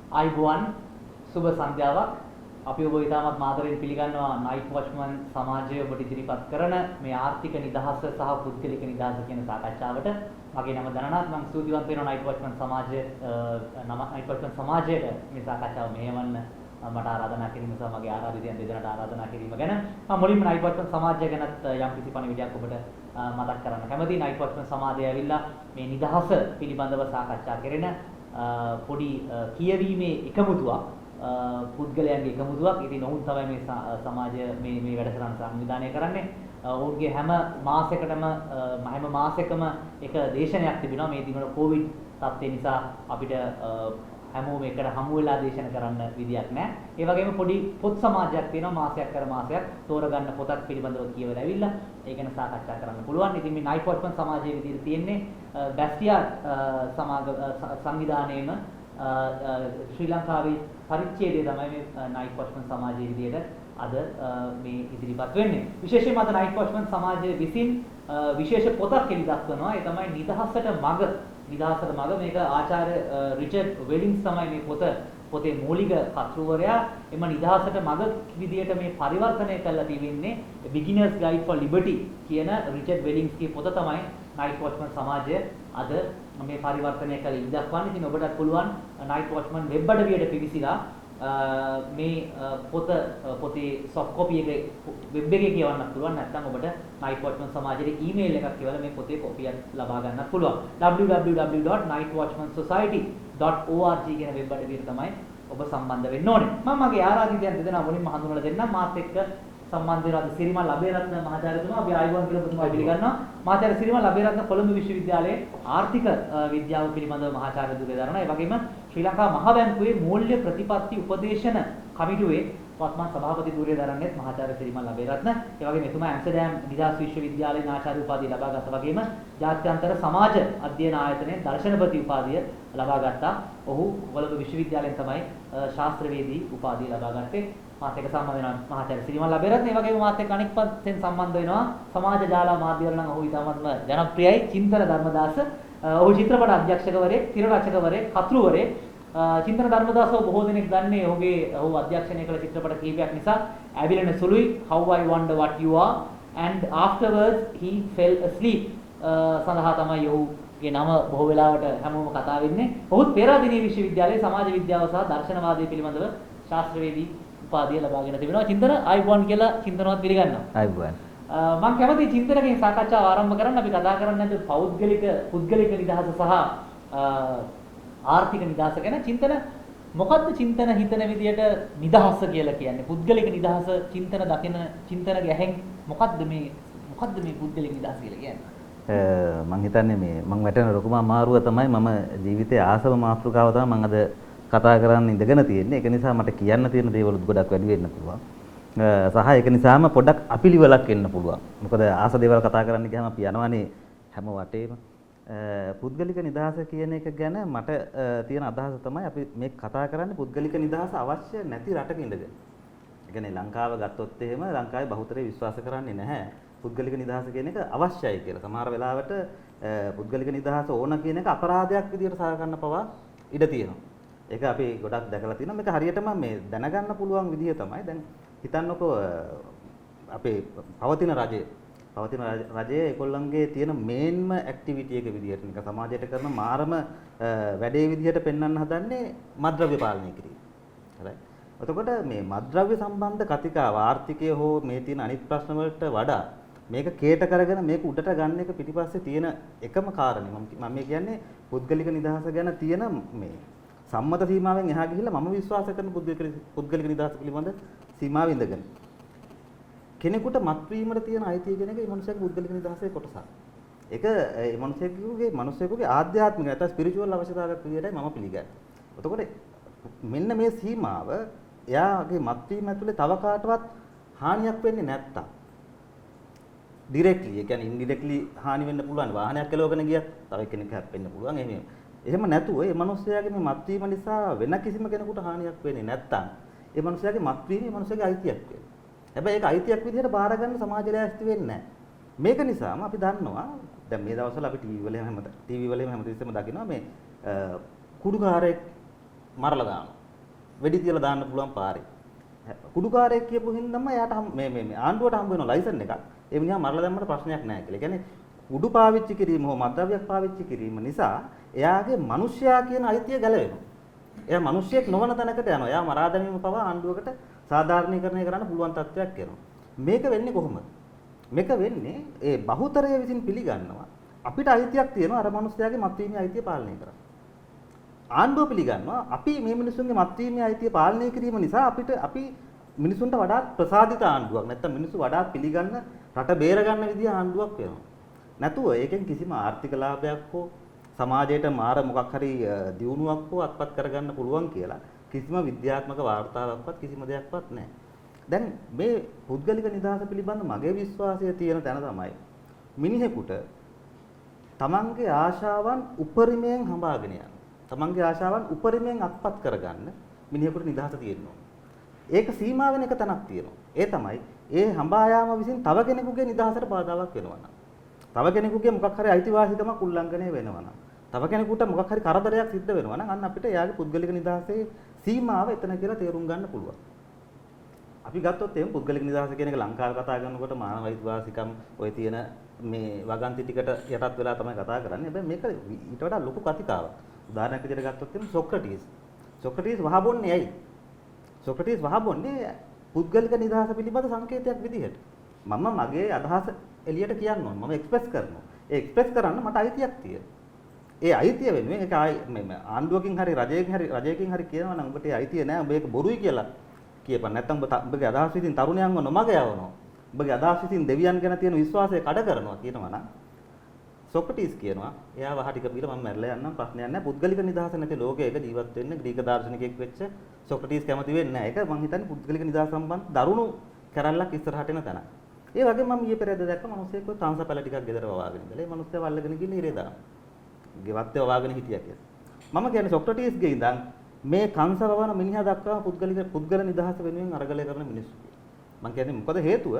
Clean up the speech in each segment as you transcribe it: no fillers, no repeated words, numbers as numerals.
ආයිබෝවන් සුබ සන්ධ්‍යාවක් අපි ඔබ ඉතාමත් මාතරින් පිළිගන්නවා නයිට් වොච්මන් සමාජය ඔබට ඉදිරිපත් කරන මේ ආර්ථික නිදහස සහ පුද්ගලික නිදහස කියන සාකච්ඡාවට මගේ නම දනනාත් මම ස්තුතිවන්ත වෙනවා නයිට් වොච්මන් සමාජයට මේ සාකච්ඡාව මෙහෙවන්න මට ආරාධනා කිරීම සහ මගේ ආරාධිතයන් දෙදෙනාට ආරාධනා කිරීම ගැන මම මුලින්ම නයිට් වොච්මන් සමාජය ගැනත් යම් කිසි පණිවිඩයක් ඔබට මතක් කරන්න කැමතියි. නයිට් වොච්මන් සමාජය ඇවිල්ලා මේ නිදහස පිළිබඳව සාකච්ඡා කරන පොඩි කියවීමේ එකමුතුවක් පුද්ගලයන්ගේ එකමුතුවක්. ඉතින් ඔවුන් තමයි මේ සමාජය මේ වැඩසටහන සංවිධානය කරන්නේ. ඔවුන්ගේ හැම මාසෙකම එක දේශනයක් තිබෙනවා. මේ දිනවල කොවිඩ් තත්ත්වය නිසා අපිට හැමෝම එකට හමු වෙලා දේශන කරන්න විදියක් නැහැ. ඒ වගේම පොඩි පොත් සමාජයක් තියෙනවා මාසයක් කර මාසයක් තෝරගන්න පොතක් පිළිබඳව කියවලා ඇවිල්ලා ඒ ගැන සාකච්ඡා කරන්න පුළුවන්. ඉතින් මේ නයිට් වොච්මන් සමාජයේ විදිහට තියෙන්නේ බැස්ටියා සංවිධානයේම ශ්‍රී ලංකාවේ පරිච්ඡේදය තමයි මේ නයිට් වොච්මන් සමාජයේ විදිහට අද මේ ඉදිරිපත් වෙන්නේ. විශේෂයෙන්ම අද නයිට් වොච්මන් සමාජයේ විසින් විශේෂ පොතක් එළි දක්වනවා. ඒ තමයි නිදහසට මඟ මේක ආචාර්ය රිචඩ් වෙලින්ස් තමයි මේ පොතේ මූලික කර්තෘවරයා. එම නිදහසට මඟ විදියට මේ පරිවර්තනය කරලා තිබෙන්නේ Beginner's Guide for Liberty කියන රිචඩ් වෙලින්ස්ගේ පොත තමයි නයිට් වොච්මන් සමාජය අද මේ පරිවර්තනය කරලා ඉදක්වන්නේ. ඉතින් ඔබටත් පුළුවන් නයිට් වොච්මන් වෙබ් අඩවියට පිවිසිලා මේ පොතේ soft copy එක වෙබ් එකේ කියවන්නත් පුළුවන්. නැත්නම් ඔබට නයිට් වොච්මන් සමාජයේ ඊමේල් එකක් කියවලා මේ පොතේ කොපියක් ලබා ගන්නත් පුළුවන්. www.nightwatchmansociety.org කියන වෙබ් අඩවියට තමයි ඔබ සම්බන්ධ වෙන්න ඕනේ. මම මගේ ආරාධිතයන් දෙදෙනා මුලින්ම හඳුන්වලා දෙන්නම්. මාත් එක්ක සම්බන්ධ වෙනවා සිරිමල් අබේරත්න මහාචාර්යතුමා. අපි ආයුබෝවන් කියලා ප්‍රථමව පිළිගන්නවා. මහාචාර්ය සිරිමල් අබේරත්න කොළඹ විශ්වවිද්‍යාලයේ ආර්ථික විද්‍යාව පිළිබඳව මහාචාර්ය ධුරය දරනවා. ඒ වගේම ශ්‍රී ලංකා මහ බැංකුවේ මූල්‍ය ප්‍රතිපත්ති උපදේශන කමිටුවේ වත්මන් සභාපති ධුරය දරන්නේ මහාචාර්ය සිරිමල් අබේරත්න. ඒ වගේම එතුමා ඇම්ස්ටර්ඩම් නිදහස් විශ්වවිද්‍යාලයේ ආචාර්ය උපාධිය ලබා ගත්තා. වගේම ජාත්‍යන්තර සමාජ අධ්‍යයන ආයතනයේ දර්ශනපති උපාධිය ලබා ගත්තා. ඔහු කොළඹ විශ්වවිද්‍යාලයෙන් තමයි ශාස්ත්‍රවේදී උපාධිය ලබා ගත්තේ. මාත් එක්ක සම්බන්ධ වෙනවා මහාචාර්ය සිරිමල් අබේරත්න. ඒ වගේම මාත් එක්ක අනෙක් පැත්තෙන් සම්බන්ධ වෙනවා සමාජ ජාල මාධ්‍යවල නම් ඔහු ඉතාමත්ම ජනප්‍රියයි චින්තන ධර්මදාස. ඔහු චිත්‍රපට අධ්‍යක්ෂකවරයෙක්, තිර රචකවරයෙක්, කතුරුවරයෙක්. චින්තන ධර්මදාස බොහෝ දෙනෙක් දන්නේ ඔහු අධ්‍යක්ෂණය කළ චිත්‍රපට කීපයක් නිසා. ඇවිලෙන සුළුයි, How I Wonder What You Are and Afterwards He Fell Asleep සඳහා තමයි ඔහුගේ නම බොහෝ වෙලාවට හැමෝම කතා වෙන්නේ. ඔහුත් පෙරදිනී විශ්වවිද්‍යාලයේ සමාජ විද්‍යාව සහ දර්ශනවාදය පිළිබඳව ශාස්ත්‍රවේදී උපාධිය ලබාගෙන තිබෙනවා. චින්තන ආයුබෝවන් කියලා චින්තනවත් පිළිගන්නවා. ආයුබෝවන්. මම කැමතියි චින්තනකින් සාකච්ඡාව ආරම්භ කරන්න. අපි කතා කරන්නේ පුද්ගලික නිදහස සහ ආර්ථික නිදහස ගැන. චින්තන මොකද්ද චින්තන හිතන විදියට නිදහස කියලා කියන්නේ? පුද්ගලික නිදහස චින්තන ගැහෙන් මොකද්ද මේ පුද්ගලික නිදහස කියලා කියන්නේ? මම හිතන්නේ මම වැටෙන ලොකුම අමාරුව තමයි මම ජීවිතයේ ආසම මාතෘකාව තමයි මම අද කතා කරන්න ඉඳගෙන තියෙන්නේ. ඒක නිසා මට කියන්න තියෙන දේවල් ගොඩක් වැඩි වෙන්න පුළුවන්. සහ ඒක නිසාම පොඩක් අපිලිවෙලක් එන්න පුළුවන්. මොකද ආස දේවල් කතා කරන්න ගියාම අපි යනවනේ හැම වටේම. පුද්ගලික නිදහස කියන එක ගැන මට තියෙන අදහස තමයි අපි මේ කතා කරන්නේ පුද්ගලික නිදහස අවශ්‍ය නැති රටක ඉඳගෙන. ඒ කියන්නේ ලංකාව ගත්තොත් එහෙම ලංකාවේ බහුතරය විශ්වාස කරන්නේ නැහැ පුද්ගලික නිදහස කියන එක අවශ්‍යයි කියලා. සමහර වෙලාවට පුද්ගලික නිදහස ඕන කියන එක අපරාධයක් විදියට සලකන්න පවා ඉඩ තියෙනවා. ඒක අපි ගොඩක් දැකලා තියෙනවා. මේක හරියටම මේ දැනගන්න පුළුවන් විදිය තමයි දැන් හිතන්නකෝ අපේ පවතින රජයේ ඒගොල්ලන්ගේ තියෙන මේන්ම ඇක්ටිවිටි එක විදියට නිකන් සමාජයට කරන මාරම වැඩේ විදියට පෙන්වන්න හදන්නේ මත්ද්‍රව්‍ය පාලනය කිරීම. හරි. එතකොට මේ මත්ද්‍රව්‍ය සම්බන්ධ කතිකාව ආර්ථිකය හෝ මේ තියෙන අනිත් ප්‍රශ්න වලට වඩා මේක කේට කරගෙන මේක උඩට ගන්න එක පිටිපස්සේ තියෙන එකම කාරණේ මම මේ කියන්නේ පුද්ගලික නිදහස ගැන තියෙන මේ සම්මත සීමාවෙන් එහා ගිහිල්ලා මම විශ්වාස කරන පුද්ගලික නිදහස පිළිබඳ සීමාව ඉඳගෙන කෙනෙකුට මත්වීමට තියෙන අයිතිය කියන එක මේ මනුස්සයාගේ පුද්ගලික නිදහසේ කොටසක්. ඒක මේ මනුස්සයෙකුගේ ආධ්‍යාත්මික නැත්නම් ස්පිරිචුවල් අවශ්‍යතාවයක් විදිහටයි මම පිළිගන්නේ. එතකොට මෙන්න මේ සීමාව එයාගේ මත්වීම ඇතුලේ තව කාටවත් හානියක් වෙන්නේ නැත්තම් ඩිරෙක්ට්ලි, ඒ කියන්නේ ඉන්ඩිරෙක්ට්ලි හානි වෙන්න පුළුවන්. වාහනයක් එලවගෙන ගියත් තව කෙනෙක් හැප්පෙන්න පුළුවන්. එහෙම නැතුව මේ මනුස්සයාගේ මේ මත්වීම නිසා වෙන කිසිම කෙනෙකුට හානියක් වෙන්නේ නැත්තම් ඒ මනුස්සයාගේ මත්වීම මේ මනුස්සයාගේ අයිතියක් වෙනවා. හැබැයි ඒක අයිතියක් විදිහට බාර ගන්න සමාජය ලෑස්ති වෙන්නේ නැහැ. මේක නිසාම අපි දන්නවා දැන් මේ දවස්වල අපි ටීවී වල හැමතිස්සෙම දකිනවා මේ කුඩුකාරයෙක් මරලා දානවා. වෙඩි තියලා දාන්න පුළුවන් පාරේ. කුඩුකාරයෙක් කියපු හින්දාම එයාට මේ ආණ්ඩුවට හම්බ වෙන ලයිසන් එකක්. ඒ මිනිහා මරලා දැම්මට ප්‍රශ්නයක් නැහැ කියලා. ඒ කියන්නේ කුඩු පාවිච්චි කිරීම හෝ මත්ද්‍රව්‍යයක් පාවිච්චි කිරීම නිසා එයාගේ මිනිස්යා කියන අයිතිය ගැලවෙනවා. එයා මිනිස්සෙක් නොවන තැනකට යනවා. එයා මරා දැමීම පවා ආණ්ඩුවකට සාධාරණීකරණය කරන්න පුළුවන් තත්ත්වයක් එනවා. මේක වෙන්නේ කොහොමද? මේක වෙන්නේ ඒ බහුතරය විසින් පිළිගන්නවා. අපිට අයිතියක් තියෙනවා අර මිනිස්යාගේ මත්වීමේ අයිතිය පාලනය කරන්න. ආණ්ඩුව පිළිගන්නවා අපි මේ මිනිසුන්ගේ මත්වීමේ අයිතිය පාලනය කිරීම නිසා අපි මිනිසුන්ට වඩා ප්‍රසාදිත ආණ්ඩුවක් නැත්නම් මිනිස්සු වඩා පිළිගන්න රට බේර ගන්න විදිය ආණ්ඩුවක් වෙනවා. නැතුව ඒකෙන් කිසිම ආර්ථික ලාභයක් හෝ සමාජයට මාර මොකක් හරි දියුණුවක් හෝ අත්පත් කරගන්න පුළුවන් කියලා කිසිම විද්‍යාත්මක වාර්තාවක්වත් කිසිම දෙයක්වත් නැහැ. දැන් මේ පුද්ගලික නිදහස පිළිබඳ මගේ විශ්වාසය තියෙන තැන තමයි මිනිහෙකුට තමන්ගේ ආශාවන් උපරිමයෙන් හඹාගෙන යන්න. තමන්ගේ ආශාවන් උපරිමයෙන් අත්පත් කරගන්න මිනිහෙකුට නිදහස තියෙනවා. ඒක සීමා වෙන එක තැනක් තියෙනවා. ඒ තමයි ඒ හඹා යාම විසින් තව කෙනෙකුගේ නිදහසට බාධාවක් වෙනවා නම්. තව කෙනෙකුගේ මොකක් හරි අයිතිවාසිකමක් උල්ලංඝනය වෙනවා නම්. තව කෙනෙකුට මොකක් හරි කරදරයක් සිද්ධ වෙනවා නම් අන්න අපිට එයාගේ පුද්ගලික නිදහසේ සීමාව එතන කියලා තේරුම් ගන්න පුළුවන්. අපි ගත්තොත් එහෙනම් පුද්ගලික නිදහස කියන එක ලංකාවේ කතා කරනකොට මානව අයිතිවාසිකම් ඔය තියෙන මේ වගන්ති ටිකට යටත් වෙලා තමයි කතා කරන්නේ. හැබැයි මේක ඊට වඩා ලොකු කතිකාවක්. උදාහරණයක් විදිහට ගත්තොත් එහෙනම් සොක්‍රටිස් වහබොන්නේ ඇයි? සොක්‍රටිස් වහබොන්නේ පුද්ගලික නිදහස පිළිබඳ සංකේතයක් විදිහට. මම මගේ අදහස එළියට කියන්න ඕන. මම එක්ස්ප්‍රෙස් කරනවා. ඒ එක්ස්ප්‍රෙස් කරන්න මට අයිතියක් තියෙනවා. ඒ අයිතිය වෙනුවෙන් ඒක ආණ්ඩුවකින් හරි රජයකින් හරි කියනවා නම් ඔබට ඒ අයිතිය නැහැ. ඔබ ඒක බොරුයි කියලා කියපන්. නැත්නම් ඔබගේ අදහස් විසින් තරුණයන්ව නොමග යවනවා. ඔබගේ අදහස් විසින් දෙවියන් ගැන තියෙන විශ්වාසය කඩ කරනවා කියනවා නම් සොක්‍රටිස් කියනවා එයා වහ ටික පිළ මම මැරලා යන්නම් ප්‍රශ්නයක් නැහැ. පුද්ගලික නිදහස නැති ලෝකයක ජීවත් වෙන්න ග්‍රීක දාර්ශනිකයෙක් වෙච්ච සොක්‍රටිස් කැමති වෙන්නේ නැහැ. ඒක මම හිතන්නේ පුද්ගලික නිදහස සම්බන්ධ දරුණු කැරල්ලක් ඉස්සරහට එන තැන. ඒ වගේ මම ඊයේ පෙරේද දැක්ක මිනිස්සෙක් ඔය තංසපැල ටිකක් ගෙදර වවාගෙන ඉඳලා ඒ මිනිස්සයා වල්ලගෙන ගිහින් ඉරේ දානවා. ගෙවත්තේ වවාගෙන හිටියා කියලා. මම කියන්නේ සොක්‍රටිස්ගේ ඉඳන් මේ කංශ වවන මිනිහා දක්වා පුද්ගල නිදහස වෙනුවෙන් අරගලය කරන මිනිස්සු. මම කියන්නේ මොකද හේතුව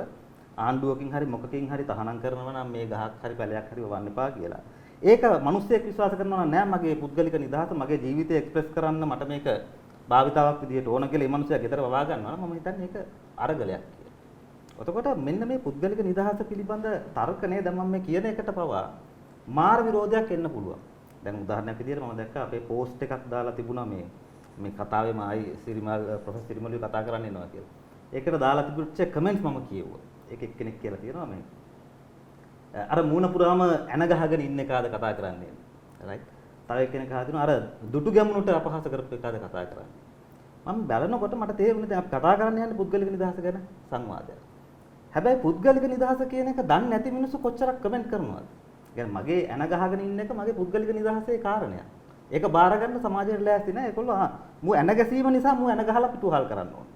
ආණ්ඩුවකින් හරි මොකකින් හරි තහනම් කරනවා නම් මේ ගහක් හරි පැලයක් හරි වවන්න එපා කියලා. ඒක මිනිස්සෙක් විශ්වාස කරනවා නෑ මගේ පුද්ගලික නිදහස මගේ ජීවිතය එක්ස්ප්‍රෙස් කරන්න මට මේක භාවිතාවක් විදිහට ඕන කියලා මේ මිනිස්සයා ගෙදර වවා ගන්නවා නම් මම හිතන්නේ ඒක අරගලයක් කියලා. එතකොට මෙන්න මේ පුද්ගලික නිදහස පිළිබඳ තර්කනේ දැන් මම මේ කියන එකට පවා මාර විරෝධයක් එන්න පුළුවන්. දැන් උදාහරණයක් විදිහට මම දැක්කා අපේ පෝස්ට් එකක් දාලා තිබුණා මේ කතාවේම ආයි ප්‍රොෆෙසර් සිරිමල්ලි කතා කරන්න එනවා කියලා. ඒකට දාලා තිබුච්ච කමෙන්ට්ස් මම කියෙව්වා. ඒක එක්කෙනෙක් කියලා තියෙනවා මේ අර මූණ පුරාම ඇන ගහගෙන ඉන්න එකාද කතා කරන්නේ. රයිට්. තව එක්කෙනෙක් අහලා තිනවා අර දුටු ගැමුණුට අපහාස කරපු එකාද කතා කරන්නේ. මම බලනකොට මට තේරුණේ දැන් අපි කතා කරන්න යන්නේ පුද්ගලික නිදහස ගැන සංවාදයක්. හැබැයි පුද්ගලික නිදහස කියන එක දන්නේ නැති මිනිස්සු කොච්චරක් කමෙන්ට් කරනවද? يعني මගේ ඇන ගහගෙන ඉන්න එක මගේ පුද්ගලික නිදහසේ කාරණයක්. ඒක බාර ගන්න සමාජයට ලෑස්ති නැහැ. ඒගොල්ලෝ මූ ඇන ගැසීම නිසා මූ ඇන ගහලා පිටුහල් කරන්න ඕන.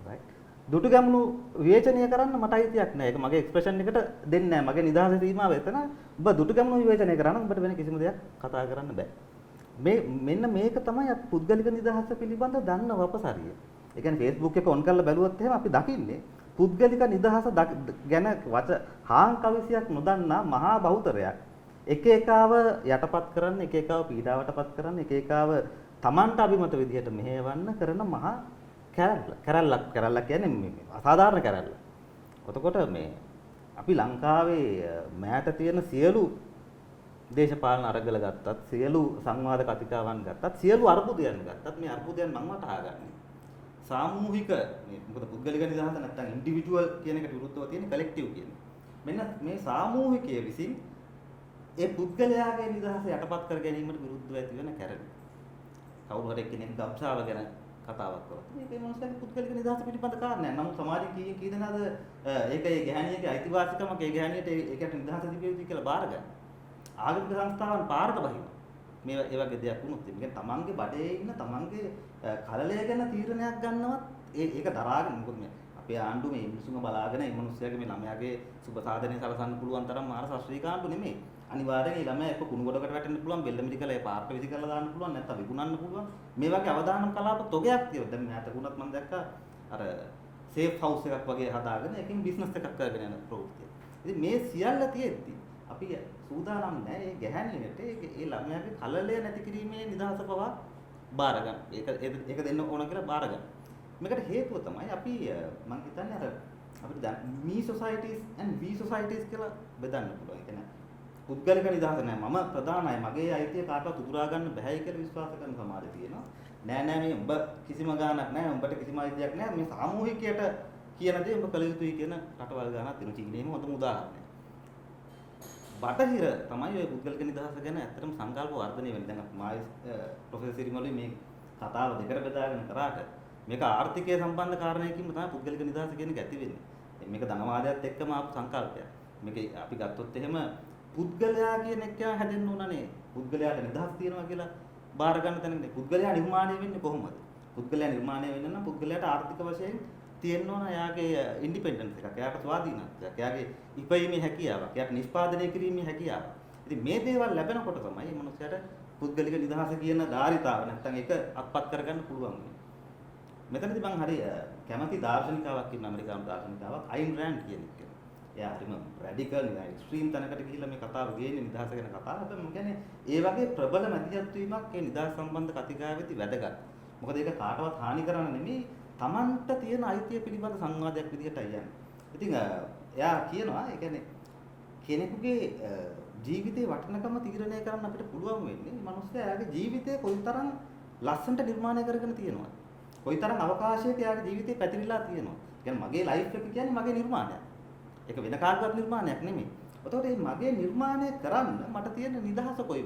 රයිට්. දුටු ගැමුණු විවේචනය කරන්න මට අයිතියක් නැහැ. ඒක මගේ එක්ස්ප්‍රෙෂන් එකට දෙන්නේ නැහැ. මගේ නිදහසේ සීමාව එතන. ඔබ දුටු ගැමුණු විවේචනය කරා නම් ඔබට වෙන කිසිම දෙයක් කතා කරන්න බෑ. මෙන්න මේක තමයි පුද්ගලික නිදහස පිළිබඳ දන්න වපසරිය. ඒ කියන්නේ Facebook එක ඔන් කරලා බැලුවොත් එහෙම අපි දකින්නේ පුද්ගලික නිදහස ගැන හාන් කවිසියක් නොදන්නා මහා බහුතරයක් එක එකව යටපත් කරන්න එක එකව පීඩාවටපත් කරන්න එක එකව Tamanට අභිමත විදිහට මෙහෙවන්න කරන මහා කැරල්ලක් කියන්නේ මේ අසාධාරණ කැරල්ල. එතකොට මේ අපි ලංකාවේ මෑත තියෙන සියලු දේශපාලන අරගල ගත්තත් සියලු සංවාද කතිකාවන් ගත්තත් සියලු අර්බුදයන් ගත්තත් මේ අර්බුදයන් මම වටහාගන්නේ සාමූහික මේ මොකද පුද්ගලික නිදහස නැත්නම් ඉන්ඩිවිජුවල් කියන එකට විරුද්ධව තියෙන කලෙක්ටිව් කියන්නේ. මෙන්න මේ සාමූහිකයේ විසින් ඒ පුද්ගලයාගේ නිදහස යටපත් කර ගැනීමට විරුද්ධව ඇති වෙන කැරළි. කවුරු හරි කෙනෙක් ගබ්සාව ගැන කතාවක් කරනවා. මේකේ මොනවාද පුද්ගලික නිදහස පිටිපස්ස කාරණයක්. නමුත් සමාජයේ කී දෙනාද ඒක ඒ ගැහණියගේ අයිතිවාසිකමක් ඒ ගැහණියට ඒකට නිදහස තිබිය යුතුයි කියලා බාර ගන්න. ආගමික සංස්ථාවන් පාරට බහිනවා. මේ ඒ වගේ දෙයක් වුණොත් මේ තමන්ගේ බඩේ ඉන්න තමන්ගේ කලලය ගැන තීරණයක් ගන්නවත් ඒක දරාගෙන මොකද මේ අපේ ආණ්ඩුව මේ මිනිස්සුම බලාගෙන මේ මිනිස්සයාගේ මේ ළමයාගේ සුබ සාධනය සලසන්න පුළුවන් තරම් මාර ශාස්ත්‍රීය ආණ්ඩුව නෙමෙයි. අනිවාර්යෙන් මේ ළමයා එක්ක කුණු ගොඩකට වැටෙන්න පුළුවන් බෙල්ල මිදි කරලා ඒ පාර්ට විසි කරලා දාන්න පුළුවන් නැත්නම් විකුණන්න පුළුවන්. මේ වගේ අවදානම් කලාප තොගයක් තියෙනවා. දැන් මෑත වුණත් මම දැක්කා අර සේෆ් හවුස් එකක් වගේ හදාගෙන ඒකෙන් බිස්නස් එකක් කරගෙන යන ප්‍රවෘත්තිය. ඉතින් මේ සියල්ල තියෙද්දි අපි සූදානම් නැහැ මේ ගැහණියට ඒ ළමයාගේ කලලය නැති කිරීමේ නිදහස පවා බාර ගන්න. ඒක දෙන්න ඕන කියලා බාර ගන්න. මේකට හේතුව තමයි අපි මම හිතන්නේ අර අපිට දැන් me societies and we societies කියලා බෙදන්න පුළුවන්. ඒ කියන්නේ පුද්ගලික නිදහස නෑ මම ප්‍රධානයි මගේ අයිතිය කාටවත් උදුරා ගන්න බෑයි කියලා විශ්වාස කරන සමාජය තියෙනවා. නෑ මේ උඹ කිසිම ගාණක් නෑ උඹට කිසිම අයිතියක් නෑ මේ සාමූහිකයට කියන දේ උඹ කළ යුතුයි කියන රටවල් ගාණක් තියෙනවා. චීනයේම හොඳම උදාහරණයක්. බටහිර තමයි ඔය පුද්ගලික නිදහස ගැන ඇත්තටම සංකල්ප වර්ධනය වෙන්නේ. දැන් මායි ප්‍රොෆෙසර් සිරිමලුයි මේ කතාව දෙකට බෙදාගෙන කරාට මේක ආර්ථිකය සම්බන්ධ කාරණයකින්ම තමයි පුද්ගලික නිදහස කියන එක ඇති වෙන්නේ. මේක ධනවාදයත් එක්කම ආපු සංකල්පයක්. මේක අපි ගත්තොත් එහෙම පුද්ගලයා කියන එක හැදෙන්න ඕනනේ. පුද්ගලයාට නිදහස් තියනවා කියලා බාර ගන්න තැනනේ. පුද්ගලයා නිර්මාණය වෙන්නේ කොහොමද? පුද්ගලයා නිර්මාණය වෙන්න නම් පුද්ගලයාට ආර්ථික වශයෙන් තියෙන්න ඕන එයාගේ ඉන්ඩිපෙන්ඩන්ස් එකක්. එයාට ස්වාධීනත්වයක්. එයාගේ ඉපයීමේ හැකියාවක්. එයාට නිෂ්පාදනය කිරීමේ හැකියාවක්. ඉතින් මේ දේවල් ලැබෙනකොට තමයි මේ මනුස්සයාට පුද්ගලික නිදහස කියන ධාරිතාව නැත්තම් ඒක අත්පත් කරගන්න පුළුවන් වෙන්නේ. මෙතනදී මම හරි කැමති දාර්ශනිකාවක් ඉන්න ඇමරිකානු දාර්ශනිකාවක් අයින් රෑන්ඩ් කියන එක. එයා හරිම රැඩිකල් නිකන් එක්ස්ට්‍රීම් තැනකට ගිහිල්ලා මේ කතාව ගේන්නේ නිදහස ගැන කතාව. හැබැයි මම කියන්නේ ඒ වගේ ප්‍රබල මැදිහත් වීමක් ඒ නිදහස් සම්බන්ධ කතිකාවෙදී වැදගත්. මොකද ඒක කාටවත් හානි කරන්න නෙමෙයි Tamanට තියෙන අයිතිය පිළිබඳ සංවාදයක් විදිහටයි යන්නේ. ඉතින් එයා කියනවා ඒ කියන්නේ කෙනෙකුගේ ජීවිතේ වටිනකම තීරණය කරන්න අපිට පුළුවන් වෙන්නේ මේ මිනිස්සයා එයාගේ ජීවිතේ කොයිතරම් ලස්සනට නිර්මාණය කරගෙන තියෙනවද? කොයිතරම් අවකාශයක එයාගේ ජීවිතේ පැතිරිලා තියෙනවද? කියන්නේ මගේ ලයිෆ් එක කියන්නේ මගේ නිර්මාණයක්. ඒක වෙන කාටවත් නිර්මාණයක් නෙමෙයි. එතකොට මේ මගේ නිර්මාණය කරන්න මට තියෙන නිදහස කොයි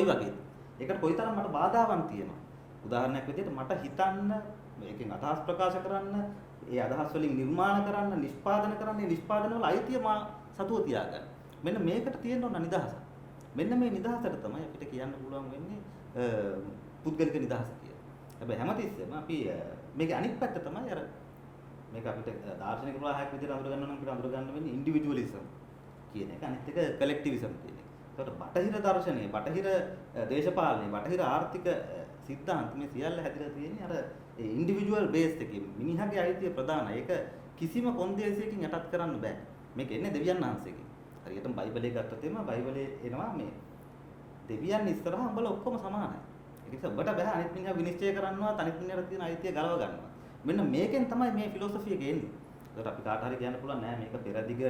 වගේද? ඒකට කොයිතරම් මට බාධාවන් තියෙනවද? උදාහරණයක් විදිහට මට හිතන්න මේකෙන් අදහස් ප්‍රකාශ කරන්න, ඒ අදහස් වලින් නිර්මාණ කරන්න, නිෂ්පාදන කරන්න, මේ නිෂ්පාදන වල අයිතිය මා සතුව තියාගන්න. මෙන්න මේකට තියෙන ඕන නිදහස. මෙන්න මේ නිදහසට තමයි අපිට කියන්න පුළුවන් වෙන්නේ පුද්ගලික නිදහස කියලා. හැබැයි හැමතිස්සෙම අපි මේකේ අනිත් පැත්ත තමයි අර මේක අපිට දාර්ශනික ප්‍රවාහයක් විදිහට අඳුර ගන්න නම් අපිට අඳුර ගන්න වෙන්නේ ඉන්ඩිවිජුවලිසම් කියන එක. අනිත් එක කලෙක්ටිවිසම් කියන එක. ඒකට බටහිර දර්ශනය, බටහිර දේශපාලනය, බටහිර ආර්ථික සිද්ධාන්ත මේ සියල්ල හැදිලා තියෙන්නේ අර ඉන්ඩිවිජුවල් බේස් එකකින්. මිනිහාගේ අයිතිය ප්‍රධානයි. ඒක කිසිම කොන්දේසියකින් යටත් කරන්න බෑ. මේක එන්නේ දෙවියන් වහන්සේගෙන්. හරියටම බයිබලයේ ගත්තොත් එimhe බයිබලයේ එනවා මේ දෙවියන් ඉස්සරහා උඹලා ඔක්කොම සමානයි. ඒක නිසා ඔබට බෑ අනිත් මිනිහා විනිශ්චය කරන්නවත් අනිත් මිනිහට තියෙන අයිතිය ගලව ගන්නවා. මෙන්න මේකෙන් තමයි මේ ෆිලොසොෆි එක එන්නේ. ඒකට අපි කාට හරි කියන්න පුළුවන් නෑ මේක පෙරදිග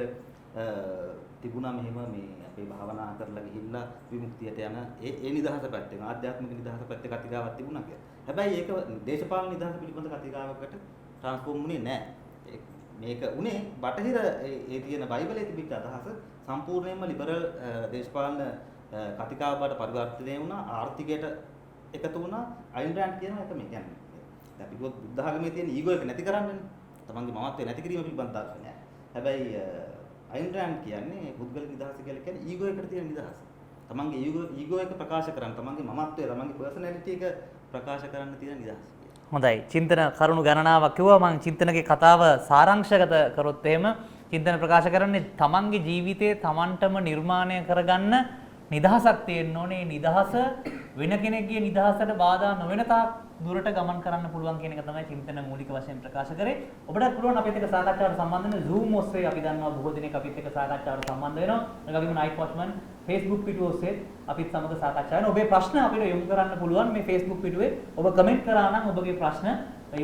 තිබුණා මෙහෙම මේ අපේ භාවනා කරලා ගිහිල්ලා විමුක්තියට යන ඒ නිදහස පැත්තෙන් ආධ්‍යාත්මික නිදහස පැත්තේ කතිකාවක් තිබුණා කියලා. හැබැයි ඒක දේශපාලන නිදහස පිළිබඳ කතිකාවකට ට්‍රාන්ස්ෆෝම් වුණේ නෑ. මේක උනේ බටහිර ඒ තියෙන බයිබලයේ තිබිච්ච අදහස සම්පූර්ණයෙන්ම ලිබරල් දේශපාලන කතිකාව බවට පරිවර්තනය වුණා. ආර්ථිකයට එකතු වුණා. අයින් රෑන්ඩ් කියනවා ඒක මේ කියන්නේ. දැන් අපි බුද්ධ ධර්මයේ තියෙන ඊගෝ එක නැති කරන්නනේ. තමන්ගේ මමත්වය නැති කිරීම පිළිබඳ දර්ශනය. හැබැයි අයින් රෑන්ඩ් කියන්නේ පුද්ගලික නිදහස කියලා කියන්නේ ඊගෝ එකට තියෙන නිදහස. තමන්ගේ ඊගෝ එක ප්‍රකාශ කරන්න, තමන්ගේ මමත්වය, තමන්ගේ පර්සනැලිටි එක ප්‍රකාශ කරන්න තියෙන නිදහස. හොඳයි. චින්තන කරුණු ගණනාවක් කිව්වා. මම චින්තනගේ කතාව සාරාංශගත කරොත් එහෙම චින්තන ප්‍රකාශ කරන්නේ තමන්ගේ ජීවිතේ තමන්ටම නිර්මාණය කරගන්න නිදහසක් තියෙන්න ඕනේ. නිදහස වෙන කෙනෙක්ගේ නිදහසට බාධා නොවන තාක් දුරට ගමන් කරන්න පුළුවන් කියන එක තමයි චින්තන මූලික වශයෙන් ප්‍රකාශ කරේ. ඔබට පුළුවන් අපිත් එක්ක සාකච්ඡාවට සම්බන්ධ වෙන Zoom ඔස්සේ අපි දන්නවා බොහෝ දෙනෙක් අපිත් එක්ක සාකච්ඡාවට සම්බන්ධ වෙනවා. ඒ වගේම Night Watchman Facebook පිටුව ඔස්සේ අපිත් සමග සාකච්ඡා වෙනවා. ඔබේ ප්‍රශ්න අපිට යොමු කරන්න පුළුවන් මේ Facebook පිටුවේ. ඔබ කමෙන්ට් කරා නම් ඔබගේ ප්‍රශ්න,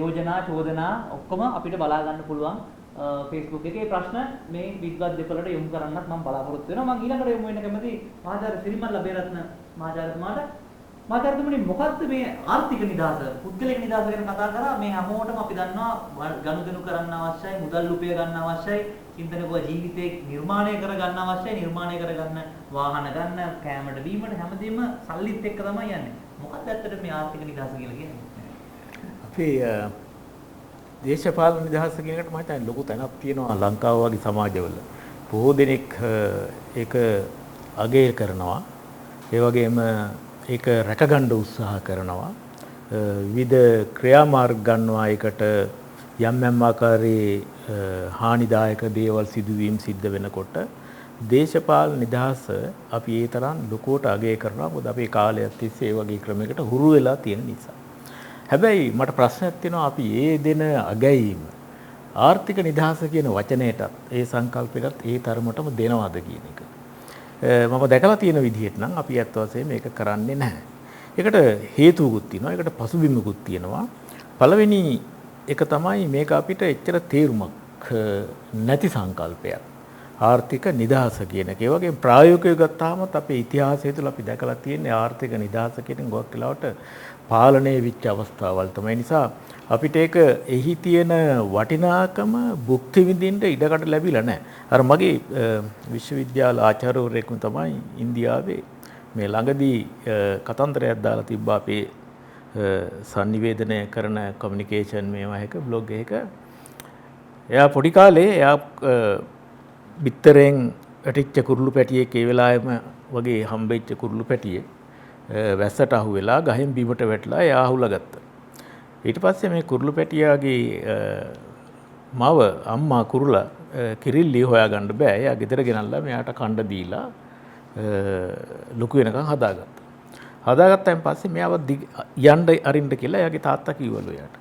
යෝජනා, චෝදනා ඔක්කොම අපිට බලා ගන්න පුළුවන්. Facebook එකේ ප්‍රශ්න මේ විද්වත් දෙපළට යොමු කරන්නත් මම බලාපොරොත්තු වෙනවා. මම ඊළඟට යොමු වෙන්න කැමති මහාචාර්ය සිරිමල් ලබේරත්න මහාචාර්යතුමාට. මහාචාර්යතුමනි මොකක්ද මේ ආර්ථික නිදහස, පුද්ගලික නිදහස ගැන කතා කරා? මේ හැමෝටම අපි දන්නවා ගනුදෙනු කරන්න අවශ්‍යයි, මුදල් උපය ගන්න අවශ්‍යයි, චින්තනකව ජීවිතේ නිර්මාණය කර ගන්න අවශ්‍යයි, නිර්මාණය කරගන්න වාහන ගන්න, කෑමට බීමට හැමදේම සල්ලිත් එක්ක තමයි යන්නේ. මොකක්ද ඇත්තට මේ ආර්ථික නිදහස කියලා කියන්නේ? අපි දේශපාලන නිදහස කියන එකට මම හිතන්නේ ලොකු තැනක් තියෙනවා ලංකාව වගේ සමාජවල. බොහෝ දෙනෙක් ඒක අගය කරනවා. ඒ වගේම ඒක රැකගන්න උත්සාහ කරනවා. විවිධ ක්‍රියාමාර්ග ගන්නවා ඒකට යම් ආකාරයේ හානිදායක දේවල් සිදුවීම් සිද්ධ වෙනකොට දේශපාලන නිදහස අපි ඒ තරම් ලොකුවට අගය කරනවා. මොකද අපේ කාලයක් තිස්සේ ඒ වගේ ක්‍රමයකට හුරු වෙලා තියෙන නිසා. හැබැයි මට ප්‍රශ්නයක් තියෙනවා අපි ඒ දෙන අගැයීම ආර්ථික නිදහස කියන වචනයටත් ඒ සංකල්පයටත් ඒ තරමටම දෙනවද කියන එක. මම දැකලා තියෙන විදිහට නම් අපි ඇත්ත වශයෙන්ම මේක කරන්නේ නැහැ. ඒකට හේතුකුත් තියෙනවා. ඒකට පසුබිමකුත් තියෙනවා. පළවෙනි එක තමයි මේක අපිට එච්චර තේරුමක් නැති සංකල්පයක්. ආර්ථික නිදහස කියන එක. ඒ වගේම ප්‍රායෝගිකව ගත්තාම අපේ ඉතිහාසය තුළ අපි දැකලා තියෙන්නේ ආර්ථික නිදහස කියන ගොඩක් වෙලාවට පාලනය වෙච්ච අවස්ථාවල් තමයි. නිසා අපිට ඒක එහි තියෙන වටිනාකම භුක්ති විඳින්න ඉඩකඩ ලැබිලා නැහැ. අර මගේ විශ්වවිද්‍යාල ආචාර්යවරයෙකු තමයි ඉන්දියාවේ මේ ළඟදී කතන්දරයක් දාලා තිබ්බා අපේ සංනිවේදනය කරන කමියුනිකේෂන් මේවා එක බ්ලොග් එකක. එයා පොඩි කාලේ එයා බිත්තරෙන් වැටිච්ච කුරුළු පැටියෙක් ඒ වෙලාවෙම වගේ හම්බෙච්ච කුරුළු පැටියෙක් වැස්සට අහු වෙලා ගහෙන් බිමට වැටලා එයා අහුලා ගත්තා. ඊට පස්සේ මේ කුරුළු පැටියාගේ මව අම්මා කුරුලා කිරිල්ලි හොයාගන්න බෑ. එයා ගෙදර ගෙනල්ලා මෙයාට කණ්ඩ දීලා ලොකු වෙනකන් හදාගත්තා. හදාගත්තයින් පස්සේ මෙයාව යන්න අරින්න කියලා එයාගේ තාත්තා කිව්වලු එයාට.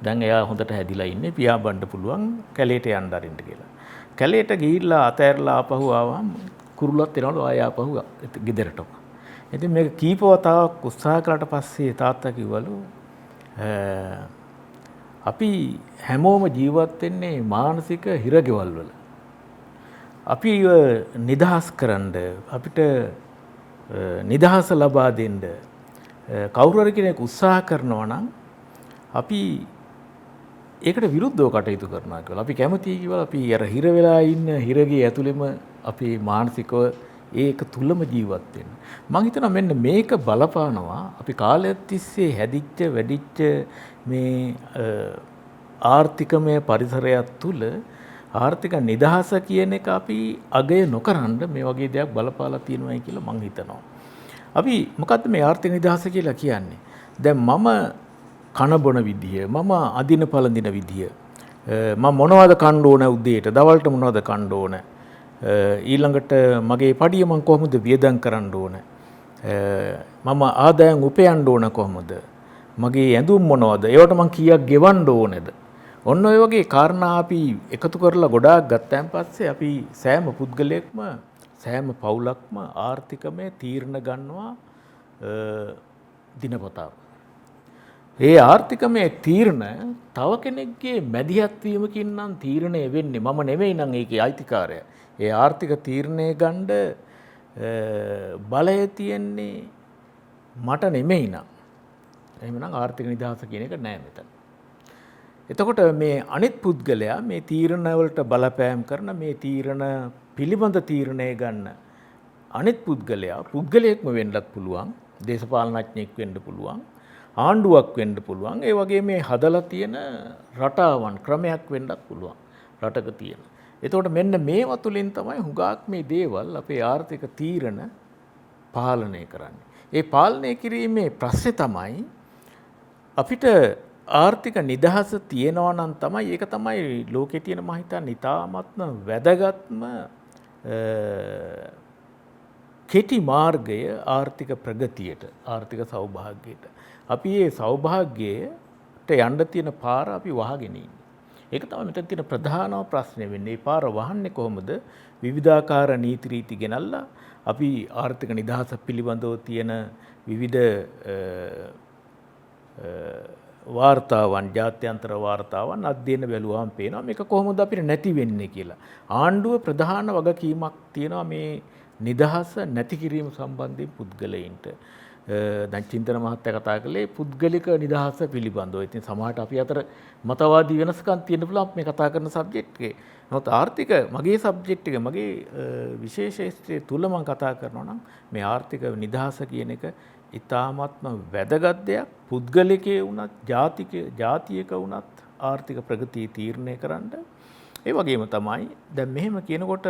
දැන් එයා හොඳට හැදිලා ඉන්නේ පියා බණ්ඩ පුළුවන් කැලේට යන්න අරින්න කියලා. කැලේට ගිහිල්ලා අතෑරලා ආපහු ආවම කුරුල්ලත් එනවලු ආය ආපහු ගෙදරටම. ඉතින් මේක කීප වතාවක් උත්සාහ කළාට පස්සේ තාත්තා කිව්වලු අපි හැමෝම ජීවත් වෙන්නේ මානසික හිරගෙවල් වල. අපි නිදහස් කරන්න අපිට නිදහස ලබා දෙන්න කවුරු හරි කෙනෙක් උත්සාහ කරනවා නම් අපි ඒකට විරුද්ධව කටයුතු කරනවා කියලා. අපි කැමතියි කියලා අපි අර හිර වෙලා ඉන්න හිරගේ ඇතුළෙම අපි මානසිකව ඒක තුලම ජීවත් වෙන්න. මම හිතනවා මෙන්න මේක බලපානවා අපි කාලයක් තිස්සේ හැදිච්ච වැඩිච්ච මේ ආර්ථිකමය පරිසරයක් තුල ආර්ථික නිදහස කියන එක අපි අගය නොකරන මේ වගේ දෙයක් බලපාලා තියෙනවායි කියලා මම හිතනවා. අපි මොකද්ද මේ ආර්ථික නිදහස කියලා කියන්නේ? දැන් මම කන බොන විදිය, මම අදින පළඳින විදිය, මම මොනවද කන්න ඕන උදේට, දවල්ට මොනවද කන්න ඕන, ඊළඟට මගේ පඩිය මම කොහොමද වියදම් කරන්න ඕන, මම ආදායම් උපයන්න ඕන කොහොමද, මගේ ඇඳුම් මොනවද, ඒවට මම කීයක් ගෙවන්න ඕනේද, ඔන්න ඔය වගේ කාරණා අපි එකතු කරලා ගොඩාක් ගත්තන් පස්සේ අපි සෑම පුද්ගලයෙක්ම සෑම පවුලක්ම ආර්ථිකමය තීරණ ගන්නවා දිනපතාව. ඒ ආර්ථිකමය තීරණ තව කෙනෙක්ගේ මැදිහත් වීමකින් නම් තීරණය වෙන්නේ. මම නෙවෙයි නම් ඒකේ අයිතිකාරය. ඒ ආර්ථික තීරණය ගන්න බලය තියෙන්නේ මට නෙමෙයි නම්. එහෙමනම් ආර්ථික නිදහස කියන එක නෑ මෙතන. එතකොට මේ අනිත් පුද්ගලයා මේ තීරණ වලට බලපෑම් කරන මේ තීරණ පිළිබඳ තීරණය ගන්න අනිත් පුද්ගලයා පුද්ගලයෙක්ම වෙන්නත් පුළුවන්, දේශපාලනඥයෙක් වෙන්න පුළුවන්, ආණ්ඩුවක් වෙන්න පුළුවන්. ඒ වගේ මේ හදලා තියෙන රටාවන් ක්‍රමයක් වෙන්නත් පුළුවන් රටක තියෙන. එතකොට මෙන්න මේවා තුලින් තමයි හුඟක් මේ දේවල් අපේ ආර්ථික තීරණ පාලනය කරන්නේ. ඒ පාලනය කිරීමේ ප්‍රශ්නේ තමයි අපිට ආර්ථික නිදහස තියෙනවා නම් තමයි ඒක තමයි ලෝකේ තියෙන මම හිතන්නේ ඉතාමත්ම වැදගත්ම කෙටි මාර්ගය ආර්ථික ප්‍රගතියට, ආර්ථික සෞභාග්‍යයට. අපි මේ සෞභාග්‍යයට යන්න තියෙන පාර අපි වහගෙන ඉන්නේ. ඒක තමයි මෙතන තියෙන ප්‍රධානම ප්‍රශ්නේ වෙන්නේ. මේ පාර වහන්නේ කොහොමද? විවිධාකාර නීති රීති ගෙනල්ලා අපි ආර්ථික නිදහස පිළිබඳව තියෙන විවිධ වාර්තාවන්, ජාත්‍යන්තර වාර්තාවන් අධ්‍යයන බැලුවාම පේනවා මේක කොහොමද අපිට නැති වෙන්නේ කියලා. ආණ්ඩුව ප්‍රධාන වගකීමක් තියෙනවා මේ නිදහස නැති කිරීම සම්බන්ධයෙන් පුද්ගලයින්ට. දැන් චින්තන මහත්තයා කතා කළේ පුද්ගලික නිදහස පිළිබඳව. ඉතින් සමහරට අපි අතර මතවාදී වෙනස්කම් තියෙන්න පුළුවන් මේ කතා කරන සබ්ජෙක්ට් එකේ. නමුත් ආර්ථික මගේ සබ්ජෙක්ට් එක මගේ විශේෂේස්ත්‍රයේ තුල මම කතා කරනවා නම් මේ ආර්ථික නිදහස කියන එක ඉතාමත්ම වැදගත් දෙයක්. පුද්ගලිකයේ වුණත් ජාතියක වුණත් ආර්ථික ප්‍රගතිය තීරණය කරන්න. ඒ වගේම තමයි දැන් මෙහෙම කියනකොට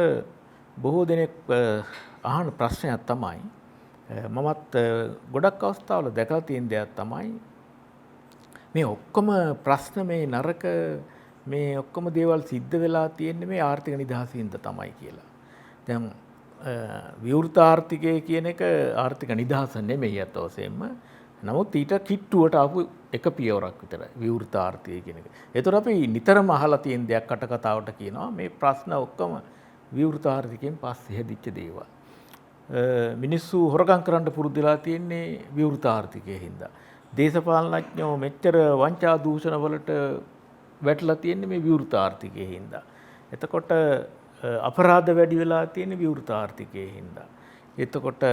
බොහෝ දෙනෙක් අහන ප්‍රශ්නයක් තමයි මමත් ගොඩක් අවස්ථාවල දැකලා තියෙන දෙයක් තමයි මේ ඔක්කොම ප්‍රශ්න මේ නරක මේ ඔක්කොම දේවල් සිද්ධ වෙලා තියෙන්නේ මේ ආර්ථික නිදහසින්ද තමයි කියලා. දැන් විවෘත ආර්ථිකය කියන එක ආර්ථික නිදහස නෙමෙයි අත වශයෙන්ම. නමුත් ඊට කිට්ටුවට ආපු එක පියවරක් විතරයි විවෘත ආර්ථිකය කියන එක. ඒතර අපි නිතරම අහලා තියෙන දෙයක් කටකතාවට කියනවා මේ ප්‍රශ්න ඔක්කොම විවෘත ආර්ථිකයෙන් පස්සේ හැදිච්ච දේවල්. මිනිස්සු හොරගම් කරන්න පුරුදු වෙලා තියෙන්නේ විවෘත ආර්ථිකයේ හින්දා. දේශපාලනඥයෝ මෙච්චර වංචා දූෂණ වලට වැටලා තියෙන්නේ මේ විවෘත ආර්ථිකයේ හින්දා. එතකොට අපරාධ වැඩි වෙලා තියෙන්නේ විවෘත ආර්ථිකයේ හින්දා. එතකොට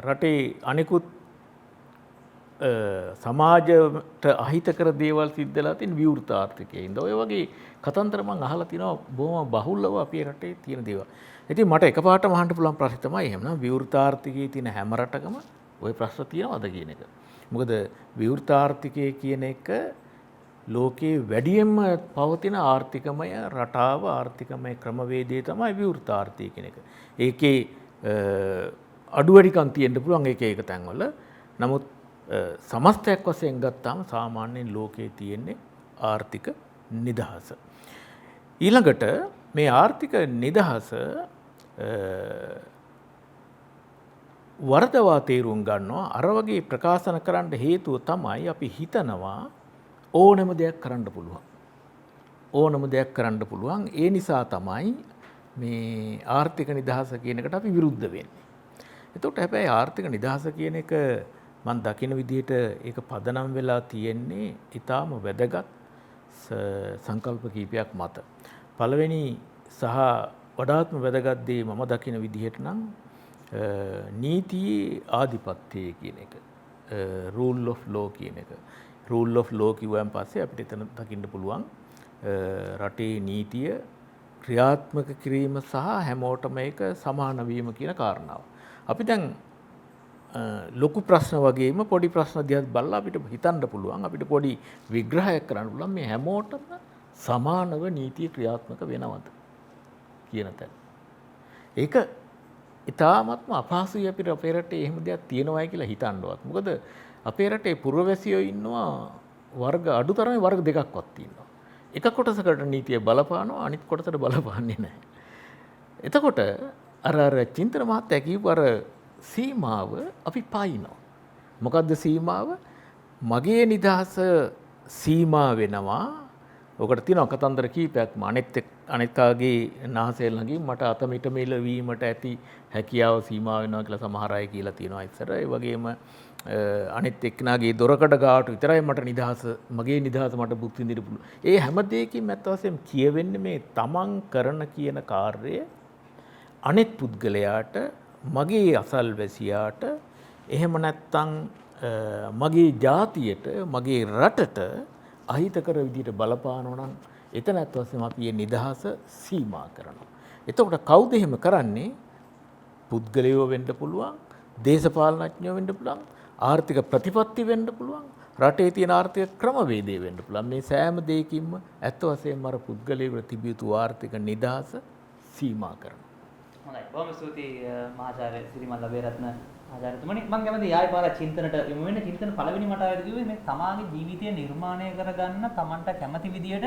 රටේ අනිකුත් සමාජයට අහිතකර දේවල් සිද්ධ වෙලා තියෙන විවෘත ආර්ථිකයේ හින්දා. ඔය වගේ කතන්දර මම අහලා තිනවා බොහොම බහුලව අපේ රටේ තියෙන දේවල්. ඉතින් මට එකපාරටම අහන්න පුළුවන් ප්‍රශ්නේ තමයි එහෙමනම් විවෘත ආර්ථිකයේ තියෙන හැම රටකම ওই ප්‍රශ්න තියෙනවද කියන එක. මොකද විවෘත ආර්ථිකය කියන එක ලෝකයේ වැඩියෙන්ම පවතින ආර්ථිකමය රටාව ආර්ථිකමය ක්‍රමවේදය තමයි විවෘත ආර්ථිකය කියන එක. ඒකේ අඩු වැඩිකම් තියෙන්න පුළුවන් එක තැන්වල. නමුත් සමස්තයක් වශයෙන් ගත්තාම සාමාන්‍යයෙන් ලෝකයේ තියෙන්නේ ආර්ථික නිදහස. ඊළඟට මේ ආර්ථික නිදහස වරදවා තේරුම් ගන්නවා අර වගේ ප්‍රකාශන කරන්න හේතුව තමයි අපි හිතනවා ඕනම දෙයක් කරන්න පුළුවන්. ඕනම දෙයක් කරන්න පුළුවන්. ඒ නිසා තමයි මේ ආර්ථික නිදහස කියන එකට අපි විරුද්ධ වෙන්නේ. එතකොට හැබැයි ආර්ථික නිදහස කියන එක මම දකින විදිහට ඒක පදනම් වෙලා තියෙන්නේ ඊටාම වැදගත් සංකල්ප කීපයක් මත. පළවෙනි සහ වඩාත්ම වැදගත් දේ මම දකින විදිහට නම් නීතියේ ආධිපත්‍යය කියන එක. rule of law කියන එක. rule of law කිව්වන් පස්සේ අපිට එතන දකින්න පුළුවන් රටේ නීතිය ක්‍රියාත්මක කිරීම සහ හැමෝටම ඒක සමාන වීම කියන කාරණාව. අපි දැන් ලොකු ප්‍රශ්න වගේම පොඩි ප්‍රශ්න දිහා බලලා අපිට හිතන්න පුළුවන් අපිට පොඩි විග්‍රහයක් කරන්න පුළුවන් මේ හැමෝටම සමානව නීතිය ක්‍රියාත්මක වෙනවද කියන තැන. ඒක ඉතාමත්ම අපහසුයි අපිට අපේ රටේ එහෙම දෙයක් තියෙනවයි කියලා හිතන්නවත්. මොකද අපේ රටේ පුරවැසියෝ ඉන්නවා වර්ග අඩුතරමේ වර්ග දෙකක්වත් තියෙනවා. එක කොටසකට නීතිය බලපානවා අනිත් කොටසට බලපාන්නේ නැහැ. එතකොට අර චින්තන මහත්තයා කියපු අර සීමාව අපි පායිනවා. මොකද්ද සීමාව? මගේ නිදහස සීමා වෙනවා. ඔකට තියෙනවා කතන්දර කීපයක්ම අනිත්කාගේ නාසය ළඟින් මට අත මිට මෙල වීමට ඇති හැකියාව සීමා වෙනවා කියලා සමහර අය කියලා තියෙනවා ඉස්සර. ඒ වගේම අනිත් එක්කනාගේ දොරකඩ ගාවට විතරයි මට නිදහස මගේ නිදහස මට භුක්ති විඳින්න පුළුවන්. ඒ හැම දෙයකින්ම ඇත්ත වශයෙන්ම කියවෙන්නේ මේ තමන් කරන කියන කාර්යය අනිත් පුද්ගලයාට මගේ අසල්වැසියාට එහෙම නැත්නම් මගේ ජාතියට මගේ රටට අහිතකර විදිහට බලපානවා නම් එතන ඇත්ත වශයෙන්ම අපි මේ නිදහස සීමා කරනවා. එතකොට කවුද එහෙම කරන්නේ? පුද්ගලයෝ වෙන්න පුළුවන්, දේශපාලනඥයෝ වෙන්න පුළුවන්, ආර්ථික ප්‍රතිපත්ති වෙන්න පුළුවන්, රටේ තියෙන ආර්ථික ක්‍රමවේදය වෙන්න පුළුවන්. මේ සෑම දෙයකින්ම ඇත්ත වශයෙන්ම අර පුද්ගලයෙකුට තිබිය යුතු ආර්ථික නිදහස සීමා කරනවා. හොඳයි. බොහොම ස්තුතියි මහාචාර්ය සිරිමල් ලබේරත්න මහාචාර්යතුමනි. මම කැමතියි ආයෙ පාරක් චින්තනට යමු වෙන චින්තන පළවෙනි මට ආයෙත් කිව්වේ මේ තමාගේ ජීවිතය නිර්මාණය කරගන්න තමන්ට කැමති විදියට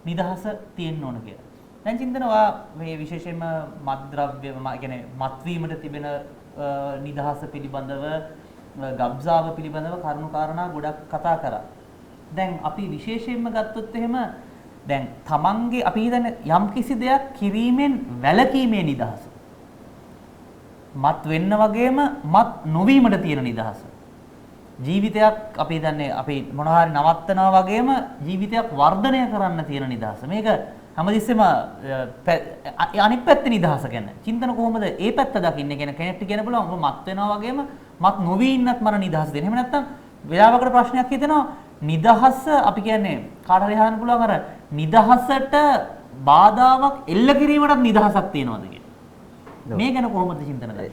නිදහස තියෙන්න ඕන කියලා. දැන් චින්තනවා මේ විශේෂයෙන්ම මත්ද්‍රව්‍ය කියන්නේ මත්වීමට තිබෙන නිදහස පිළිබඳව ගබ්සාව පිළිබඳව කරුණු කාරණා ගොඩක් කතා කරා. දැන් අපි විශේෂයෙන්ම ගත්තොත් එහෙම දැන් තමන්ගේ අපි හිතන්නේ යම් කිසි දෙයක් කිරීමෙන් වැළකීමේ නිදහස. මත් වෙන්න වගේම මත් නොවීමට තියෙන නිදහස. ජීවිතයක් අපි හිතන්නේ අපි මොනවා හරි නවත්තනවා වගේම ජීවිතයක් වර්ධනය කරන්න තියෙන නිදහස. මේක හැමතිස්සෙම අනිත් පැත්තේ නිදහස ගැන. චින්තන කොහොමද ඒ පැත්ත දකින්නේ කියන කෙනෙක්ට කියන්න පුළුවන් ඔබ මත් වෙනවා වගේම මත් නොවී ඉන්නත් මර නිදහස දෙන්න. එහෙම නැත්නම් වෙලාවකට ප්‍රශ්නයක් හිතෙනවා නිදහස අපි කියන්නේ කාට හරි අහන්න පුළුවන් අර නිදහසට බාධාවක් එල්ල කිරීමටත් නිදහසක් තියෙනවද කියලා. මේ ගැන කොහොමද චින්තන කරන්නේ?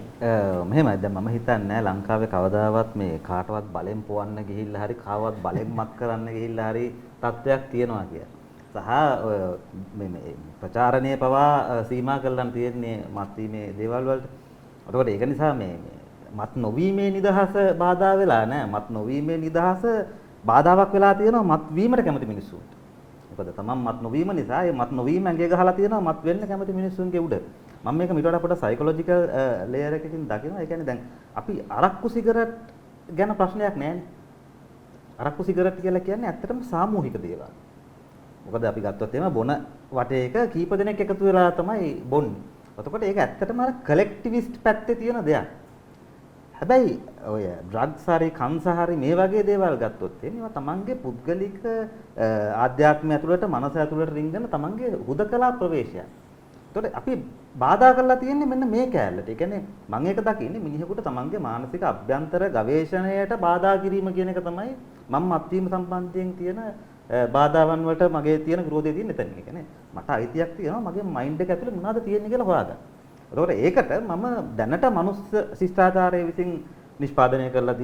මෙහෙමයි දැන් මම හිතන්නේ ලංකාවේ කවදාවත් මේ කාටවත් බලෙන් පොවන්න ගිහිල්ලා හරි කාවත් බලෙන් මත් කරන්න ගිහිල්ලා හරි තත්ත්වයක් තියෙනවා කියලා. සහ මේ ප්‍රචාරණය පවා සීමා කරලා තියෙන්නේ මත් වීමේ දේවල් වලට. ඒකට ඒක නිසා මේ මත් නොවීමේ නිදහස බාධා වෙලා නැහැ. මත් නොවීමේ නිදහස බාධාවක් වෙලා තියෙනවා මත් වීමට කැමති මිනිස්සුන්ට. මොකද තමන් මත් නොවීම නිසා ඒ මත් නොවීම ඇඟේ ගහලා තියෙනවා මත් වෙන්න කැමති මිනිස්සුන්ගේ උඩ. මම මේක ඊට වඩා පොඩ්ඩක් සයිකොලොජිකල් ලේයර් එකකින් දකිනවා. ඒ කියන්නේ දැන් අපි අරක්කු සිගරට් ගැන ප්‍රශ්නයක් නැහැනේ. අරක්කු සිගරට් කියලා කියන්නේ ඇත්තටම සාමූහික දේවල්. මොකද අපි ගත්තොත් එහෙම බොන වටේක කීප දෙනෙක් එකතු වෙලා තමයි බොන්නේ. එතකොට ඒක ඇත්තටම අර කලෙක්ටිවිස්ට් පැත්තේ තියෙන දෙයක්. හැබැයි ඔය ඩ්‍රග්ස් හරි කන්ස හරි මේ වගේ දේවල් ගත්තොත් ඒවා තමන්ගේ පුද්ගලික ආධ්‍යාත්මය ඇතුළට මනස ඇතුළට රිංගන තමන්ගේ හුදකලා ප්‍රවේශයක්. එතකොට අපි බාධා කරලා තියෙන්නේ මෙන්න මේ කෑල්ලට. ඒ කියන්නේ මම ඒක දකින්නේ මිනිහෙකුට තමන්ගේ මානසික අභ්‍යන්තර ගවේෂණයට බාධා කිරීම කියන එක තමයි මම අත්වීම සම්බන්ධයෙන් තියෙන බාධාවන් වලට මගේ තියෙන විරෝධය තියෙන එතන. ඒ කියන්නේ මට අයිතියක් තියෙනවා මගේ මයින්ඩ් එක ඇතුළේ මොනවද තියෙන්නේ කියලා හොයාගන්න. එතකොට ඒකට මම දැනට මනුස්ස ශිෂ්ටාචාරයේ විසින් නිෂ්පාදනය කරලා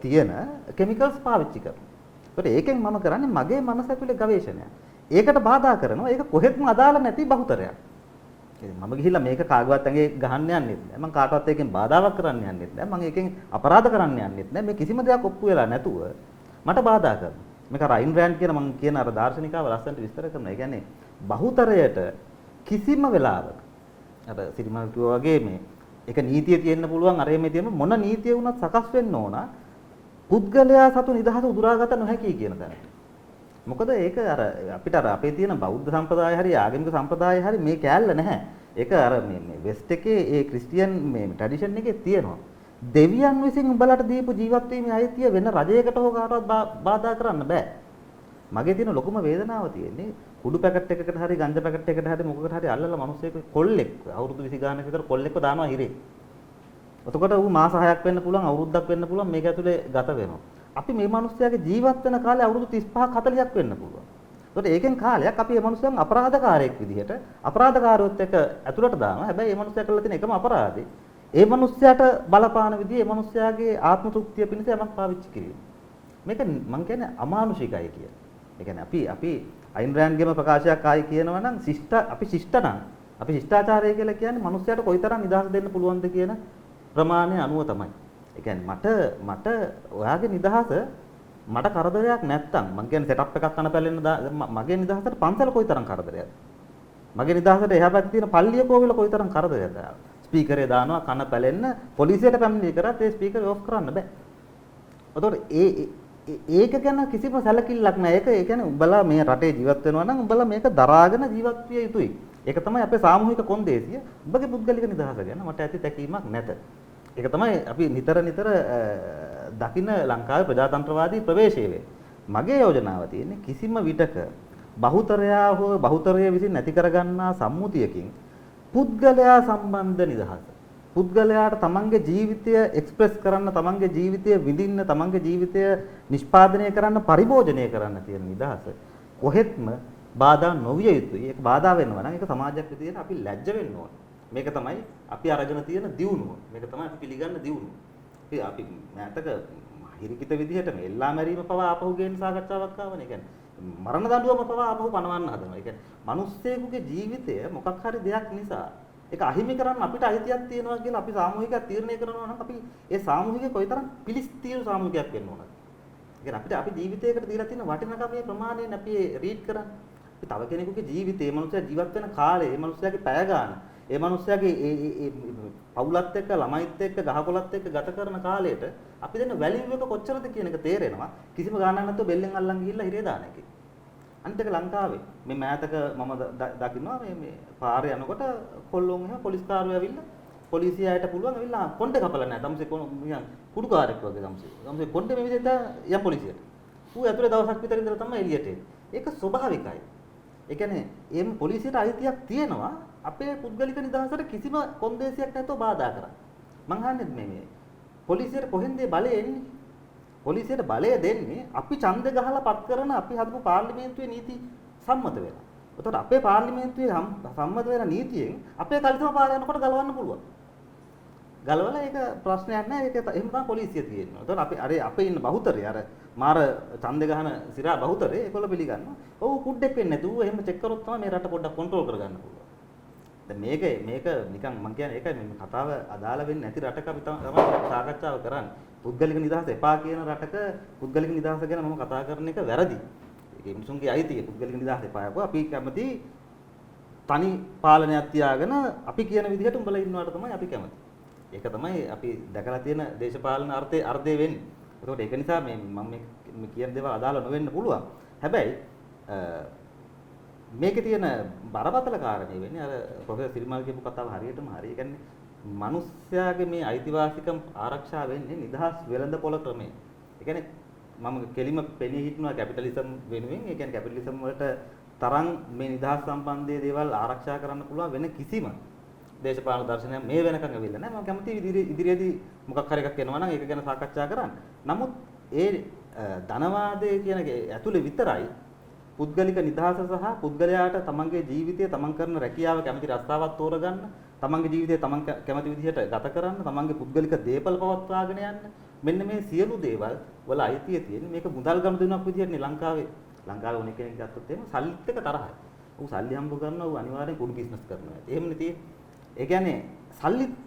තියෙන කිමිකල්ස් පාවිච්චි කරනවා. එතකොට ඒකෙන් මම කරන්නේ මගේ මනස ඇතුලේ ගවේෂණයක්. ඒකට බාධා කරනවා. ඒක කොහෙත්ම අදාළ නැති බහුතරයක්. මම ගිහිල්ලා මේක කාගවත් ඇඟේ ගහන්න යන්නෙත් නෑ. මම කාටවත් ඒකෙන් බාධාවක් කරන්න යන්නෙත් නෑ. මම ඒකෙන් අපරාධ කරන්න යන්නෙත් නෑ. මේ කිසිම දෙයක් ඔප්පු වෙලා නැතුව මට බාධා කරනවා. මේක රයින් රෑන්ඩ් කියන මම කියන අර දාර්ශනිකව ලස්සනට විස්තර කරනවා. ඒ කියන්නේ බහුතරයට කිසිම වෙලාවක අර සිරිමල් කිව්වා වගේ මේ එක නීතිය තියෙන්න පුළුවන් අර මේ තියෙන මොන නීතිය වුණත් සකස් වෙන්න ඕන පුද්ගලයා සතු නිදහස උදුරාගත නොහැකි කියන තැනට. මොකද ඒක අර අපිට අර අපේ තියෙන බෞද්ධ සම්ප්‍රදාය හරි ආගමික සම්ප්‍රදාය හරි මේ කෑල්ල නැහැ. ඒක අර මේ වෙස්ට් එකේ ඒ ක්‍රිස්ටියන් මේ ට්‍රැඩිෂන් එකේ තියෙනවා. දෙවියන් විසින් උඹලට දීපු ජීවත් වීමේ අයිතිය වෙන රජයකට හෝ කාටවත් බාධා කරන්න බෑ. මගේ තියෙන ලොකුම වේදනාව තියෙන්නේ කුඩු පැකට් එකකට හරි ගංජා පැකට් එකකට හරි මොකකට හරි අල්ලලා මිනිස්සෙක් කොල්ලෙක් අවුරුදු 20 ගානක විතර කොල්ලෙක්ව දානවා හිරේ. එතකොට ඌ මාස 6ක් වෙන්න පුළුවන් අවුරුද්දක් වෙන්න පුළුවන් මේක ඇතුලේ ගත වෙනවා. අපි මේ මිනිස්යාගේ ජීවත් වෙන කාලේ අවුරුදු 35ක් 40ක් වෙන්න පුළුවන්. ඒකට ඒකෙන් කාලයක් අපි මේ මිනිස්යන් අපරාධකාරයෙක් විදිහට අපරාධකාරයොත් එක්ක ඇතුළට දානවා. හැබැයි මේ මිනිස්යා කරලා තියෙන එකම අපරාධේ ඒ මිනිස්යාට බලපාන විදිහේ මේ මිනිස්යාගේ ආත්ම තෘප්තිය පිණිස යමක් පාවිච්චි කිරීම. මේක මම කියන්නේ අමානුෂිකයි කියලා. ඒ කියන්නේ අපි අයින් රෑන්ඩ්ගේම ප්‍රකාශයක් ආයි කියනවා නම් අපි ශිෂ්ට නම් අපි ශිෂ්ටාචාරය කියලා කියන්නේ මිනිස්යාට කොයිතරම් නිදහස දෙන්න පුළුවන්ද කියන ප්‍රමාණය අනුව තමයි. ඒ කියන්නේ මට ඔයාගේ නිදහස මට කරදරයක් නැත්තම් මං කියන්නේ සෙටප් එකක් කන පැලෙන්න මගේ නිදහසට පන්සල කොයිතරම් කරදරයක්ද? මගේ නිදහසට එහා පැත්තේ තියෙන පල්ලිය කෝවිල කොයිතරම් කරදරයක්ද? ස්පීකරේ දානවා කන පැලෙන්න පොලිසියට පැමිණිලි කරත් ඒ ස්පීකර් ඔෆ් කරන්න බෑ. එතකොට ඒක ගැන කිසිම සැලකිල්ලක් නැහැ. ඒක කියන්නේ උඹලා මේ රටේ ජීවත් වෙනවා නම් උඹලා මේක දරාගෙන ජීවත් විය යුතුයි. ඒක තමයි අපේ සාමූහික කොන්දේසිය. උඹගේ පුද්ගලික නිදහස ගැන මට ඇති තැකීමක් නැත. ඒක තමයි අපි නිතර දකින්න ලංකාවේ ප්‍රජාතන්ත්‍රවාදී ප්‍රවේශය වේ. මගේ යෝජනාව තියෙන්නේ කිසිම විටක බහුතරයා හෝ බහුතරය විසින් නැති කරගන්නා සම්මුතියකින් පුද්ගලයා සම්බන්ධ නිදහස. පුද්ගලයාට තමන්ගේ ජීවිතය එක්ස්ප්‍රෙස් කරන්න, තමන්ගේ ජීවිතය විඳින්න, තමන්ගේ ජීවිතය නිෂ්පාදනය කරන්න, පරිභෝජනය කරන්න තියෙන නිදහස කොහෙත්ම බාධා නොවිය යුතුයි. ඒක බාධා වෙනවා නම් ඒක සමාජයක් විදිහට අපි ලැජ්ජ වෙන්න ඕන. මේක තමයි අපි අරගෙන තියෙන දියුණුව. මේක තමයි අපි පිළිගන්න දියුණුව. අපි මෑතක හිරිකිත විදිහට මේ එල්ලා මැරීම පවා ආපහු ගේන සාකච්ඡාවක් ආවනේ. ඒ කියන්නේ මරණ දඬුවම පවා ආපහු පනවන්න හදනවා. ඒ කියන්නේ මිනිස්සෙකුගේ ජීවිතය මොකක් හරි දෙයක් නිසා ඒක අහිමි කරන්න අපිට අයිතියක් තියෙනවා කියලා අපි සාමූහිකව තීරණය කරනවා නම් අපි ඒ සාමූහිකය කොයිතරම් පිළිස්තිරු සාමූහිකයක් වෙන්න ඕනද? ඒ කියන්නේ අපි ජීවිතයකට දීලා තියෙන වටිනාකමේ ප්‍රමාණයෙන් අපි රීඩ් කරන්නේ. අපි තව කෙනෙකුගේ ජීවිතේ මේ මනුස්සයා ජීවත් වෙන කාලේ මේ මනුස්සයාගේ පැය ගන්න ඒ මනුස්සයාගේ ඒ පවුලත් එක්ක ළමයිත් එක්ක ගහකොළත් එක්ක ගත කරන කාලයට අපි දෙන වැලියු එක කොච්චරද කියන එක තේරෙනවා කිසිම ගාණක් නැතුව බෙල්ලෙන් අල්ලන් ගිහිල්ලා හිරේ දාන එකේ. අනිත් එක ලංකාවේ මේ මෑතක මම දකින්නවා මේ පාරේ යනකොට කොල්ලොන් එහෙම පොලිස් කාරුවෝ ඇවිල්ලා පොලිසිය අයට පුළුවන් ඇවිල්ලා කොණ්ඩේ කපලා නැහැ. තමසේ නිකන් කුඩුකාරයෙක් වගේ තමසේ කොණ්ඩේ මේ විදිහට යම් පොලිසියට. ඌ ඇතුලේ දවසක් විතර ඉඳලා තමයි එළියට එන්නේ. ඒක ස්වභාවිකයි. ඒ කියන්නේ එම් පොලිසියට අයිතියක් තියෙනවා අපේ පුද්ගලික නිදහසට කිසිම කොන්දේසියක් නැතුව බාධා කරා. මං අහන්නේ මේ පොලිසියට කොහෙන්ද බලය එන්නේ? පොලිසියට බලය දෙන්නේ අපි ඡන්ද ගහලා පත් කරන අපි හදපු පාර්ලිමේන්තුවේ නීති සම්මත වෙලා. එතකොට අපේ පාර්ලිමේන්තුවේ සම්මත වෙන නීතියෙන් අපේ කලිතම පාර යනකොට ගලවන්න පුළුවන්. ගලවලා ඒක ප්‍රශ්නයක් නෑ. ඒක එහෙම තමයි පොලිසිය තියෙන්නේ. එතකොට අපි අපේ ඉන්න බහුතරය අර මාර ඡන්ද ගහන සිරා බහුතරය ඒගොල්ලෝ පිළිගන්නවා. ඔව් කුඩෙක් වෙන්නේ නැතුව එහෙම චෙක් කරොත් තමයි මේ රට පොඩ්ඩක් කන්ට්‍රෝල් කරගන්න පුළුවන්. දැන් මේක නිකන් මම කියන්නේ ඒකයි මේ කතාව අදාළ වෙන්නේ නැති රටක අපි තමයි සාකච්ඡාව කරන්නේ. පුද්ගලික නිදහස එපා කියන රටක පුද්ගලික නිදහස ගැන මම කතා කරන එක වැරදි. ඒක මිනිසුන්ගේ අයිතිය. පුද්ගලික නිදහස එපා යකෝ අපි කැමති තනි පාලනයක් තියාගෙන අපි කියන විදිහට උඹලා ඉන්නවට තමයි අපි කැමති. ඒක තමයි අපි දැකලා තියෙන දේශපාලන අර්ථය වෙන්නේ. ඒකට ඒක නිසා මම මේ කියන දේවල් අදාළ නොවෙන්න පුළුවන්. හැබැයි මේකේ තියෙන බරපතල කාරණේ වෙන්නේ අර ප්‍රොෆෙසර් සිරිමල් කියපු කතාව හරියටම හරි. ඒ කියන්නේ මිනිස්යාගේ මේ අයිතිවාසිකම් ආරක්ෂා වෙන්නේ නිදහස් වෙළඳපොළ ක්‍රමයෙන්. ඒ කියන්නේ මම කෙලිම පෙනී හිටනවා කැපිටලිසම් වෙනුවෙන්. ඒ කියන්නේ කැපිටලිසම් වලට තරම් මේ නිදහස් සම්බන්ධයේ දේවල් ආරක්ෂා කරන්න පුළුවන් වෙන කිසිම දේශපාලන දර්ශනයක් මේ වෙනකන් ඇවිල්ලා නැහැ. මම කැමතියි ඉදිරියේදී මොකක් හරි එකක් එනවා නම් ඒක ගැන සාකච්ඡා කරන්න. නමුත් ඒ ධනවාදයේ කියන ඇතුලේ විතරයි පුද්ගලික නිදහස සහ පුද්ගලයාට තමන්ගේ ජීවිතය තමන් කරන රැකියාව කැමති රස්සාවක් තෝරගන්න, තමන්ගේ ජීවිතය තමන් කැමති විදිහට ගත කරන්න, තමන්ගේ පුද්ගලික දේපල පවත්වාගෙන යන්න, මෙන්න මේ සියලු දේවල් වල අයිතිය තියෙන මේක මුදල් ගනුදෙනුවක් විදිහටනේ ලංකාවේ ඕන කෙනෙක් ගත්තොත් එහෙම සල්ලිත් එක තරහයි. ඌ සල්ලි හම්බ කරනවා ඌ අනිවාර්යෙන් කුඩු බිස්නස් කරනවා. එහෙමනේ තියෙන්නේ. ඒ කියන්නේ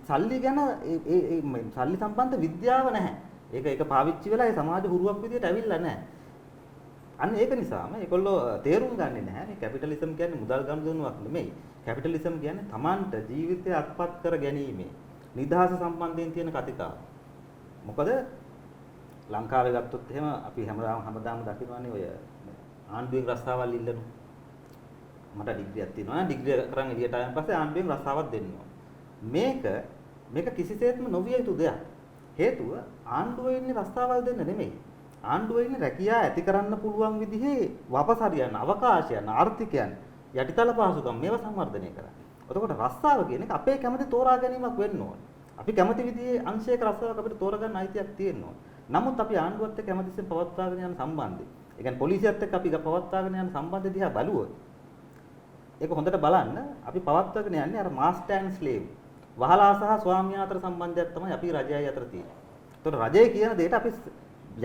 සල්ලි ගැන සල්ලි සම්බන්ධ විද්‍යාව නැහැ. ඒක පාවිච්චි වෙලා ඒ සමාජ හුරුවක් විදිහට ඇවිල්ලා නැහැ. අන්න ඒක නිසාම ඒගොල්ලෝ තේරුම් ගන්නේ නැහැ මේ කැපිටලිසම් කියන්නේ මුදල් ගනුදෙනුවක් නෙමෙයි. කැපිටලිසම් කියන්නේ Tamanට ජීවිතය අත්පත් කර ගැනීමේ නිදහස සම්බන්ධයෙන් තියෙන කතිකාව. මොකද ලංකාවේ ගත්තොත් එහෙම අපි හැමදාම දකිනවානේ ඔය ආණ්ඩුවෙන් රස්සාවල් ඉල්ලන. මට ඩිග්‍රියක් තියෙනවා. ඩිග්‍රිය කරන් එළියට ආවන් පස්සේ ආණ්ඩුවෙන් රස්සාවක් දෙන්න ඕන. මේක කිසිසේත්ම නොවිය යුතු දෙයක්. හේතුව ආණ්ඩුවේ ඉන්නේ රස්සාවල් දෙන්න නෙමෙයි. ආණ්ඩුවේ ඉන්නේ රැකියාව ඇති කරන්න පුළුවන් විදිහේ වපසරියන්, අවකාශයන්, ආර්ථිකයන්, යටිතල පහසුකම් මේවා සංවර්ධනය කරන්න. එතකොට රස්සාව කියන එක අපේ කැමති තෝරා ගැනීමක් වෙන්න ඕන. අපි කැමති විදිහේ අංශයක රස්සාවක් අපිට තෝරගන්න අයිතියක් තියෙන්න ඕන. නමුත් අපි ආණ්ඩුවත් එක්ක කැමතිසෙන් පවත්වාගෙන යන සම්බන්ධය. ඒ කියන්නේ පොලිසියත් එක්ක අපි පවත්වාගෙන යන සම්බන්ධය දිහා බලුවොත් ඒක හොඳට බලන්න අපි පවත්වාගෙන යන්නේ අර මාස්ටර් ඇන්ඩ් ස්ලේව් වහලා සහ ස්වාමියා අතර සම්බන්ධයක් තමයි අපි රජයයි අතර තියෙන්නේ. ඒතකොට රජය කියන දෙයට අපි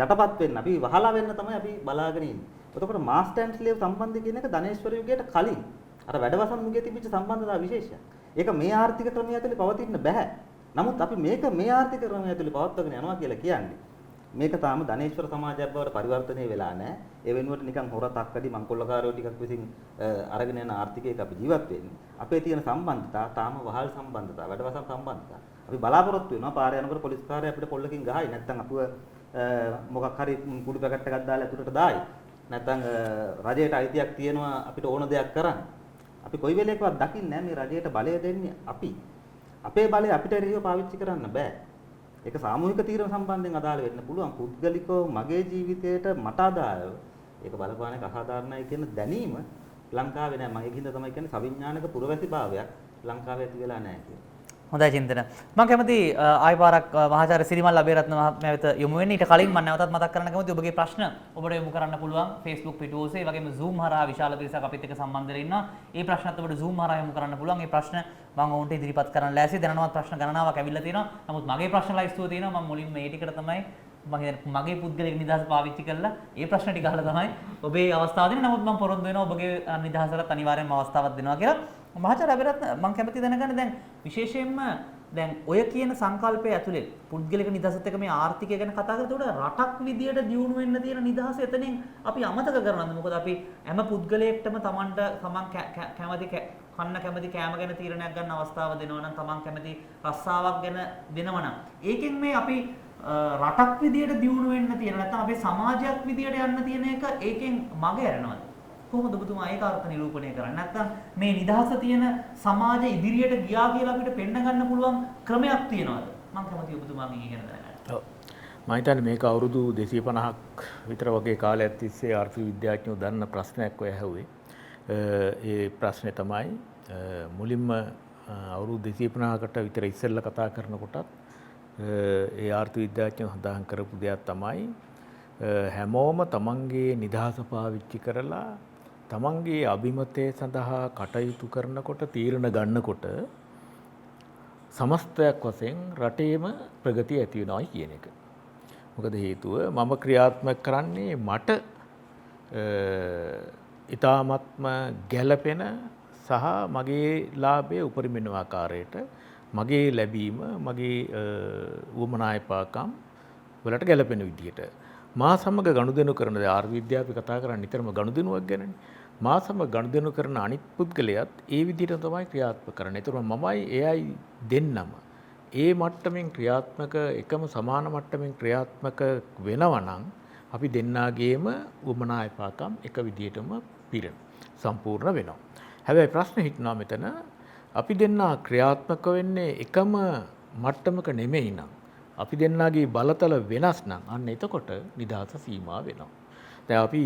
යටපත් වෙන්න අපි වහලා වෙන්න තමයි අපි බලාගෙන ඉන්නේ. එතකොට මාස්ටර් ඇන්ඩ් ස්ලේව් සම්බන්ධය කියන එක ධනේශ්වර යුගයට කලින් අර වැඩවසම් යුගයේ තිබිච්ච සම්බන්ධතාව විශේෂයක්. ඒක මේ ආර්ථික ක්‍රමය ඇතුලේ පවතින්න බෑ. නමුත් අපි මේක මේ ආර්ථික ක්‍රමය ඇතුලේ පවත්වාගෙන යනවා කියලා කියන්නේ මේක තාම ධනේශ්වර සමාජයක් බවට පරිවර්තනය වෙලා නැහැ. ඒ වෙනුවට නිකන් හොර තක්කඩි මංකොල්ලකාරයෝ ටිකක් විසින් අරගෙන යන ආර්ථිකයක අපි ජීවත් වෙන්නේ. අපේ තියෙන සම්බන්ධතා තාම වහල් සම්බන්ධතා, වැඩවසම් සම්බන්ධතා. අපි බලාපොරොත්තු වෙනවා පාරේ යනකොට පොලිස් කාර්යය අපිට පොල්ලකින් ගහයි. නැත්නම් අපිව මොකක් හරි කුඩු පැකට් එකක් දාලා ඇතුළට දායි. නැත්නම් රජයට අයිතියක් තියෙනවා අපිට ඕන දෙයක් කරන්න. අපි කොයි වෙලේකවත් දකින්නේ නැහැ මේ රජයට බලය දෙන්නේ අපි. අපේ බලය අපිට එරෙහිව පාවිච්චි කරන්න බෑ. ඒක සාමූහික තීරණ සම්බන්ධයෙන් අදාළ වෙන්න පුළුවන්. පුද්ගලිකව මගේ ජීවිතයට මට අදාළව ඒක බලපාන එක අසාධාරණයි කියන දැනීම ලංකාවේ නැහැ. මම ඒකින්ද තමයි කියන්නේ සවිඥානික පුරවැසි භාවයක් ලංකාවේ ඇති වෙලා නැහැ කියන්නේ. හොඳයි චින්තන. මම කැමති ආයි පාරක් මහාචාර්ය සිරිමල් අබේරත්න මහත්මයා වෙත යොමු වෙන්න. ඊට කලින් මම නැවතත් මතක් කරන්න කැමති ඔබගේ ප්‍රශ්න ඔබට යොමු කරන්න පුළුවන් Facebook පිටුව ඔස්සේ. ඒ වගේම Zoom හරහා විශාල පිරිසක් අපිත් එක්ක සම්බන්ධ වෙලා ඉන්නවා. මේ ප්‍රශ්නත් ඔබට Zoom හරහා යොමු කරන්න පුළුවන්. මේ ප්‍රශ්න මම ඔවුන්ට ඉදිරිපත් කරන්න ලෑස්ති. දැනනවත් ප්‍රශ්න ගණනාවක් ඇවිල්ලා තියෙනවා. නමුත් මගේ ප්‍රශ්න ලයිස්තුව තියෙනවා. මම මුලින්ම මේ ටිකට තමයි මගේ පුද්ගලික නිදහස පාවිච්චි කරලා ඒ ප්‍රශ්න ටික අහලා තමයි ඔබේ අවස්ථාව දෙන්නේ. නමුත් මම පොරොන්දු වෙනවා ඔබගේ නිදහසට අනිවාර්යයෙන්ම අවස්ථාවක් දෙනවා කියලා. මහාචාර්ය අබේරත්න මම කැමති දැනගන්න දැන් විශේෂයෙන්ම දැන් ඔය කියන සංකල්පය ඇතුලේ පුද්ගලික නිදහසත් එක්ක මේ ආර්ථිකය ගැන කතා කරද්දී රටක් විදියට දියුණු වෙන්න තියෙන නිදහස එතනින් අපි අමතක කරනවාද? මොකද අපි හැම පුද්ගලයෙක්ටම තමන් කැමති කන්න කැමති කෑම ගැන තීරණයක් ගන්න අවස්ථාව දෙනවා නම් තමන් කැමති රස්සාවක් ගැන දෙනවා නම් ඒකෙන් මේ අපි රටක් විදියට දියුණු වෙන්න තියෙන නැත්නම් අපේ සමාජයක් විදියට යන්න තියෙන එක ඒකෙන් මග ඇරෙනවද? කොහොමද ඔබතුමා ඒක අර්ථ නිරූපණය කරන්නේ? නැත්නම් මේ නිදහස තියෙන සමාජය ඉදිරියට ගියා කියලා අපිට පෙන්න ගන්න පුළුවන් ක්‍රමයක් තියෙනවද? මම කැමතියි ඔබතුමාගෙන් ඒක ගැන දැනගන්න. ඔව්. මම හිතන්නේ මේක අවුරුදු 250ක් විතර වගේ කාලයක් තිස්සේ ආර්ථික විද්‍යාඥයෝ දන්න ප්‍රශ්නයක් ඔය ඇහුවේ. ඒ ප්‍රශ්නේ තමයි මුලින්ම අවුරුදු 250කට විතර ඉස්සෙල්ලා කතා කරනකොටත් ඒ ආර්ථික විද්‍යාඥයෝ සඳහන් කරපු දෙයක් තමයි හැමෝම තමන්ගේ නිදහස පාවිච්චි කරලා තමන්ගේ අභිමතය සඳහා කටයුතු කරනකොට තීරණ ගන්නකොට සමස්තයක් වශයෙන් රටේම ප්‍රගතිය ඇති වෙනවයි කියන එක. මොකද හේතුව මම ක්‍රියාත්මක කරන්නේ මට ඊ타ත්ම ගැළපෙන සහ මගේ ලාභයේ උපරිම වෙන ආකාරයට මගේ ලැබීම මගේ උවමනායපාකම් වලට ගැළපෙන විදිහට මා සමග ගනුදෙනු කරන ආර්ථික විද්‍යාව අපි කතා කරන්නේ නිතරම ගනුදෙනුවක් ගැනනේ. මා සමග ගනුදෙනු කරන අනිත් පුද්ගලයාත් ඒ විදිහට තමයි ක්‍රියාත්මක කරන්නේ. ඒතර මමයි එයයි දෙන්නම ඒ මට්ටමින් ක්‍රියාත්මක එකම සමාන මට්ටමින් ක්‍රියාත්මක වෙනවා නම් අපි දෙන්නාගේම උමනා එපාකම් එක විදිහටම සම්පූර්ණ වෙනවා. හැබැයි ප්‍රශ්නේ හිටිනවා මෙතන අපි දෙන්නා ක්‍රියාත්මක වෙන්නේ එකම මට්ටමක නෙමෙයි නම් අපි දෙන්නාගේ බලතල වෙනස් නම් අන්න එතකොට නිදහස සීමා වෙනවා. දැන් අපි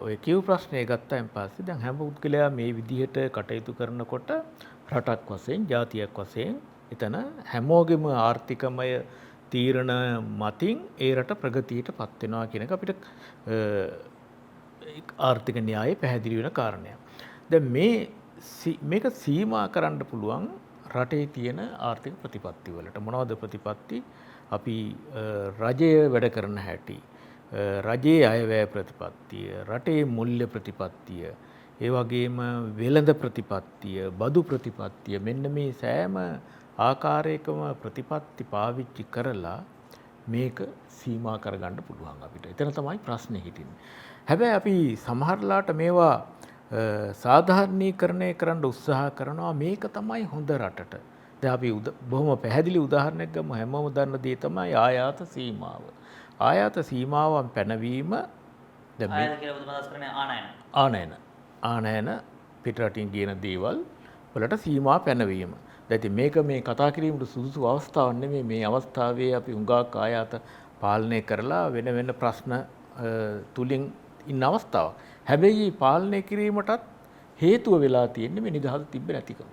ඔය කියු ප්‍රශ්නේ ගත්තාන් පස්සේ දැන් හැම පුද්ගලයා මේ විදිහට කටයුතු කරනකොට රටක් වශයෙන් ජාතියක් වශයෙන් එතන හැමෝගෙම ආර්ථිකමය තීරණ මතින් ඒ රට ප්‍රගතියටපත් වෙනවා කියන එක අපිට ආර්ථික න්‍යායයේ පැහැදිලි වෙන කාරණයක්. දැන් මේක සීමා කරන්න පුළුවන් රටේ තියෙන ආර්ථික ප්‍රතිපත්ති වලට. මොනවද ප්‍රතිපත්ති? අපි රජය වැඩ කරන හැටි, රජයේ අයවැය ප්‍රතිපත්තිය, රටේ මූල්‍ය ප්‍රතිපත්තිය, ඒ වගේම වෙළඳ ප්‍රතිපත්තිය, බදු ප්‍රතිපත්තිය, මෙන්න මේ සෑම ආකාරයකම ප්‍රතිපත්ති පාවිච්චි කරලා මේක සීමා කරගන්න පුළුවන් අපිට. එතන තමයි ප්‍රශ්නේ හිටින්නේ. හැබැයි අපි සමහරලාට මේවා සාධාරණීකරණය කරන්න උත්සාහ කරනවා මේක තමයි හොඳ රටට. දැන් අපි බොහොම පැහැදිලි උදාහරණයක් ගමු. හැමෝම දන්න දේ තමයි ආයාත සීමාව. ආයාත සීමාවන් පැනවීම දැන් මේ ආයාත කියලා බුදුන් අදහස් කරන්නේ ආනයන පිටරටින් කියන දේවල් වලට සීමා පැනවීම. දැන් ඉතින් මේක මේ කතා කිරීමට සුදුසු අවස්ථාවක් නෙමෙයි. මේ අවස්ථාවේ අපි හුඟක් ආයාත පාලනය කරලා වෙන ප්‍රශ්න තුලින් ඉන්න අවස්ථාවක්. හැබැයි පාලනය කිරීමටත් හේතුව වෙලා තියෙන්නේ මේ නිදහස තිබෙන්නේ නැතිකම.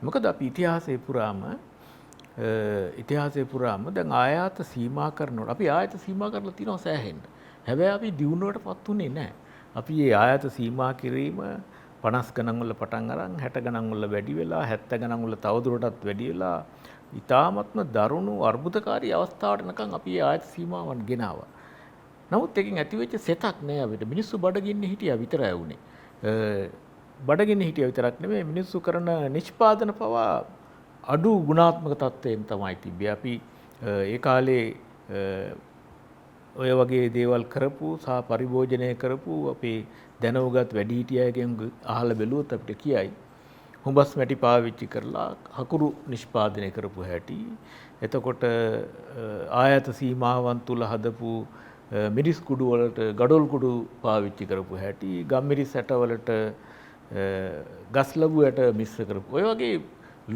මොකද අපි ඉතිහාසයේ පුරාම දැන් ආයාත සීමා කරනකොට අපි ආයාත සීමා කරලා තියෙනවා සෑහෙන්න. හැබැයි අපි දියුණුවටපත් උනේ නැහැ. අපි මේ ආයාත සීමා කිරීම 50 ගණන් වල පටන් අරන් 60 ගණන් වල වැඩි වෙලා 70 ගණන් වල තවදුරටත් වැඩි වෙලා ඊ타ත්ම දරුණු අර්බුදකාරී අවස්ථාවට එනකන් අපි ආයාත සීමාවන් ගෙනාවා. නමුත් එකකින් ඇතිවෙච්ච සෙතක් නෑ අපිට. මිනිස්සු බඩගින්නේ හිටියා විතරයි වුනේ. බඩගින්නේ හිටියා විතරක් නෙමෙයි මිනිස්සු කරන නිෂ්පාදන පවා අඩු ගුණාත්මක තත්ත්වයෙන් තමයි තිබ්බේ. අපි ඒ කාලේ ඔය වගේ දේවල් කරපු සහ පරිභෝජනය කරපු අපේ දැනුගත් වැඩිහිටියයගෙන් අහලා බැලුවොත් අපිට කියයි හුඹස් මැටි පාවිච්චි කරලා හකුරු නිෂ්පාදනය කරපු හැටි. එතකොට ආයත සීමාවන් තුල හදපු මිරිස් කුඩු වලට ගඩොල් කුඩු පාවිච්චි කරපු හැටි, ගම්මිරිස් ඇට වලට ගස් ලැබු ඇට මිශ්‍ර කරපු. ඔය වගේ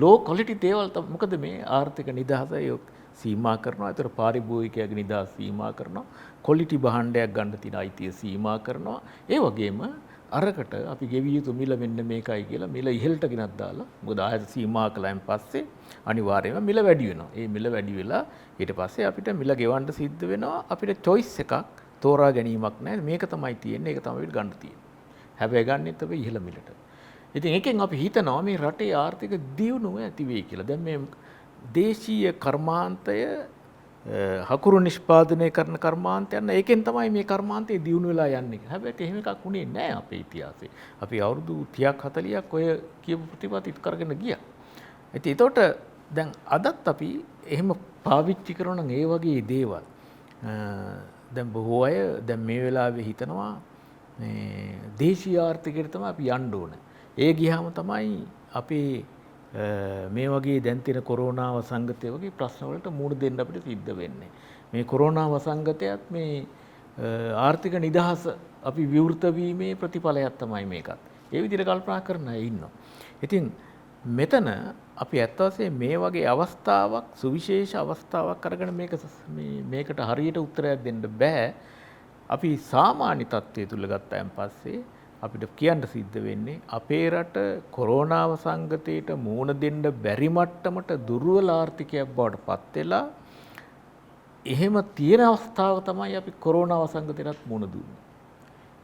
ලෝ ක්වොලිටි දේවල් මොකද මේ ආර්ථික නිදහස සීමා කරනවා. ඒතර පාරිභෝගිකයාගේ නිදහස සීමා කරනවා. ක්වොලිටි භාණ්ඩයක් ගන්න තියෙන අයිතිය සීමා කරනවා. ඒ වගේම අරකට අපි ගෙවිය යුතු මිල මෙන්න මේකයි කියලා මිල ඉහළට ගෙනත් දාලා මොකද ආයත සීමා කළායින් පස්සේ අනිවාර්යයෙන්ම මිල වැඩි වෙනවා. ඒ මිල වැඩි වෙලා ඊට පස්සේ අපිට මිල ගෙවන්න සිද්ධ වෙනවා. අපිට choice එකක් තෝරා ගැනීමක් නැහැ. මේක තමයි තියෙන්නේ. ඒක තමයි ගන්න තියෙන්නේ. හැබැයි ගන්නෙත් අපි ඉහළ මිලට. ඉතින් එකෙන් අපි හිතනවා මේ රටේ ආර්ථික දියුණුව ඇති වෙයි කියලා. දැන් මේ දේශීය කර්මාන්තය හකුරු නිෂ්පාදනය කරන කර්මාන්තයන් ඒකෙන් තමයි මේ කර්මාන්තය දියුණු වෙලා යන්නේ. හැබැයි එහෙම එකක් උනේ නැහැ අපේ ඉතිහාසයේ. අපි අවුරුදු 30ක් 40ක් ඔය කියපු ප්‍රතිපත්ති කරගෙන ගියා. ඉතින් ඒතකොට දැන් අදත් අපි එහෙම පාවිච්චි කරන නම් ඒ වගේ දේවල් දැන් බොහෝ අය දැන් මේ වෙලාවේ හිතනවා මේ දේශීය ආර්ථිකයට තමයි අපි යන්න ඕන. ඒ ගියාම තමයි අපේ මේ වගේ දැන් තියෙන කොරෝනා වසංගතය වගේ ප්‍රශ්න වලට මුහුණ දෙන්න අපිට සිද්ධ වෙන්නේ. මේ කොරෝනා වසංගතයත් මේ ආර්ථික නිදහස අපි විවෘත වීමේ ප්‍රතිඵලයක් තමයි මේකත්. ඒ විදිහට කල්පනා කරන අය ඉන්නවා. ඉතින් මෙතන අපි ඇත්ත වශයෙන් මේ වගේ අවස්ථාවක් සුවිශේෂ අවස්ථාවක් අරගෙන මේකට හරියට උත්තරයක් දෙන්න බෑ. අපි සාමාන්‍ය තත්ත්වයේ තුල ගත්තාන් පස්සේ අපිට කියන්න සිද්ධ වෙන්නේ අපේ රට කොරෝනා වසංගතයට මුහුණ දෙන්න බැරි මට්ටමට දුර්වල ආර්ථිකයක් බවට පත් වෙලා එහෙම තියෙන අවස්ථාව තමයි අපි කොරෝනා වසංගතයටත් මුහුණ දුන්නේ.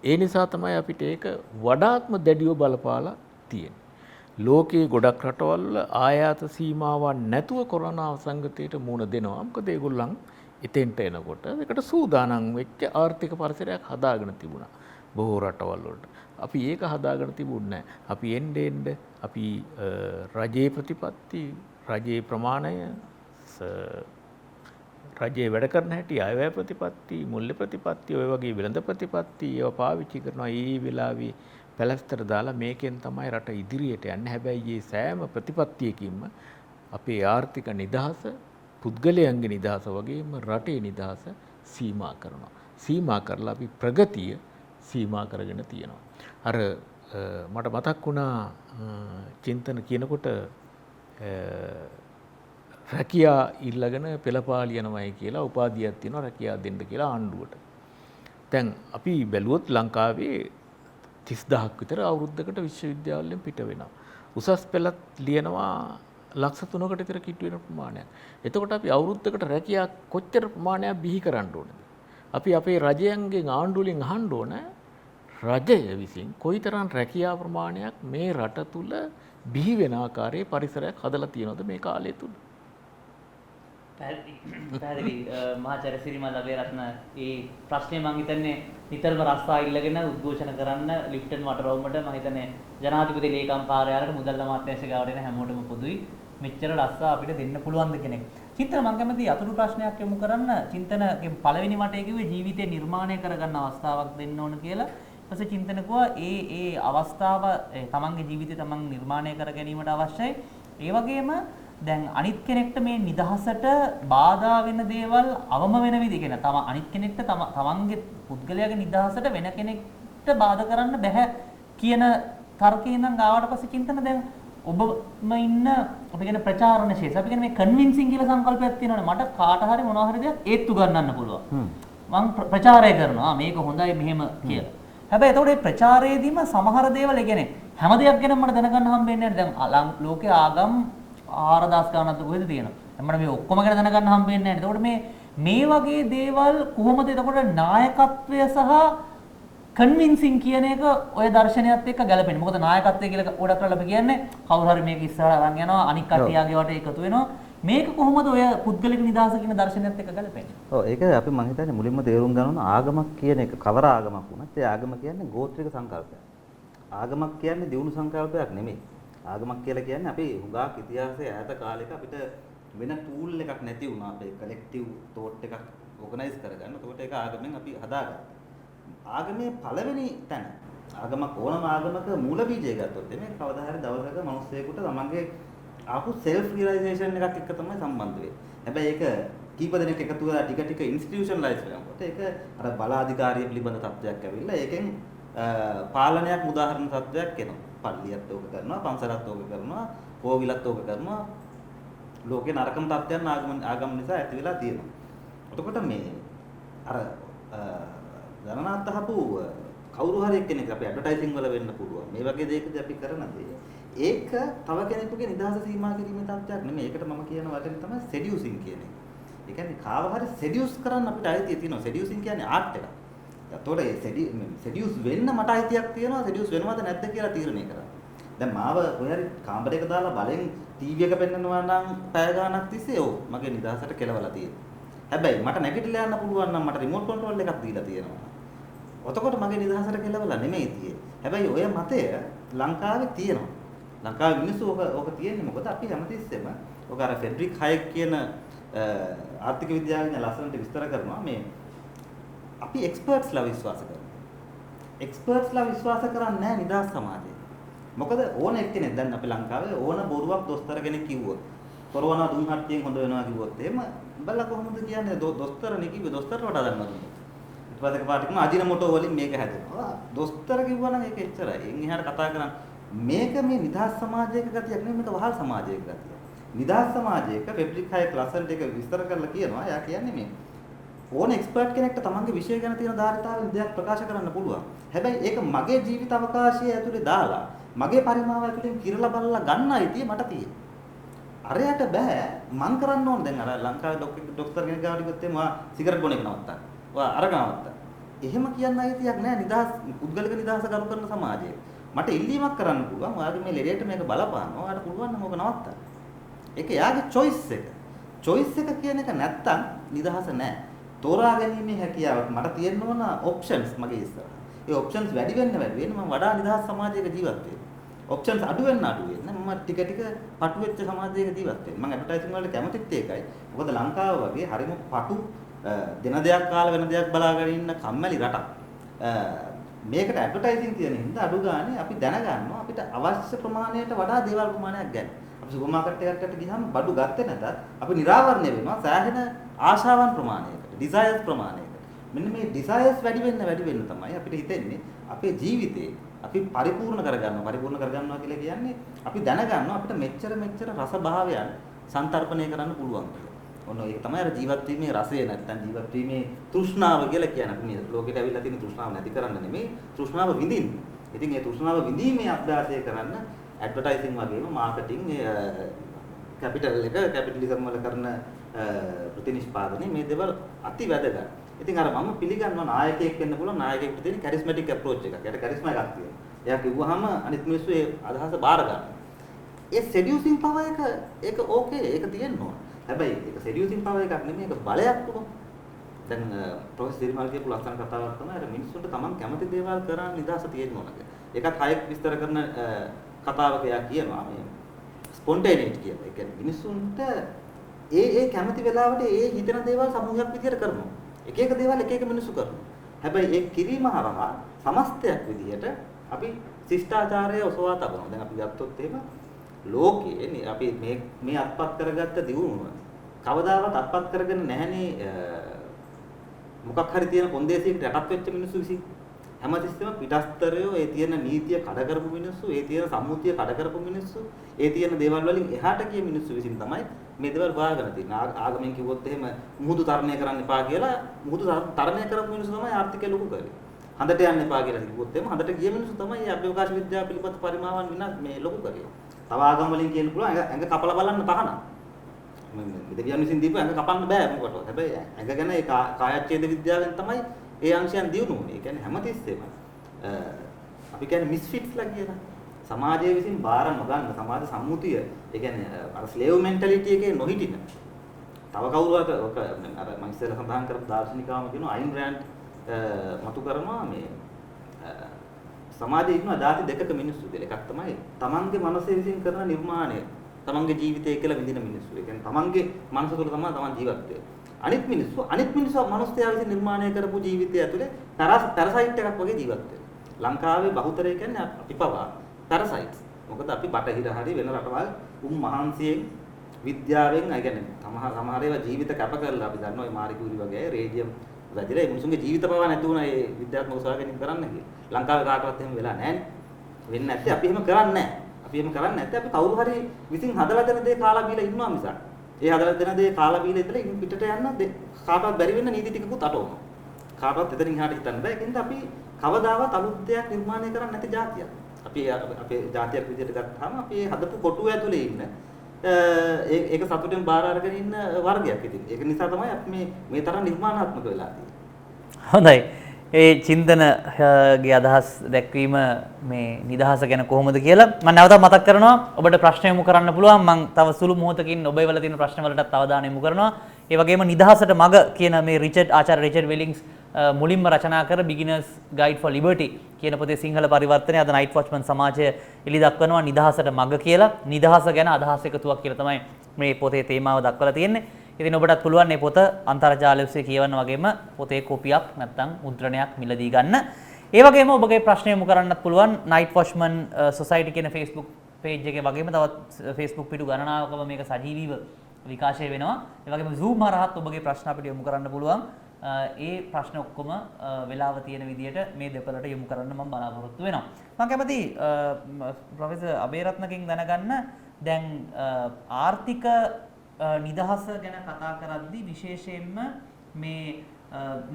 ඒ නිසා තමයි අපිට ඒක වඩාත්ම දැඩිව බලපාලා තියෙන්නේ. ලෝකයේ ගොඩක් රටවල් ආයාත සීමාවක් නැතුව කොරෝනා වසංගතයට මුහුණ දෙනවා. මොකද ඒගොල්ලන් එතෙන්ට එනකොට ඒකට සූදානම් වෙච්ච ආර්ථික පරිසරයක් හදාගෙන තිබුණා. බොහෝ රටවල් වලට. අපි ඒක හදාගෙන තිබුණේ නැහැ. අපි එන්නේ අපි රජයේ ප්‍රතිපත්ති, රජයේ ප්‍රමාණය, රජයේ වැඩ කරන හැටි, අයවැය ප්‍රතිපත්ති, මූල්‍ය ප්‍රතිපත්ති, ඔය වගේ වෙළඳ ප්‍රතිපත්ති ඒවා පාවිච්චි කරනවා. ඒ වෙලාවේ පැලැස්තර දාලා මේකෙන් තමයි රට ඉදිරියට යන්නේ. හැබැයි මේ සෑම ප්‍රතිපත්තියකින්ම අපේ ආර්ථික නිදහස, පුද්ගලයන්ගේ නිදහස වගේම රටේ නිදහස සීමා කරනවා. සීමා කරලා අපි ප්‍රගතිය සීමා කරගෙන තියෙනවා. අර මට මතක් වුණා චින්තන කියනකොට රැකියා ඉල්ලගෙන පෙළපාලියනමයි කියලා උපාධියක් තියෙනවා රැකියා දෙන්න කියලා ආණ්ඩුවට. දැන් අපි බැලුවොත් ලංකාවේ 30000ක් විතර අවුරුද්දකට විශ්වවිද්‍යාවලෙන් පිට වෙනවා. උසස් පෙළත් ලියනවා ලක්ෂ 3කට විතර කිට්ටු වෙන ප්‍රමාණයක්. එතකොට අපි අවුරුද්දකට රැකියා කොච්චර ප්‍රමාණයක් බිහි කරන්න ඕනද? අපි අපේ රජයන්ගෙන් ආණ්ඩුවලින් අහන්න ඕන රජය විසින් කොයිතරම් රැකියා ප්‍රමාණයක් මේ රට තුල බිහි වෙන ආකාරයේ පරිසරයක් හදලා තියෙනවද මේ කාලය තුල? පැහැදිලි මහාචාර්ය සිරිමල් අබේරත්න ඒ ප්‍රශ්නේ මම හිතන්නේ නිතරම රස්සා ඉල්ලගෙන උද්ඝෝෂණ කරන්න ලිෆ්ටන් වටරවුමට මම හිතන්නේ ජනාධිපති ලේකම් කාර්යාලයට මුදල් අමාත්‍යාංශ ගාවට එන හැමෝටම පොදුයි මෙච්චර රස්සා අපිට දෙන්න පුළුවන්ද කෙනෙක්. චින්තන මම කැමති අතුරු ප්‍රශ්නයක් යොමු කරන්න චින්තනගේ පළවෙනි වටේ කිව්වේ ජීවිතේ නිර්මාණය කරගන්න අවස්ථාවක් දෙන්න ඕන කියලා. ඊපස්සේ චින්තන කිව්වා ඒ අවස්ථාව තමන්ගේ ජීවිතේ තමන් නිර්මාණය කර ගැනීමට අවශ්‍යයි. ඒ වගේම දැන් අනිත් කෙනෙක්ට මේ නිදහසට බාධා වෙන දේවල් අවම වෙන විදිහ කියන තම අනිත් කෙනෙක්ට තමන්ගේ පුද්ගලයාගේ නිදහසට වෙන කෙනෙක්ට බාධා කරන්න බෑ කියන තර්කයෙන් නම් ගාවට පස්සේ චින්තන දැන් ඔබම ඉන්න අපි කියන ප්‍රචාරණ ශේෂ අපි කියන මේ කන්වින්සින් කියලා සංකල්පයක් තියෙනවනේ මට කාට හරි මොනවා හරි දෙයක් ඒත්තු ගන්නන්න පුළුවන් මම ප්‍රචාරය කරනවා මේක හොඳයි මෙහෙම කියලා. හැබැයි එතකොට මේ ප්‍රචාරයේදීම සමහර දේවල් ඒ කියන්නේ හැම දෙයක් ගැන මට දැනගන්න හම්බෙන්නේ නැහැ. දැන් ලෝකේ ආගම් 4000 ගණනක් කොහෙද තියෙනවා. මම මේ ඔක්කොම ගැන දැනගන්න හම්බෙන්නේ නැහැ. එතකොට මේ වගේ දේවල් කොහොමද එතකොට නායකත්වය සහ කන්වින්සින් කියන එක ඔය දර්ශනයත් එක්ක ගැලපෙන්නේ. මොකද නායකත්වය කියලා ගොඩක් කරලා අපි කියන්නේ කවුරු හරි මේක ඉස්සරහට අරන් යනවා අනික් කට්ටියගේ වට එකතු වෙනවා. මේක කොහොමද ඔය පුද්ගලික නිදහස කියන දර්ශනයත් එක්ක ගැලපෙන්නේ? ඔව් ඒක අපි මම හිතන්නේ මුලින්ම තේරුම් ගන්න ඕන ආගමක් කියන එක කවර ආගමක් වුණත් ඒ ආගම කියන්නේ ගෝත්‍රික සංකල්පයක්. ආගමක් කියන්නේ දියුණු සංකල්පයක් නෙමෙයි. ආගමක් කියලා කියන්නේ අපි හුඟක් ඉතිහාසයේ ඈත කාලෙක අපිට වෙන ටූල් එකක් නැති වුණා අපේ කලෙක්ටිව් තෝට් එකක් ඕගනයිස් කරගන්න. ඒකට ඒක ආගමෙන් අපි හදාගත්තා. ආගමේ පළවෙනි තැන ආගමක් ඕනම ආගමක මූල බීජය ගත්තොත් මේ කවදා හරි දවසක මිනිස්සෙකුට තමන්ගේ ආපු self realization එකක් එක්ක තමයි සම්බන්ධ වෙන්නේ. හැබැයි ඒක කීප දෙනෙක් එකතු වෙලා ටික ටික institutionalize වෙනකොට ඒක අර බලාධිකාරිය පිළිබඳ තත්ත්වයක් ඇවිල්ලා ඒකෙන් පාලනයක් උදාහරණ තත්ත්වයක් එනවා. පල්ලියත් ඕක කරනවා, පන්සලත් ඕක කරනවා, කෝවිලත් ඕක කරනවා. ලෝකේ නරකම තත්ත්වයන් ආගම නිසා ඇති වෙලා තියෙනවා. එතකොට මේ අර ගණනාත් අහපු කවුරු හරි එක්කෙනෙක් අපි ඇඩ්වර්ටයිසින් වල වෙන්න පුළුවන්. මේ වගේ දෙයකදී අපි කරන දේ ඒක තව කෙනෙකුගේ නිදහස සීමා කිරීමේ තත්ත්වයක් නෙමෙයි. ඒකට මම කියන වචනේ තමයි සෙඩියුසින් කියන එක. ඒ කියන්නේ කාව හරි සෙඩියුස් කරන්න අපිට අයිතිය තියෙනවා. සෙඩියුසින් කියන්නේ ආර්ට් එකක්. එතකොට ඒ සෙඩියුස් වෙන්න මට අයිතියක් තියෙනවා. සෙඩියුස් වෙනවද නැද්ද කියලා තීරණය කරන්න. දැන් මාව කොහේ හරි කාමරයක දාලා බලෙන් ටීවී එක පෙන්නනවා නම් පැය ගාණක් තිස්සේ ඔව් මගේ නිදහසට කෙලවලා තියෙනවා. හැබැයි මට නැගිටලා යන්න පුළුවන් නම් මට රිමෝට් කන්ට්‍රෝල් එකක් දීලා තියෙනවා. ඔතකොට මගේ නිදහසට කෙලවලා නෙමෙයි තියෙන්නේ. හැබැයි ඔය මතය ලංකාවේ තියෙනවා. ලංකාවේ මිනිස්සු ඕක තියෙන්නේ මොකද අපි හැමතිස්සෙම ඔක අර ෆෙඩරික් හයෙක් කියන ආර්ථික විද්‍යාඥයා ලස්සනට විස්තර කරනවා මේ අපි එක්ස්පර්ට්ස්ලා විශ්වාස කරනවා. එක්ස්පර්ට්ස්ලා විශ්වාස කරන්නේ නැහැ නිදහස් සමාජයේ. මොකද ඕන එක්කෙනෙක් දැන් අපි ලංකාවේ ඕන බොරුවක් දොස්තර කෙනෙක් කිව්වොත් කොරෝනා දුම් හට්ටියෙන් හොඳ වෙනවා කිව්වොත් එහෙම බැලලා කොහොමද කියන්නේ දොස්තරනේ කිව්වේ දොස්තරට වඩා දන්නවද? ඊට පස්සේ පාටිකම අජිනමොටෝ වලින් මේක හැදෙනවා. දොස්තර කිව්වා නම් ඒක එච්චරයි. එන් එහාට කතා කරන්නේ මේක මේ නිදහස් සමාජයක ගතියක් නෙමෙයි මේක වහල් සමාජයක ගතියක්. නිදහස් සමාජයක ෆෙඩරික් හයක් ලස්සනට ඒක විස්තර කරලා කියනවා. එයා කියන්නේ මේ ඕන එක්ස්පර්ට් කෙනෙක්ට තමන්ගේ විෂය ගැන තියෙන ධාරිතාවෙන් දෙයක් ප්‍රකාශ කරන්න පුළුවන්. හැබැයි ඒක මගේ ජීවිත අවකාශය ඇතුලේ දාලා මගේ පරිමාව ඇතුලෙන් කිරලා බලලා ගන්න අයිතිය මට තියෙනවා. අරයට බෑ මං කරන්න ඕන දැන් අර ලංකාවේ ડોක්ටර් කෙනෙක් ගාවට ගියොත් එහම සිගරට් බොන එක නවත්තන්න. ඔයා අරගෙන නවත්තන්න. එහෙම කියන්න අයිතියක් නෑ නිදහස් පුද්ගලික නිදහස කරු කරන සමාජයේ. මට ඉල්ලීමක් කරන්න පුළුවන්. ඔයාගේ මේ ලෙඩේට මේක බලපානවා. ඔයාට පුළුවන් නම් ඕක නවත්තන්න. ඒක යාගේ choice එක. choice එක කියන එක නැත්තම් නිදහස නෑ. තෝරා ගැනීමේ හැකියාවක් මට තියෙන්න ඕන options මගේ ඉස්සරහ. ඒ options වැඩි වෙන්න මම වඩා නිදහස් සමාජයක ජීවත් වෙනවා. options අඩු වෙන්න මම ටික ටික පටු වෙච්ච සමාජයක ජීවත් වෙනවා. මම ඇඩ්වර්ටයිසින් වලට කැමතිත් ඒකයි. මොකද ලංකාව වගේ හරිම පටු දින දෙකක් කාලා වෙන දෙයක් බලාගෙන ඉන්න කම්මැලි රටක්. මේකට ඇඩ්වර්ටයිසින් තියෙන හින්දා අඩු ගානේ අපි දැනගන්නවා අපිට අවශ්‍ය ප්‍රමාණයට වඩා දේවල් ප්‍රමාණයක් ගන්න. අපි සුපර් මාකට් එකකට ගියහම බඩු ගත්තේ නැතත් අපි නිරාවරණය වෙනවා සෑහෙන ආශාවන් ප්‍රමාණයකට, ඩිසයර්ස් ප්‍රමාණයකට. මෙන්න මේ ඩිසයර්ස් වැඩි වෙන්න තමයි අපිට හිතෙන්නේ අපේ ජීවිතේ අපි පරිපූර්ණ කරගන්නවා කියලා කියන්නේ අපි දැනගන්නවා අපිට මෙච්චර රස භාවයන් සංතරපණය කරන්න පුළුවන් කියලා. ඔන්න ඒක තමයි අර ජීවත් වීමේ රසය නැත්නම් ජීවත් වීමේ තෘෂ්ණාව කියලා කියන්නේ. අපි මේ ලෝකෙට ඇවිල්ලා තියෙන තෘෂ්ණාව නැති කරන්න නෙමෙයි තෘෂ්ණාව විඳින්න. ඉතින් මේ තෘෂ්ණාව විඳීමේ අභ්‍යාසය කරන්න ඇඩ්වර්ටයිසින් වගේම මාකටිං කැපිටලිසම් වල කරන ප්‍රතිනිෂ්පාදනය මේ දේවල් අති වැදගත්. ඉතින් අර මම පිළිගන්නවා නායකයෙක් වෙන්න පුළුවන් නායකයෙකුට තියෙන කැරිස්මැටික් අප්‍රෝච් එකක්. එයාට කැරිස්මා එකක් තියෙනවා. එයා කිව්වහම අනිත් මිනිස්සු ඒ අදහස බාර ගන්නවා. ඒ සෙඩියුසින් පවර් එක ඒක ඕකේ ඒක තියෙනවා. හැබැයි ඒක සෙඩියුසින් පවර් එකක් නෙමෙයි ඒක බලයක් තුන. දැන් ප්‍රොෆෙසර් සිරිමල් කියපු ලස්සන කතාවක් තමයි අර මිනිස්සුන්ට Taman කැමති දේවල් කරන්න නිදහස තියෙන්න ඕනක. ඒකත් හයක් විස්තර කරන කතාවක එයා කියනවා මේ ස්පොන්ටේනිටි කියලා. ඒ කියන්නේ මිනිස්සුන්ට ඒ කැමති වෙලාවට ඒ හිතන දේවල් සමූහයක් විදියට කරනවා. එක දේවල් එක මිනිස්සු කරනවා. හැබැයි ඒ කිරීම හරහා සමස්තයක් විදියට අපි ශිෂ්ටාචාරය ඔසවා තබනවා. දැන් අපි ගත්තොත් එහෙම ලෝකයේ අපි මේ අත්පත් කරගත්ත දියුණුව කවදාවත් අත්පත් කරගෙන නැහැනේ මොකක් හරි තියෙන කොන්දේසියකට යටත් වෙච්ච මිනිස්සු විසින්. හැමතිස්සෙම පිටස්තරයෝ ඒ තියෙන නීතිය කඩ කරපු මිනිස්සු, ඒ තියෙන සම්මුතිය කඩ කරපු මිනිස්සු, ඒ තියෙන දේවල් වලින් එහාට ගිය මිනිස්සු විසින් තමයි මේ දේවල් හොයාගෙන තියෙන්නේ. ආගමෙන් කිව්වොත් එහෙම මුහුදු තරණය කරන්න එපා කියලා මුහුදු තරණය කරපු මිනිස්සු තමයි ආර්ථිකය ලොකු කරේ. හඳට යන්න එපා කියලා කිව්වොත් එහෙම හඳට ගිය මිනිස්සු තමයි මේ අභ්‍යවකාශ විද්‍යාව පිළිබඳ පරිමාවන් විනා මේ ලොකු කරේ. තව ආගම් වලින් කියන්න පුළුවන් ඇඟ කපලා බලන්න තහනම්. මේ දෙවියන් විසින් දීපු ඇඟ කපන්න බෑ මොකටද. හැබැයි ඇඟ ගැන ඒ කායච්ඡේද විද්‍යාවෙන් තමයි ඒ අංශයන් දියුණු වුනේ. ඒ කියන්නේ හැමතිස්සෙම අපි කියන්නේ මිස්ෆිට්ස්ලා කියලා. සමාජයේ විසින් බාර නොගන්න සමාජ සම්මුතිය. ඒ කියන්නේ අර ස්ලේව් මෙන්ටැලිටි එකේ නොහිටින. තව කවුරුහට ඔක අර මම ඉස්සෙල්ලා සඳහන් කරපු දාර්ශනිකවම කියනවා අයින් බ්‍රෑන්ඩ් මතු කරනවා මේ සමාජයේ ඉන්න ಜಾති දෙකක මිනිස්සු දෙල එකක් තමයි තමන්ගේ මනසේ විසින් කරන නිර්මාණය. තමන්ගේ ජීවිතය කියලා විඳින මිනිස්සු. ඒ කියන්නේ තමන්ගේ මනස තුළ තමයි තමන් ජීවත් වෙන්නේ. අනිත් මිනිස්සු මනුස්සයා විසින් නිර්මාණය කරපු ජීවිතය ඇතුලේ පැරසයිට් එකක් වගේ ජීවත් වෙනවා. ලංකාවේ බහුතරය කියන්නේ අපි පවා පැරසයිට්ස්. මොකද අපි බටහිර හරි වෙන රටවල් මහන්සියෙන් විද්‍යාවෙන් ඒ කියන්නේ සමහර ඒවා ජීවිත කැප කරලා අපි දන්නවා මේ මාරි කියුරි වගේ රේඩියම් වැදිලා ඒ මිනිසුන්ගේ ජීවිත පවා නැති වුණා ඒ විද්‍යාත්මක සොයාගැනීම් කරන්න කියලා. ලංකාවේ කාටවත් එහෙම වෙලා නැහැ. වෙන්නේ නැත්තේ අපි එහෙම කරන්නේ නැහැ. අපි කවුරු හරි විසින් හදලා දෙන දේ කාලා බීලා ඉන්නවා මිසක්. ඒ හදලා දෙන දේ කාලා බීලා ඉතල ඉන් පිටට යන්න කාටවත් බැරි වෙන්න නීති ටිකකුත් අටවනවා. කාටවත් එතනින් එහාට හිතන්න බෑ. ඒකින්ද අපි කවදාවත් අලුත් දෙයක් නිර්මාණය කරන්නේ නැති જાතියක්. අපි අපේ જાතියක් විදිහට ගත්තාම අපි හදපු කොටුව ඇතුලේ ඉන්න ඒක සතුටෙන් බාර අරගෙන ඉන්න වර්ගයක් ඉතින්. ඒක නිසා තමයි අපි මේ තරම් නිර්මාණාත්මක වෙලා තියෙන්නේ. හොඳයි. ඒ චින්තනගේ අදහස් දැක්වීම මේ නිදහස ගැන කොහොමද කියලා මම නැවතත් මතක් කරනවා. ඔබට ප්‍රශ්න යොමු කරන්න පුළුවන්. මම තව සුළු මොහොතකින් ඔබ ඒවල තියෙන ප්‍රශ්න වලටත් අවධානය යොමු කරනවා. ඒ වගේම නිදහසට මඟ කියන මේ ආචාර්ය රිචඩ් වෙලින්ග්ස් මුලින්ම රචනා කර Beginners Guide for Liberty කියන පොතේ සිංහල පරිවර්තනය අද Night Watchman සමාජය එළි දක්වනවා නිදහසට මඟ කියලා. නිදහස ගැන අදහස් එකතුවක් කියලා තමයි මේ පොතේ තේමාව දක්වලා තියෙන්නේ. ඉතින් ඔබටත් පුළුවන් මේ පොත අන්තර්ජාලය ඔස්සේ කියවන්න වගේම පොතේ කොපියක් නැත්නම් මුද්‍රණයක් මිලදී ගන්න. ඒ වගේම ඔබගේ ප්‍රශ්න යොමු කරන්නත් පුළුවන් Night Watchman Society කියන Facebook page එකේ වගේම තවත් Facebook පිටු ගණනාවකම මේක සජීවීව විකාශය වෙනවා. ඒ වගේම Zoom හරහාත් ඔබගේ ප්‍රශ්න අපිට යොමු කරන්න පුළුවන්. ඒ ප්‍රශ්න ඔක්කොම වෙලාව තියෙන විදිහට මේ දෙපළට යොමු කරන්න මම බලාපොරොත්තු වෙනවා. මම කැමති ප්‍රොෆෙසර් අබේරත්නකින් දැනගන්න දැන් ආර්ථික නිදහස ගැන කතා කරද්දී විශේෂයෙන්ම මේ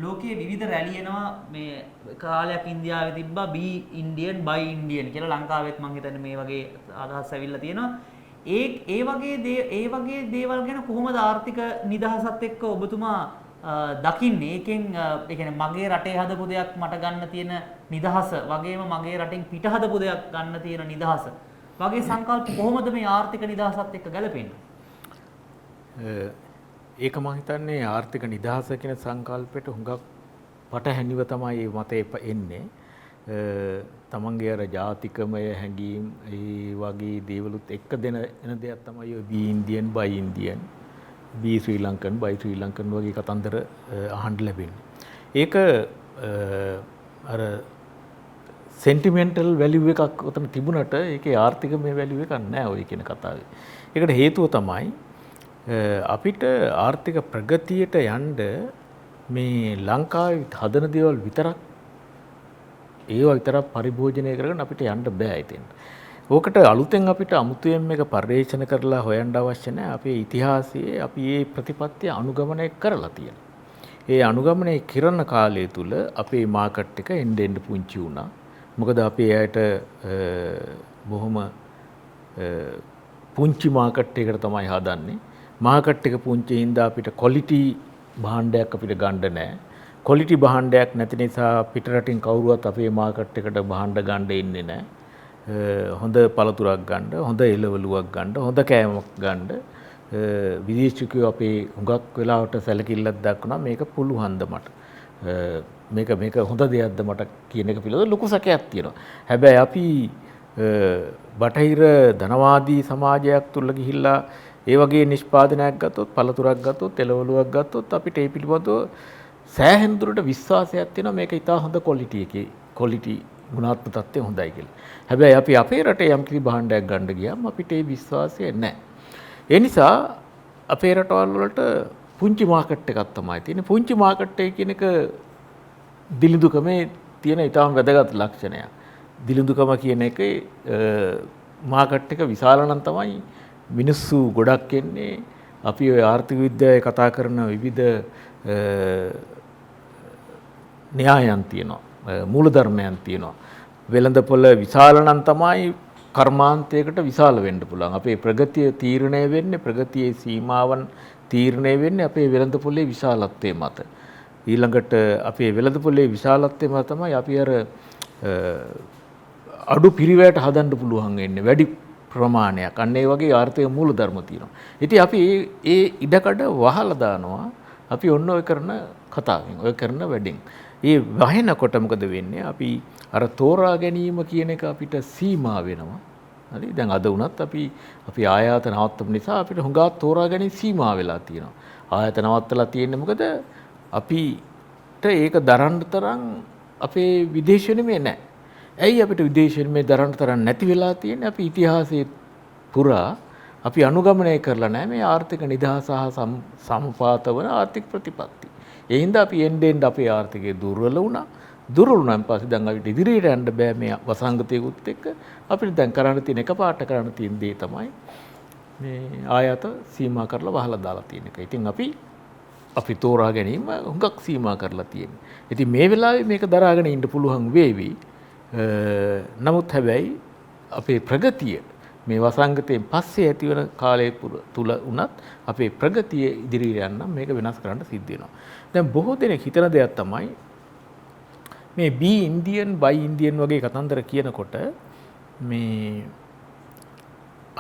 ලෝකයේ විවිධ රැලි එනවා මේ කාලයක් ඉන්දියාවේ තිබ්බා be Indian buy Indian කියලා ලංකාවෙත් මම හිතන්නේ මේ වගේ අදහස් ඇවිල්ලා තියෙනවා. ඒ වගේ දේවල් ගැන කොහොමද ආර්ථික නිදහසත් එක්ක ඔබතුමා දකින්නේ? ඒකෙන් ඒ කියන්නේ මගේ රටේ හදපු දෙයක් මට ගන්න තියෙන නිදහස වගේම මගේ රටෙන් පිට හදපු දෙයක් ගන්න තියෙන නිදහස වගේ සංකල්ප කොහොමද මේ ආර්ථික නිදහසත් එක්ක ගැලපෙන්නේ? ඒක මම හිතන්නේ ආර්ථික නිදහස කියන සංකල්පයට හුඟක් පටහැනිව තමයි මේ මතය එන්නේ. තමන්ගේ අර ජාතිකමය හැඟීම් ඒ වගේ දේවලුත් එක්ක එන දෙයක් තමයි ඔය be Indian buy Indian be Sri Lankan buy Sri Lankan වගේ කතන්දර අහන්න ලැබෙන්නේ. ඒක අර sentimental value එකක් උතන තිබුණට ඒකේ ආර්ථිකමය value එකක් නැහැ ඔය කියන කතාවේ. ඒකට හේතුව තමයි අපිට ආර්ථික ප්‍රගතියට යන්න මේ ලංකාවේ හදන දේවල් විතරක් ඒවා විතරක් පරිභෝජනය කරගෙන අපිට යන්න බෑ ඉතින්. ඕකට අලුතෙන් අපිට අමුතුවෙන් මේක පරිශන කරලා හොයන්න අවශ්‍ය නැහැ. අපේ ඉතිහාසයේ අපි මේ ප්‍රතිපත්තිය අනුගමනය කරලා තියෙනවා. ඒ අනුගමනය කරන කාලය තුල අපේ මාකට් එක එන්න එන්න පුංචි වුණා. මොකද අපේ අයට බොහොම පුංචි මාකට් එකකට තමයි හදන්නේ. මාකට් එක පුංචි හින්දා අපිට ක්වොලිටි භාණ්ඩයක් අපිට ගන්න නැහැ. ක්වොලිටි භාණ්ඩයක් නැති නිසා පිටරටින් කවුරුවත් අපේ මාකට් එකට භාණ්ඩ ගන්න ඉන්නේ නැහැ. හොඳ පළතුරක් ගන්න, හොඳ එළවලුවක් ගන්න, හොඳ කෑමක් ගන්න විදේශිකයෝ අපේ හුඟක් වෙලාවට සැලකිල්ලක් දක්වනවා මේක පුළුවන්ද මට. මේක හොඳ දෙයක්ද මට කියන එක පිළිබඳව ලොකු සැකයක් තියෙනවා. හැබැයි අපි බටහිර ධනවාදී සමාජයක් තුල ගිහිල්ලා ඒ වගේ නිෂ්පාදනයක් ගත්තොත්, පළතුරක් ගත්තොත්, එළවලුවක් ගත්තොත් අපිට ඒ පිළිබඳව සෑහෙන දුරට විශ්වාසයක් තියෙනවා මේක ඉතා හොඳ ක්වොලිටි එකේ ක්වොලිටි ගුණාත්මක තත්ත්වය හොඳයි කියලා. හැබැයි අපි අපේ රටේ යම් කිසි භාණ්ඩයක් ගන්න ගියාම අපිට ඒ විශ්වාසය නැහැ. ඒ නිසා අපේ රටවල් වලට පුංචි මාකට් එකක් තමයි තියෙන්නේ. පුංචි මාකට් එක කියන එක දිලිඳුකමේ තියෙන ඉතාම වැදගත් ලක්ෂණයක්. දිලිඳුකම කියන එකේ මාකට් එක විශාල නම් තමයි මිනිස්සු ගොඩක් එන්නේ. අපි ඔය ආර්ථික විද්‍යාවේ කතා කරන විවිධ න්‍යායයන් තියෙනවා. මූලධර්මයන් තියෙනවා. වෙළඳපොළ විශාල නම් තමයි කර්මාන්තයකට විශාල වෙන්න පුළුවන්. අපේ ප්‍රගතිය තීරණය වෙන්නේ ප්‍රගතියේ සීමාවන් තීරණය වෙන්නේ අපේ වෙළඳපොළේ විශාලත්වය මත. ඊළඟට අපේ වෙළඳපොළේ විශාලත්වය මත තමයි අපි අර අඩු පිරිවැයට හදන්න පුළුවන් වෙන්නේ වැඩි ප්‍රමාණයක්. අන්න ඒ වගේ ආර්ථික මූලධර්ම තියෙනවා. ඉතින් අපි ඒ ඉඩකඩ වහලා දානවා. අපි ඔන්න ඔය කරන කතාවෙන් ඔය කරන වැඩෙන්. ඒ වහිනකොට මොකද වෙන්නේ? අපි අර තෝරා ගැනීම කියන එක අපිට සීමා වෙනවා. හරි? දැන් අද වුණත් අපි ආයාත නවත්තපු නිසා අපිට හුඟා තෝරා ගැනීම සීමා වෙලා තියෙනවා. ආයාත නවත්තලා තියෙන්නේ මොකද? අපිට ඒක දරන්න තරම් අපේ විදේශ විනිමය නැහැ. ඇයි අපිට විදේශ විනිමය දරන්න තරම් නැති වෙලා තියෙන්නේ? අපි ඉතිහාසයේ පුරා අපි අනුගමනය කරලා නැහැ මේ ආර්ථික නිදහස සහ සමපාත වන ආර්ථික ප්‍රතිපත්ති. ඒ හින්දා අපි එන්න අපේ ආර්ථිකය දුර්වල වුණා. දුර්වල වුණාන් පස්සේ දැන් අපිට ඉදිරියට යන්න බෑ මේ වසංගතයකුත් එක්ක. අපිට දැන් කරන්න තියෙන එකපාරට කරන්න තියෙන දේ තමයි මේ ආයත සීමා කරලා වහලා දාලා තියෙන එක. ඉතින් අපි තෝරා ගැනීම හුඟක් සීමා කරලා තියෙනවා. ඉතින් මේ වෙලාවේ මේක දරාගෙන ඉන්න පුළුවන් වේවි. නමුත් හැබැයි අපේ ප්‍රගතිය මේ වසංගතයෙන් පස්සේ ඇතිවන කාලය තුල උනත් අපේ ප්‍රගතිය ඉදිරියට යන්න මේක වෙනස් කරන්න සිද්ධ වෙනවා. දැන් බොහෝ දෙනෙක් හිතන දෙයක් තමයි මේ be Indian buy Indian වගේ කතන්දර කියනකොට මේ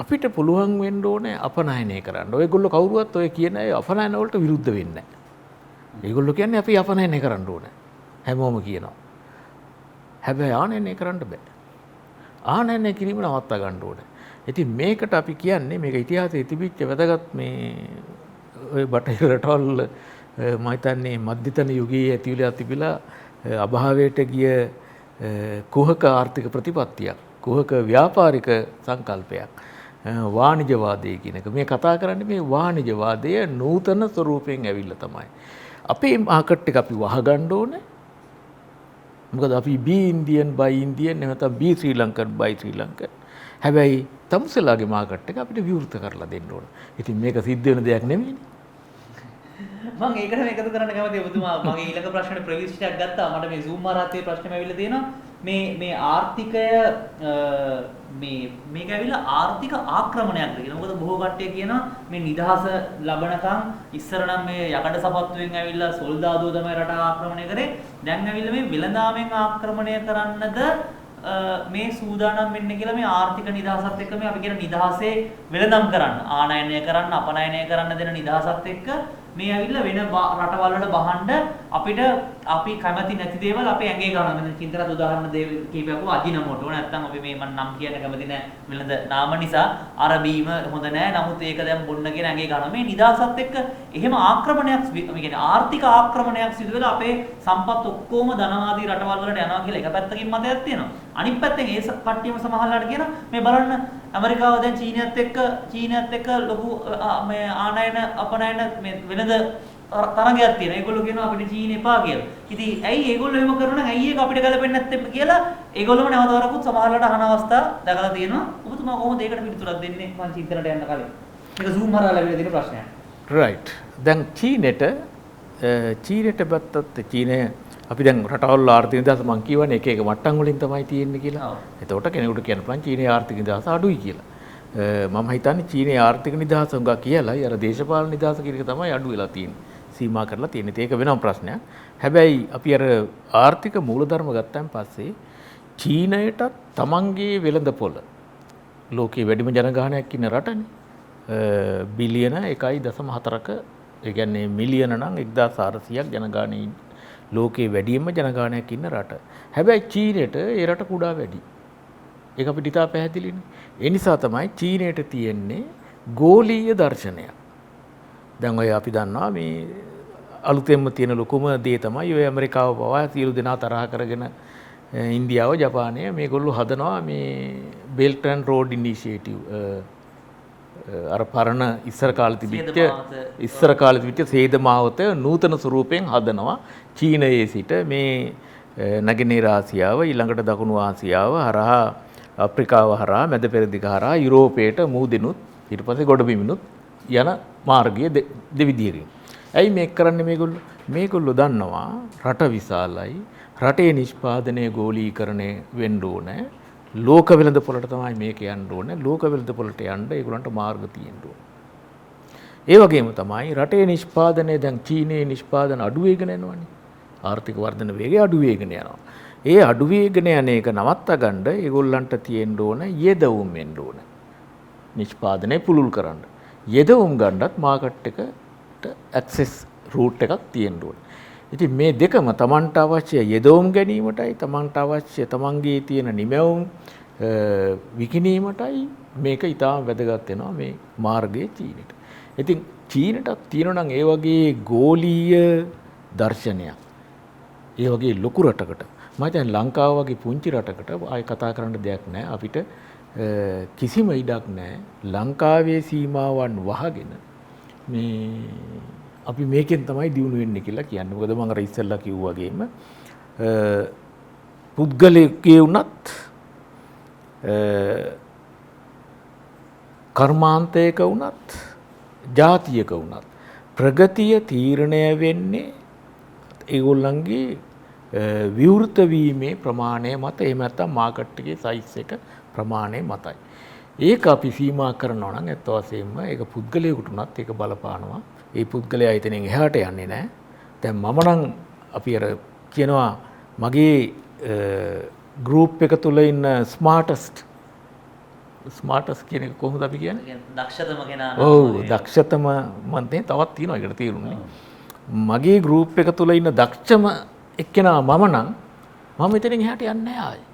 අපිට පුළුවන් වෙන්න ඕනේ අපනයනය කරන්න. ඔයගොල්ලෝ කවුරුවත් ඔය කියන අය අපනයන වලට විරුද්ධ වෙන්නේ නැහැ. ඒගොල්ලෝ කියන්නේ අපි අපනයනය කරන්න ඕනේ. හැමෝම කියනවා. හැබැයි ආනයනය කරන්න බෑ. ආනයනය කිරීම නවත්තා ගන්න ඕනේ. ඉතින් මේකට අපි කියන්නේ මේක ඉතිහාසයේ තිබිච්ච වැදගත් මේ ඔය බටහිර රටවල් මම හිතන්නේ මධ්‍යතන යුගයේ ඇතිවිලා තිබිලා අභාවයට ගිය කුහක ආර්ථික ප්‍රතිපත්තියක් කුහක ව්‍යාපාරික සංකල්පයක් වාණිජවාදය කියන එක. මේ කතා කරන්නේ මේ වාණිජවාදය නූතන ස්වරූපයෙන් ඇවිල්ලා තමයි. අපේ මාකට් එක අපි වහගන්න ඕනේ. මොකද අපි be Indian buy Indian නැත්නම් be Sri Lankan buy Sri Lankan. හැබැයි තමුසලාගේ මාකට් එක අපිට විවෘත කරලා දෙන්න ඕන. ඉතින් මේක සිද්ධ වෙන දෙයක් නෙමෙයිනේ. මම ඒකටම එකතු කරන්න කැමතියි ඔබතුමා. මගේ ඊළඟ ප්‍රශ්නේ ප්‍රවිෂ්ඨයක් ගත්තා. මට මේ Zoom මාරාත්මක ප්‍රශ්නම ඇවිල්ලා තියෙනවා. මේ ආර්ථිකය මේක ඇවිල්ලා ආර්ථික ආක්‍රමණයක්ද කියලා. මොකද බොහෝ කට්ටිය කියනවා මේ නිදහස ලබනකම් ඉස්සර නම් මේ යකඩ සපත්තුවෙන් ඇවිල්ලා සොල්දාදුව තමයි රට ආක්‍රමණය කරේ. දැන් ඇවිල්ලා මේ වෙළඳාමෙන් ආක්‍රමණය කරන්නද මේ සූදානම් වෙන්න කියලා මේ ආර්ථික නිදහසත් එක්ක මේ අපි කියන නිදහසේ වෙළඳම් කරන්න ආනයනය කරන්න අපනයනය කරන්න දෙන නිදහසත් එක්ක මේ ඇවිල්ලා වෙන රටවල් වල බහන්න අපිට අපි කැමති නැති දේවල් අපේ ඇඟේ ගන්නවා. මම චින්තනත් උදාහරණ කීපයක් අජිනමෝටෝ නැත්තම් අපි මේ මම නම් කියන කැමති නැහැ වෙළඳ නාම නිසා අර බීම හොඳ නැහැ. නමුත් ඒක දැන් බොන්න කියන ඇඟේ ගන්නවා. මේ නිදහසත් එක්ක එහෙම ආක්‍රමණයක් මේ කියන්නේ ආර්ථික ආක්‍රමණයක් සිදු වෙලා අපේ සම්පත් ඔක්කොම ධනවාදී රටවල් වලට යනවා කියලා එක පැත්තකින් මතයක් තියෙනවා. අනිත් පැත්තෙන් ඒ කට්ටියම සමහරලාට කියන මේ බලන්න ඇමරිකාව දැන් චීනයත් එක්ක ලොකු මේ ආනයන අපනයන මේ වෙනද තරගයක් තියෙනවා. ඒගොල්ලෝ කියනවා අපිට චීනේ එපා කියලා. ඉතින් ඇයි ඒගොල්ලෝ එහෙම කරනවා නම් ඇයි ඒක අපිට ගැලපෙන්නේ නැත්තේ කියලා ඒගොල්ලෝම නැවත වරකුත් සමහරවිට අහන අවස්ථා දැකලා තියෙනවා. ඔබතුමා කොහොමද ඒකට පිළිතුරක් දෙන්නේ මං චින්තනට යන්න කලින්? මේක Zoom හරහා ලැබිලා තියෙන ප්‍රශ්නයක්. right. දැන් චීනෙට බත්තත් චීනය අපි දැන් රටවල් ආර්ථික නිදහස මං කියවනේ එක එක මට්ටම් වලින් තමයි තියෙන්නේ කියලා. එතකොට කෙනෙකුට කියන්න පුළුවන් චීනයේ ආර්ථික නිදහස අඩුයි කියලා. මම හිතන්නේ චීනයේ ආර්ථික නිදහස උඟා කියලායි අර දේශපාලන නිදහස කියන එක තමයි අඩු වෙලා තියෙන්නේ. සීමා කරලා තියෙන්නේ. ඒක වෙනම ප්‍රශ්නයක්. හැබැයි අපි අර ආර්ථික මූලධර්ම ගත්තන් පස්සේ චීනයට තමන්ගේ වෙළඳපොළ ලෝකයේ වැඩිම ජනගහනයක් ඉන්න රටනේ. බිලියන 1.4ක ඒ කියන්නේ මිලියන නම් 1400ක් ජනගහනය ලෝකයේ වැඩිම ජනගහනයක් ඉන්න රට. හැබැයි චීනයට ඒ රට කුඩා වැඩි. ඒක අපිට ඉතා පැහැදිලිනේ. ඒ නිසා තමයි චීනයට තියෙන්නේ ගෝලීය දර්ශනයක්. දැන් ඔය අපි දන්නවා මේ අලුතෙන්ම තියෙන ලොකුම දේ තමයි ඔය ඇමරිකාව පවා සියලු දෙනා තරහ කරගෙන ඉන්දියාව ජපානය මේගොල්ලෝ හදනවා මේ බෙල්ට් ඇන්ඩ් රෝඩ් ඉනිෂියේටිව් අර පරණ ඉස්සර කාලේ තිබිච්ච සේද මාවත නූතන ස්වරූපයෙන් හදනවා චීනයේ සිට මේ නැගෙනහිර ආසියාව ඊළඟට දකුණු ආසියාව හරහා අප්‍රිකාව හරහා මැද පෙරදිග හරහා යුරෝපයට මූදෙනුත් ඊට පස්සේ ගොඩබිමිනුත් යන මාර්ගය දෙවිදියකින්. ඇයි මේක කරන්නේ මේගොල්ලෝ? මේගොල්ලෝ දන්නවා රට විශාලයි. රටේ නිෂ්පාදනය ගෝලීකරණය වෙන්න ඕනේ. ලෝක වෙළඳපොළට තමයි මේක යන්න ඕනේ. ලෝක වෙළඳපොළට යන්න ඒගොල්ලන්ට මාර්ග තියෙන්න ඕනේ. ඒ වගේම තමයි රටේ නිෂ්පාදනය දැන් චීනයේ නිෂ්පාදන අඩු වේගන යනවනේ. ආර්ථික වර්ධන වේගය අඩු වේගන යනවා. ඒ අඩු වේගන යන එක නවත්තා ගන්න ඒගොල්ලන්ට තියෙන්න ඕනේ යෙදවුම් වෙන්න ඕනේ. නිෂ්පාදනය පුළුල් කරන්න. යෙදවුම් ගන්නත් මාකට් එකට ඇක්සස් රූට් එකක් තියෙන්න ඕනේ. ඉතින් මේ දෙකම තමන්ට අවශ්‍ය යෙදවුම් ගැනීමටයි තමන්ට අවශ්‍ය තමන්ගේ තියෙන නිමැවුම් විකිණීමටයි මේක ඉතාම වැදගත් වෙනවා මේ මාර්ගයේ චීනට. ඉතින් චීනටත් තියෙනවා නම් ඒ වගේ ගෝලීය දර්ශනයක්. ඒ වගේ ලොකු රටකට මම හිතන්නේ ලංකාව වගේ පුංචි රටකට ආයෙ කතා කරන්න දෙයක් නැහැ. අපිට කිසිම ඉඩක් නැහැ ලංකාවේ සීමාවන් වහගෙන මේ අපි මේකෙන් තමයි දියුණු වෙන්නේ කියලා කියන්නේ. මොකද මම අර ඉස්සෙල්ලා කිව්වා වගේම පුද්ගලයෙක්ගේ වුණත් කර්මාන්තයක වුණත් ජාතියක වුණත් ප්‍රගතිය තීරණය වෙන්නේ ඒගොල්ලන්ගේ විවෘත වීමේ ප්‍රමාණය මත එහෙම නැත්නම් මාකට් එකේ සයිස් එක ප්‍රමාණය මතයි. ඒක අපි සීමා කරනවා නම් ඇත්ත වශයෙන්ම ඒක පුද්ගලයෙකුට උනත් ඒක බලපානවා. ඒ පුද්ගලයා එතනින් එහාට යන්නේ නැහැ. දැන් මම නම් අපි අර කියනවා මගේ ගෲප් එක තුල ඉන්න ස්මාර්ටස්ට් කියන එක කොහොමද අපි කියන්නේ? දක්ෂතම කෙනා. ඔව් දක්ෂතම මන් තවත් තියෙනවා ඒකට තේරුන්නේ. මගේ ගෲප් එක තුල ඉන්න දක්ෂම එක්කෙනා මම නම් මම එතනින් එහාට යන්නේ නැහැ ආයේ.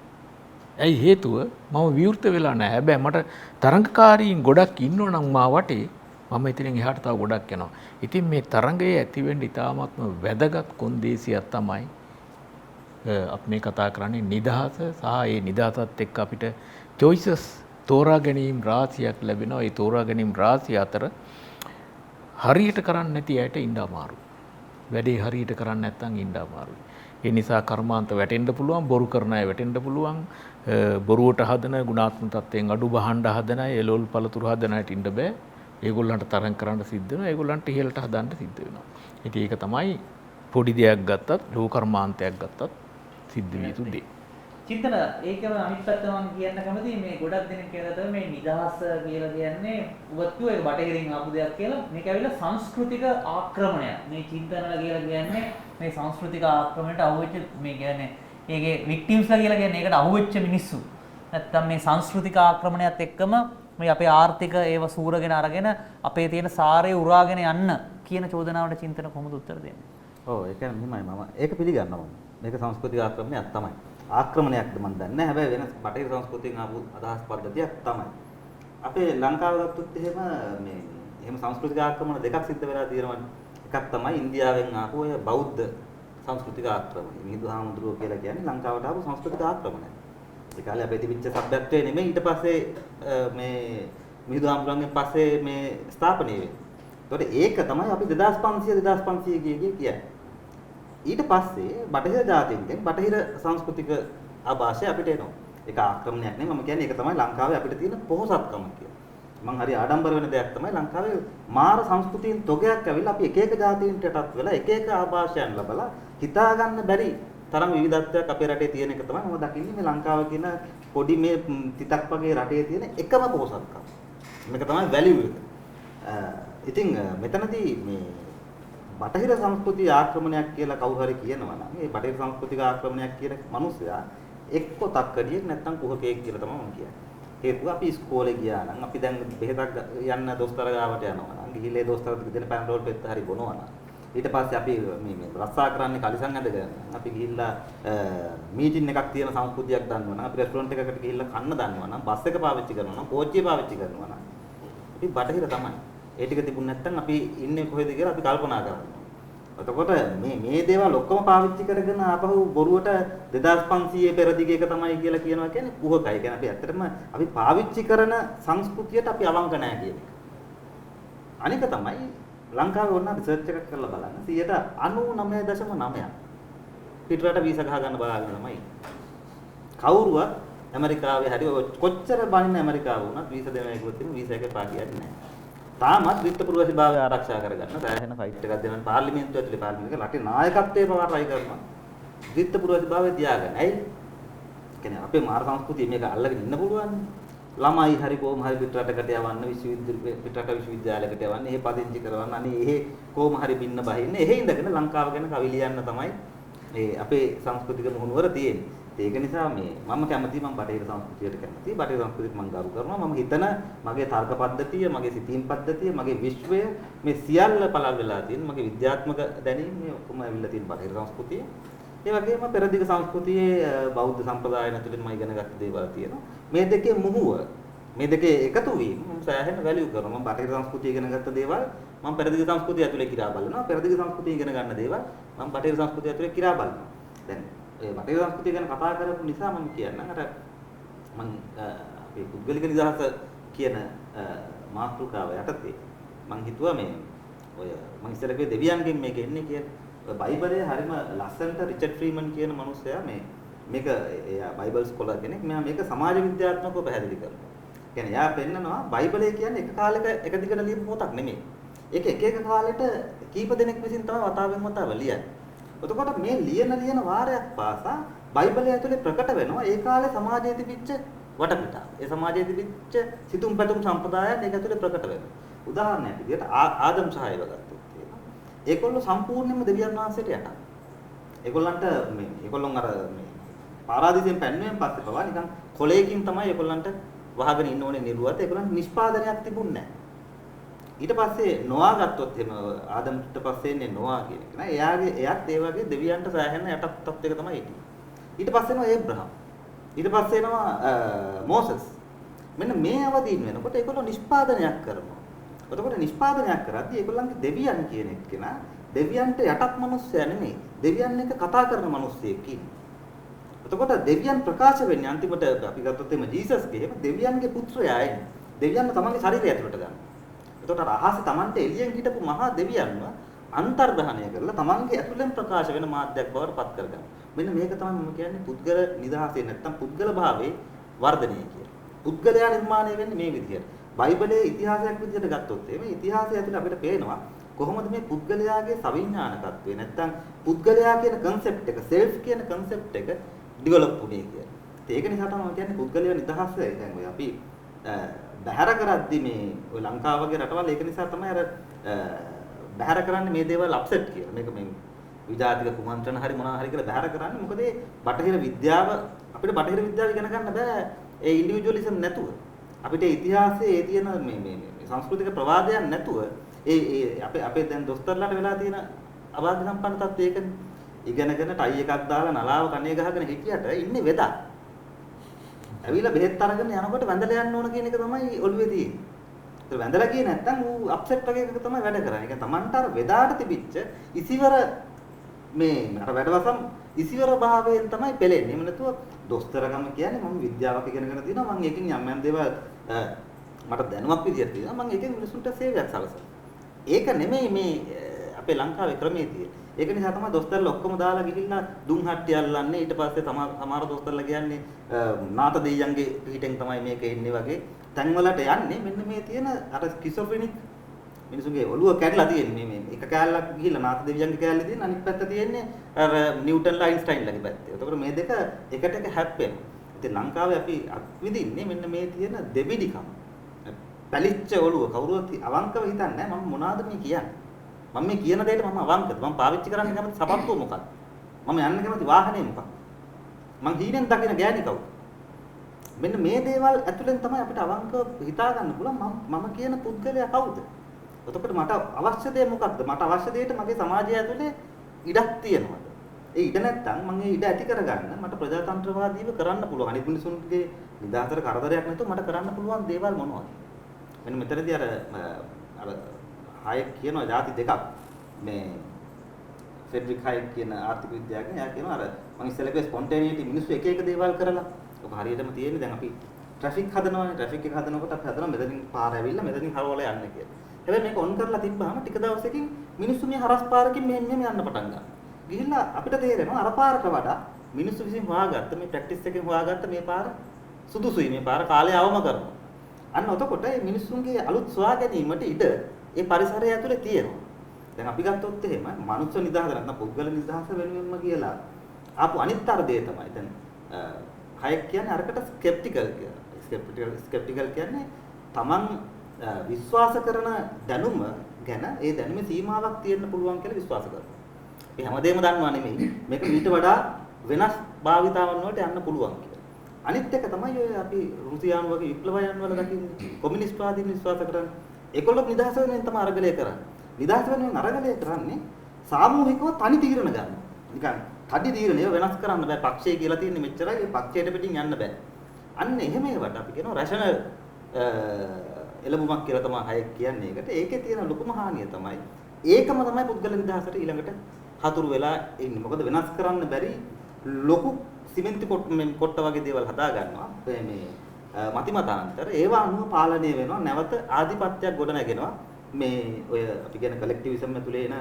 ඇයි හේතුව මම විවෘත වෙලා නැහැ. හැබැයි මට තරංගකාරීන් ගොඩක් ඉන්නෝ නම් මා වටේ මම එතනින් එහාට තව ගොඩක් යනවා. ඉතින් මේ තරංගයේ ඇති වෙන්න ඉතාමත්ම වැදගත් කොන්දේසියක් තමයි අපි මේ කතා කරන්නේ නිදහස සහ ඒ නිදහසත් එක්ක අපිට choices තෝරා ගැනීම රාශියක් ලැබෙනවා. ඒ තෝරා ගැනීම රාශිය අතර හරියට කරන්නේ නැති අයට ඉන්න අමාරුයි. වැඩේ හරියට කරන්නේ නැත්නම් ඉන්න අමාරුයි. ඒ නිසා කර්මාන්ත වැටෙන්න පුළුවන්, බොරු කරන අය වැටෙන්න පුළුවන්, බොරුවට හදන ගුණාත්මක තත්ත්වයෙන් අඩු බහන්න හදන අය, එළවලු පළතුරු හදන අයට ඉන්න බෑ. ඒගොල්ලන්ට තරම් කරන්න සිද්ධ වෙනවා. ඒගොල්ලන්ට ඉහළට හදන්න සිද්ධ වෙනවා. ඉතින් ඒක තමයි පොඩි දෙයක් ගත්තත්, ලෝ කර්මාන්තයක් ගත්තත් සිද්ධ විය යුතු දේ. චින්තන ඒකම අනිත් පැත්ත මම කියන්න කැමතියි මේ ගොඩක් දෙනෙක් කියලා තමයි මේ නිදහස කියලා කියන්නේ ඔබත් කිව්ව ඒක බටහිරින් ආපු දෙයක් කියලා. මේක ඇවිල්ලා සංස්කෘතික ආක්‍රමණයක්. මේ චින්තනල කියලා කියන්නේ මේ සංස්කෘතික ආක්‍රමණයට අහුවෙච්ච මේ කියන්නේ ඒකේ වික්ටිම්ස්ලා කියලා කියන්නේ ඒකට අහුවෙච්ච මිනිස්සු. නැත්තම් මේ සංස්කෘතික ආක්‍රමණයත් එක්කම මේ අපේ ආර්ථික ඒව සූරගෙන අරගෙන අපේ තියෙන සාරය උරාගෙන යන්න කියන චෝදනාවට චින්තන කොහොමද උත්තර දෙන්නේ? ඔව් ඒක මෙහෙමයි මම ඒක පිළිගන්නවා. මේක සංස්කෘතික ආක්‍රමණයක් තමයි. ආක්‍රමණයක්ද මම දන්නේ නැහැ. හැබැයි වෙන බටහිර සංස්කෘතියෙන් ආපු අදහස් පද්ධතියක් තමයි. අපේ ලංකාව ගත්තොත් එහෙම සංස්කෘතික ආක්‍රමණ දෙකක් සිද්ධ වෙලා තියෙනවා. එකක් තමයි ඉන්දියාවෙන් ආපු ඔය බෞද්ධ සංස්කෘතික ආක්‍රමණය. මිහිඳු හාමුදුරුවෝ කියලා කියන්නේ ලංකාවට ආපු සංස්කෘතික ආක්‍රමණයක්. ඒ කාලේ අපේ තිබිච්ච සભ્યත්වය නෙමෙයි ඊට පස්සේ මේ මිහිඳු හාමුදුරුවන්ගෙන් පස්සේ මේ ස්ථාපනය වෙන්නේ. ඒතකොට ඒක තමයි අපි 2500 කියන්නේ. ඊට පස්සේ බටහිර ජාතීන්ගෙන් බටහිර සංස්කෘතික ආభాෂය අපිට එනවා. ඒක ආක්‍රමණයක් නෙමෙයි මම කියන්නේ ඒක තමයි ලංකාවේ අපිට තියෙන පොහොසත්කම කියලා. මම හරි ආඩම්බර වෙන දෙයක් තමයි ලංකාවේ මාර සංස්කෘතියෙන් තොගයක් ඇවිල්ලා අපි එක එක ජාතීන්ට යටත් වෙලා එක එක ආభాෂයන් ලබලා හිතා ගන්න බැරි තරම් විවිධත්වයක් අපේ රටේ තියෙන එක තමයි මම දකින්නේ මේ ලංකාව කියන පොඩි මේ තිතක් වගේ රටේ තියෙන එකම පොහොසත්කම. මේක තමයි වැලියු එක. ඉතින් මෙතනදී මේ බටහිර සංස්කෘතිය ආක්‍රමණයක් කියලා කවුරු හරි කියනවා නම් මේ බටහිර සංස්කෘතික ආක්‍රමණයක් කියන මිනිස්සයා එක්ක තක්කඩියෙක් නැත්තම් කුහකයෙක් කියලා තමයි මම කියන්නේ. හේතුව අපි ඉස්කෝලේ ගියා නම් අපි දැන් බෙහෙතක් යන්න දොස්තර ගාවට යනවා නම් ගිහිල්ලා දොස්තරට දෙන පැනඩෝල් පෙත්ත හරි බොනවා නම් ඊට පස්සේ අපි මේ රස්සා කරන්නේ කලිසම් ඇඳගෙන අපි ගිහිල්ලා මීටින් එකක් තියෙන සංස්කෘතියක් දන්නවා නම් අපි රෙස්ටුරන්ට් එකකට ගිහිල්ලා කන්න දන්නවා නම් බස් එක පාවිච්චි කරනවා නම් කෝච්චිය පාවිච්චි කරනවා නම් අපි බටහිර තමයි. ඒ ටික තිබුණ නැත්නම් අපි ඉන්නේ කොහෙද කියලා අපි කල්පනා කරනවා. එතකොට මේ දේවල් ඔක්කොම පාවිච්චි කරගෙන ආපහු බොරුවට 2500 පෙරදිග එක තමයි කියලා කියනවා කියන්නේ කුහකයි. කියන්නේ අපි ඇත්තටම අපි පාවිච්චි කරන සංස්කෘතියට අපි අවංක නැහැ කියන එක. අනික තමයි ලංකාවේ ඕන රිසර්ච් එකක් කරලා බලන්න 99.9% පිටරට වීසා ගහ ගන්න බලාගෙන තමයි. කවුරුවත් ඇමරිකාවේ හරි කොච්චර බණින්න ඇමරිකාව වුණත් වීසා දෙනවා කියලා තියෙන වීසා එකේ පාටියක් නැහැ. තාමත් විත්පුරවැසිභාවය ආරක්ෂා කරගන්න සෑහෙන ෆයිට් එකක් දෙනවා පාර්ලිමේන්තුව ඇතුලේ පාර්ලිමේන්තුවේ රටේ නායකත්වයේ පවා try කරනවා. විත්පුරවැසිභාවය තියාගන්න. ඇයි? කියන්නේ අපේ මාර සංස්කෘතිය මේක අල්ලගෙන ඉන්න පුළුවන්. ළමයි හරි කොහොම හරි පිටරටකට යවන්න විශ්වවිද්‍යාලයකට යවන්න එහෙ පදිංචි කරවන්න අනේ එහෙ කොහොම හරි බින්න බහින්න එහෙ ඉඳගෙන ලංකාව ගැන කවි ලියන්න තමයි මේ අපේ සංස්කෘතික මුහුණුවර තියෙන්නේ. ඒක නිසා මම කැමතියි මම බටහිර සංස්කෘතියට කැමතියි. බටහිර සංස්කෘතියට මම ගරු කරනවා. මම හිතන මගේ තර්ක පද්ධතිය, මගේ සිතීම් පද්ධතිය, මගේ විශ්වය මේ සියල්ල පළල් වෙලා තියෙන මගේ විද්‍යාත්මක දැනීම මේ ඔක්කොම ඇවිල්ලා තියෙන බටහිර සංස්කෘතිය. ඒ වගේම පෙරදිග සංස්කෘතියේ බෞද්ධ සම්ප්‍රදායන තුළින් මම ඉගෙනගත්ත දේවල් තියෙනවා. මේ දෙකේ මුහුව මේ දෙකේ එකතු වීම මම සෑහෙන වැලියු කරනවා. මම බටහිර සංස්කෘතිය ඉගෙනගත්ත දේවල් මම පෙරදිග සංස්කෘතිය ඇතුලේ කිරා බලනවා. පෙරදිග සංස්කෘතිය ඉගෙන ගන්න දේවල් මම බටහිර සංස්කෘතිය ඇතුලේ කිරා බලනවා. දැන් ඒ බටහිර සංස්කෘතිය ගැන කතා කරපු නිසා මම කියන්නම් අර මම අපේ පුද්ගලික නිදහස කියන මාතෘකාව යටතේ මම හිතුවා මේ ඔය මම ඉස්සර කිව්වේ දෙවියන්ගෙන් මේක එන්නේ කියලා. බයිබලයේ හරිම ලස්සනට රිචඩ් ෆ්‍රීමන් කියන මනුස්සයා මේක එයා බයිබල් ස්කෝලර් කෙනෙක්. මෙයා මේක සමාජ විද්‍යාත්මකව පැහැදිලි කරනවා. කියන්නේ එයා පෙන්නනවා බයිබලය කියන්නේ එක කාලෙක එක දිගට ලියපු පොතක් නෙමෙයි. ඒක එක එක කාලෙට කීප දෙනෙක් විසින් තමයි වතාවෙන් වතාව ලියන්නේ. එතකොට මේ ලියන වාරයක් පාසා බයිබලය ඇතුලේ ප්‍රකට වෙනවා ඒ කාලේ සමාජයේ තිබිච්ච වටපිටාව. ඒ සමාජයේ තිබිච්ච සිතුම් පැතුම් සම්ප්‍රදායන් ඒක ඇතුලේ ප්‍රකට වෙනවා. උදාහරණයක් විදිහට ආදම් සහ ඒව ගත්තොත් ඒගොල්ලෝ සම්පූර්ණයෙන්ම දෙවියන් වහන්සේට යටත්. ඒගොල්ලන්ට ඒගොල්ලොන් අර පාරාදීසෙන් පැන්නුවෙන් පස්සේ පවා නිකන් කොලයකින් තමයි ඒගොල්ලන්ට වහගෙන ඉන්න ඕනේ නිරුවත්. ඒගොල්ලන්ට නිෂ්පාදනයක් තිබුණේ නැහැ. ඊට පස්සේ නොවා ගත්තොත් එහෙම ආදම්ට පස්සේ එන්නේ නොවා කියන එක නේ. එයාත් ඒ වගේ දෙවියන්ට සෑහෙන යටත් තත්ත්වයක තමයි හිටියේ. ඊට පස්සේ එනවා ඒබ්‍රහම්. ඊට පස්සේ එනවා මෝසස්. මෙන්න මේ අවදීන් වෙනකොට ඒගොල්ලෝ නිෂ්පාදනයක් කරනවා. එතකොට නිෂ්පාදනයක් කරද්දී ඒගොල්ලන්ගේ දෙවියන් කියන එක්කෙනා දෙවියන්ට යටත් මිනිස්සයා නෙමෙයි. දෙවියන් එක්ක කතා කරන මිනිස්සෙක් ඉන්නේ. එතකොට දෙවියන් ප්‍රකාශ වෙන්නේ අන්තිමට අපි ගත්තොත් එimhe ජීසස්ගේ එහෙම දෙවියන්ගේ පුත්‍රයා එන්නේ. දෙවියන් තමන්ගේ ශරීරය ඇතුළට ගන්න. එතකොට අහසේ තමන්ට එළියෙන් හිටපු මහා දෙවියන්ව අන්තර්ග්‍රහණය කරලා තමන්ගේ ඇතුළෙන් ප්‍රකාශ වෙන මාධ්‍යයක් බවට පත් කරගන්න. මෙන්න මේක තමයි මම කියන්නේ පුද්ගල නිදහසේ නැත්තම් පුද්ගල භාවයේ වර්ධනය කියලා. පුද්ගලයා නිර්මාණය වෙන්නේ මේ විදිහට. බයිබලයේ ඉතිහාසයක් විදිහට ගත්තොත් එහෙම ඉතිහාසය ඇතුළේ අපිට පේනවා කොහොමද මේ පුද්ගලයාගේ සවිඥානිකත්වය නැත්තම් පුද්ගලයා කියන concept එක self කියන concept එක develop වුණේ කියලා. ඒක නිසා තමයි මම කියන්නේ පුද්ගලයා නිදහස දැන් ඔය අපි බහැර කරද්දි මේ ඔය ලංකාව වගේ රටවල් ඒක නිසා තමයි අර බහැර කරන්නේ මේ දේවල් අප්සෙට් කියලා. මේක මේ විජාතික කුමන්ත්‍රණ හරි මොනවා හරි කියලා බහැර කරන්නේ මොකද මේ බටහිර විද්‍යාව අපිට බටහිර විද්‍යාව ඉගෙන ගන්න බෑ ඒ ඉන්ඩිවිජුවලිසම් නැතුව. අපිට ඉතිහාසයේ ඒ තියෙන මේ සංස්කෘතික ප්‍රවාදයන් නැතුව අපේ දැන් දොස්තරලාට වෙලා තියෙන අභාග්‍ය සම්පන්න තත්ත්වය ඒකනේ. ඉගෙනගෙන ටයි එකක් දාලා නලාව කණේ ගහගෙන හිටියට ඉන්නේ වෙදා. ඇවිල්ලා බෙහෙත් අරගෙන යනකොට වැඳලා යන්න ඕන කියන එක තමයි ඔළුවේ තියෙන්නේ. ඒක වැඳලා ගියේ නැත්නම් ඌ අප්සෙට් වගේ එකක තමයි වැඩ කරන්නේ. ඒක තමන්ට අර වෙදාට තිබිච්ච ඉසිවර මේ අර වැඩවසම් ඉසිවර භාවයෙන් තමයි පෙළෙන්නේ. එහෙම නැතුව දොස්තරකම කියන්නේ මම විද්‍යාවක් ඉගෙනගෙන තියෙනවා. මම ඒකෙන් යම් යම් දේවල් මට දැනුමක් විදියට තියෙනවා. මම ඒකෙන් මිනිසුන්ට සේවයක් සලසනවා. ඒක නෙමෙයි මේ අපේ ලංකාවේ ක්‍රමයේ තියෙන්නේ. ඒක නිසා තමයි දොස්තරලා ඔක්කොම දාලා ගිහිල්ලා දුම් හට්ටිය අල්ලන්නේ. ඊට පස්සේ සමහර දොස්තරලා කියන්නේ නාත දෙයියන්ගේ පිටින් තමයි මේක එන්නේ වගේ තැන්වලට යන්නේ. මෙන්න මේ තියෙන අර ස්කිසොෆ්‍රෙනික් මිනිසුගේ ඔළුව කැඩලා තියෙන්නේ මේ එක කෑල්ලක් ගිහිල්ලා නාත දෙවියන්ගේ කෑල්ලේ තියෙන අනිත් පැත්ත තියෙන්නේ අර නිව්ටන්ලා අයින්ස්ටයින්ලාගේ පැත්තේ. එතකොට මේ දෙක එකට එක හැප්පෙනවා. ඉතින් ලංකාවේ අපි අත්විඳින්නේ මෙන්න මේ තියෙන දෙබිඩිකම. පැලිච්ච ඔළුව කවුරුවත් අවංකව හිතන්නේ නැහැ මම මොනවද මේ කියන්නේ. මම මේ කියන දෙයට මම අවංකද? මම පාවිච්චි කරන්න කැමති සපත්තුව මොකක්ද? මම යන්න කැමති වාහනේ මොකක්ද? මං හීනෙන් දකින ගෑණි කවුද? මෙන්න මේ දේවල් ඇතුලෙන් තමයි අපිට අවංකව හිතා ගන්න පුළුවන් මම කියන පුද්ගලයා කවුද? එතකොට මට අවශ්‍ය දේ මොකක්ද? මට අවශ්‍ය දෙයට මගේ සමාජය ඇතුලේ ඉඩක් තියෙනවද? ඒ ඉඩ නැත්තම් මම ඒ ඉඩ ඇති කරගන්න මට ප්‍රජාතන්ත්‍රවාදීව කරන්න පුළුවන්. අනිත් මිනිසුන්ගේ නිදහසට කරදරයක් නැතුව මට කරන්න පුළුවන් දේවල් මොනවද? මෙන්න මෙතනදී අර හයක් කියනවා ಜಾති දෙකක්. මේ ෆෙඩරික් හයක් කියන ආර්ථික විද්‍යාඥයා එයා කියනවා අර මම ඉස්සෙල්ලා කිව්වේ ස්පොන්ටේනියටි මිනිස්සු එක එක දේවල් කරලා. ඔක හරියටම තියෙන්නේ දැන් අපි ට්‍රැෆික් හදනවානේ. ට්‍රැෆික් එක හදනකොට අපි හදනවා මෙතනින් පාර ඇවිල්ලා මෙතනින් හරවලා යන්න කියලා. හැබැයි මේක ඔන් කරලා තිබ්බහම ටික දවසකින් මිනිස්සු මේ හරස් පාරකින් මෙහෙම යන්න පටන් ගන්නවා. ගිහිල්ලා අපිට තේරෙනවා අර පාරට වඩා මිනිස්සු විසින් හොයාගත්ත මේ ප්‍රැක්ටිස් එකෙන් හොයාගත්ත මේ පාර සුදුසුයි. මේ පාර කාලය අවම කරනවා. අන්න එතකොට මේ මිනිස්සුන්ගේ අලුත් සොයා ගැනීමට ඉඩ ඒ පරිසරය ඇතුලේ තියෙනවා. දැන් අපි ගත්තොත් එහෙම මනුස්ස නිදහස නැත්නම් පුද්ගල නිදහස වෙනුවෙන්ම කියලා ආපු අනිත් අර්ධය තමයි. දැන් හයක් කියන්නේ අරකට ස්කෙප්ටිකල් කියලා. ස්කෙප්ටිකල් කියන්නේ Taman විශ්වාස කරන දැනුම ගැන ඒ දැනුමේ සීමාවක් තියෙන්න පුළුවන් කියලා විශ්වාස කරනවා. මේ හැමදේම දන්නවා නෙමෙයි. මේක ඊට වඩා වෙනස් භාවිතාවන් වලට යන්න පුළුවන් කියලා. අනිත් එක තමයි ඔය අපි රුසියානු වගේ විප්ලවයන් වල දකින්නේ. කොමියුනිස්ට් වාදීන් විශ්වාස කරන්නේ. ඒගොල්ලෝ නිදහස වෙනුවෙන් තමයි අරගලය කරන්නේ. නිදහස වෙනුවෙන් අරගලය කරන්නේ සාමූහිකව තනි තීරණ ගන්න. නිකන් තඩි තීරණය වෙනස් කරන්න බෑ. පක්ෂය කියලා තියෙන්නේ මෙච්චරයි. ඒ පක්ෂයට පිටින් යන්න බෑ. අන්න එහෙම ඒවට අපි කියනවා රැෂනල් එළඹුමක් කියලා තමයි හයක් කියන්නේ ඒකට. ඒකේ තියෙන ලොකුම හානිය තමයි ඒකම තමයි පුද්ගල නිදහසට ඊළඟට හතුරු වෙලා ඉන්නේ. මොකද වෙනස් කරන්න බැරි ලොකු සිමෙන්ති කොට්ට වගේ දේවල් හදා ගන්නවා. මේ මතිමතාන්තර ඒවා අනුව පාලනය වෙනවා. නැවත ආධිපත්‍යයක් ගොඩ නැගෙනවා. මේ ඔය අපි කියන කලෙක්ටිවිසම් ඇතුලේ එන